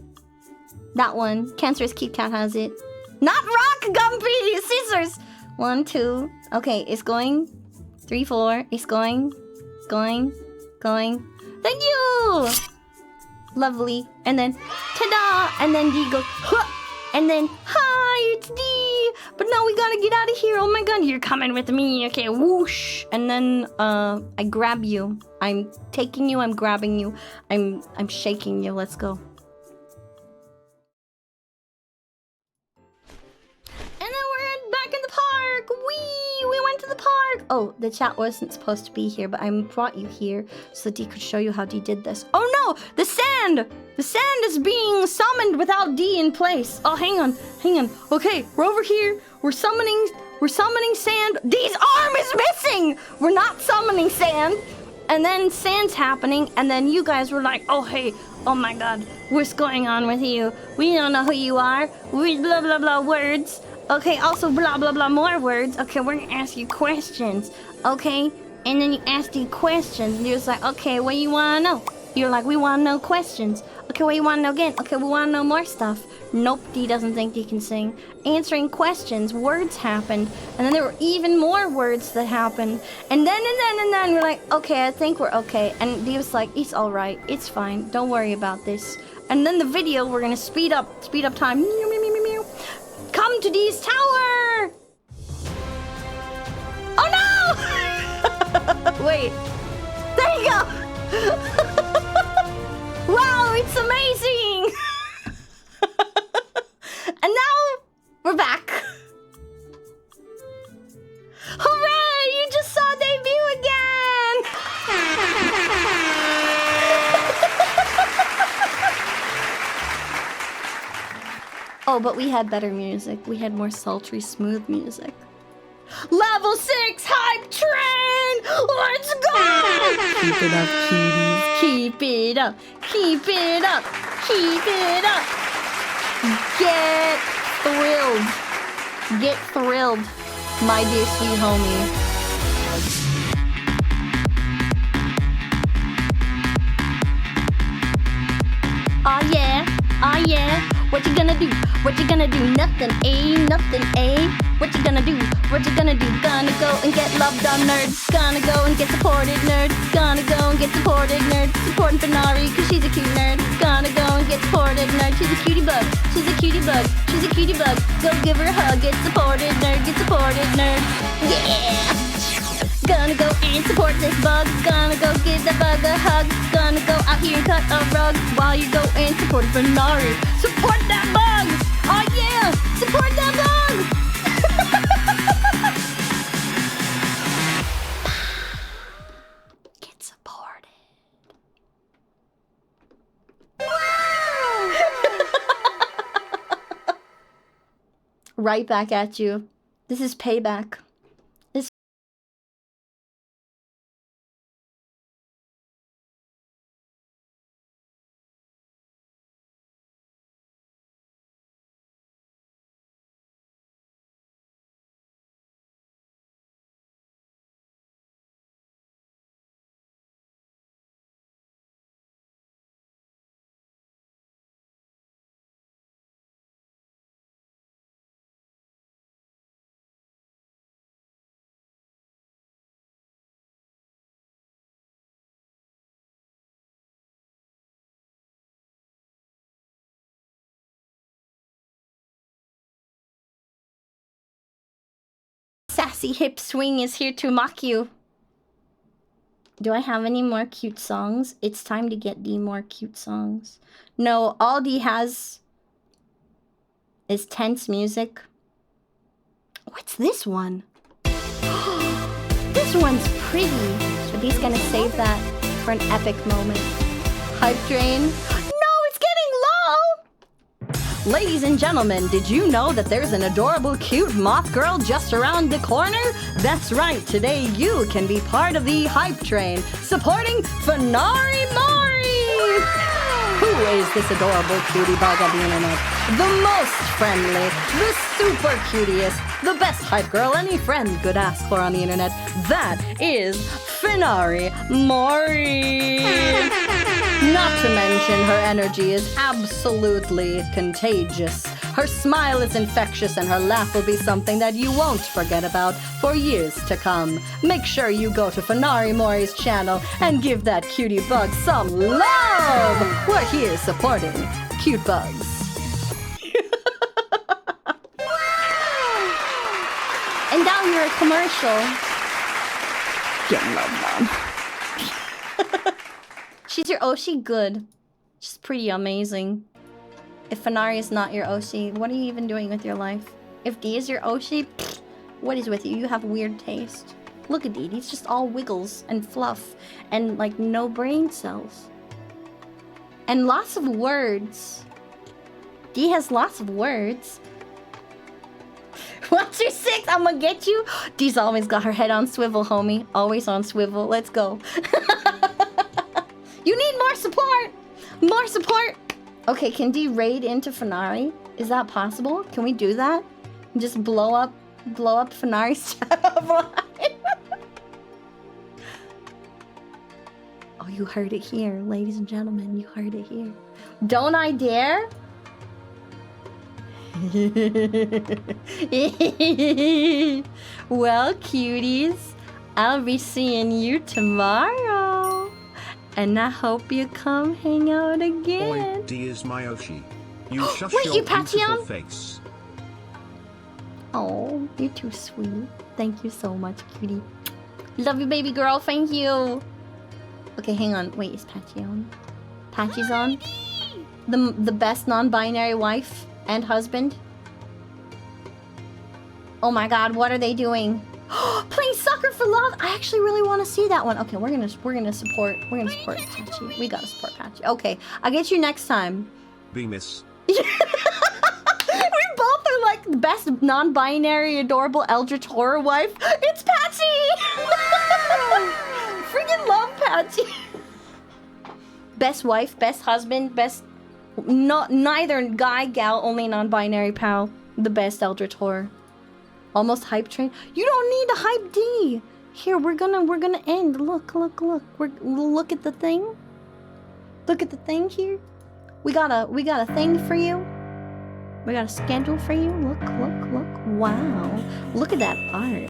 That one. Cancerous Kit Kat has it. Not rock, Gumpy! Scissors! 1, 2. Okay, it's going. 3, 4. It's going. Going. Thank you! Lovely. And then, ta-da! And then D goes, huh! And then, hi, it's D! But now we gotta get out of here. Oh my god, you're coming with me. Okay, whoosh. And then, I grab you. I'm taking you, I'm grabbing you. I'm shaking you. Let's go. And then we're back in the park. We went to the park. Oh, the chat wasn't supposed to be here, but I brought you here so D could show you how D did this. Oh no, the sand! The sand is being summoned without D in place. Oh, hang on. Okay, we're over here. We're summoning sand. D's arm is missing! We're not summoning sand. And then sand's happening, and then you guys were like, oh hey, oh my god, what's going on with you? We don't know who you are. We blah blah blah words. Okay, also blah blah blah more words. Okay, we're gonna ask you questions. Okay? And then you asked you questions, and you're just like, okay, what do you wanna know? You're like, we wanna know questions. Okay, what do you wanna know again? Okay, we wanna know more stuff. Nope, D doesn't think D can sing. Answering questions, words happened, and then there were even more words that happened. And then we're like, okay, I think we're okay. And D was like, it's alright, it's fine, don't worry about this. And then the video, we're gonna speed up time. Come to D's tower! Oh no! Wait, there you go! Wow, it's amazing! And now we're back. Hooray! You just saw debut again! Oh, but we had better music. We had more sultry, smooth music. Level 6 hype train! Let's go! Keep it up, cuties. Keep it up. Keep it up. Keep it up. Get thrilled. Get thrilled, my dear sweet homie. Oh yeah, oh yeah. What you gonna do? What you gonna do? Nothing, nothing, What you gonna do? What you gonna do? Gonna go and get loved on nerds. Gonna go and get supported nerds. Gonna go and get supported nerds. Supporting Fenari cause she's a cute nerd. Gonna go and get supported nerd. She's a cutie bug. She's a cutie bug. She's a cutie bug. Go give her a hug. Get supported nerd. Get supported nerd. Yeah! Gonna go and support this bug. Gonna go give that bug a hug. Gonna go out here and cut a rug while you go and support Fenari. Support that bug! Oh yeah! Support that bug! Get supported. Right back at you. This is payback. Sassy Hip Swing is here to mock you. Do I have any more cute songs? It's time to get D more cute songs. No, all D has is tense music. What's this one? This one's pretty. So D's gonna save that for an epic moment. Hype train. No, it's getting low! Ladies and gentlemen, did you know that there's an adorable, cute moth girl just around the corner? That's right, today you can be part of the hype train, supporting Fenari Mori! is this adorable cutie bug on the internet? The most friendly, the super cutiest, the best hype girl any friend could ask for on the internet. That is Finari Mori. Not to mention her energy is absolutely contagious. Her smile is infectious and her laugh will be something that you won't forget about for years to come. Make sure you go to Finari Mori's channel and give that cutie bug some love! We're here supporting cute bugs. And now you're a commercial. Get love, Mom. She's your Oshi? Good. She's pretty amazing. If Finari is not your Oshi, what are you even doing with your life? If D is your Oshi, pfft, what is with you? You have weird taste. Look at D. He's just all wiggles and fluff and like no brain cells. And lots of words. D has lots of words. What's your 6? I'm gonna get you. D's always got her head on swivel, homie. Always on swivel. Let's go. You need more support. More support. Okay, can D raid into Finari? Is that possible? Can we do that? And just blow up Finari's chat line? Oh, you heard it here, ladies and gentlemen. You heard it here. Don't I dare? Well, cuties, I'll be seeing you tomorrow. And I hope you come hang out again. Oi, D is my Oshi. You shush Wait, your you beautiful Patreon? face. Oh, you're too sweet. Thank you so much, cutie. Love you, baby girl. Thank you. Okay, hang on. Wait, is Patchy on? Patchy's on? The best non-binary wife and husband? Oh my god, what are they doing? Playing soccer for love. I actually really want to see that one. Okay, we're gonna support Patchy. We gotta support Patchy. Okay, I'll get you next time. Be miss. We both are like the best non-binary, adorable Eldritch horror wife. It's Patchy! Freaking love Patchy. Best wife, best husband, best neither guy, gal, only non-binary pal. The best Eldritch horror. Almost hype train. You don't need to hype D. Here, we're gonna end. Look. Look at the thing. Look at the thing here. We got a thing for you. We got a schedule for you. Look. Wow. Look at that art.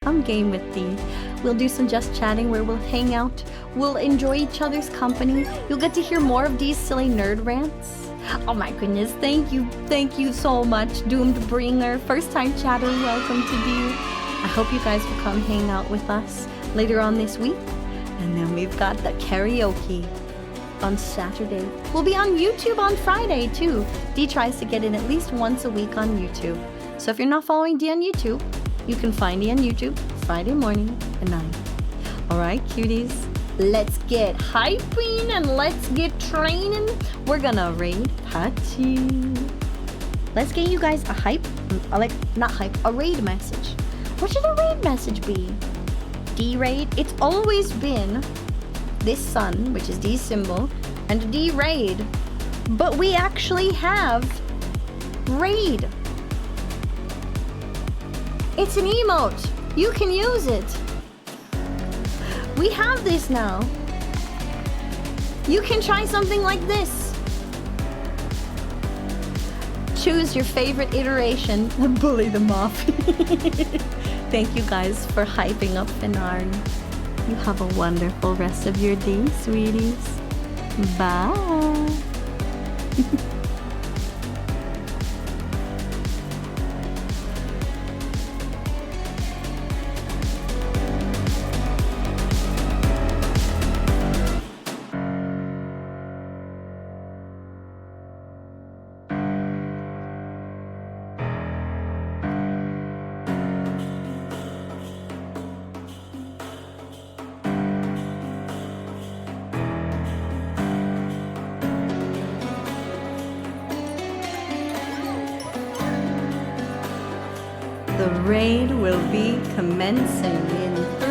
Come game with Dee. We'll do some just chatting where we'll hang out. We'll enjoy each other's company. You'll get to hear more of Dee's silly nerd rants. Oh my goodness, thank you so much, Doomed Bringer. First time chatter, welcome to Dee. I hope you guys will come hang out with us later on this week. And then we've got the karaoke on Saturday. We'll be on YouTube on Friday too. Dee tries to get in at least once a week on YouTube. So if you're not following Dee on YouTube, you can find Dee on YouTube Friday morning at 9. Alright, cuties. Let's get hyping and let's get training. We're gonna raid Patty. Let's get you guys a a raid message. What should a raid message be? D raid? It's always been this sun, which is D's symbol, and D raid. But we actually have raid. It's an emote. You can use it. We have this now. You can try something like this. Choose your favorite iteration and bully them off. Thank you guys for hyping up Finarn. You have a wonderful rest of your day, sweeties. Bye. The raid will be commencing in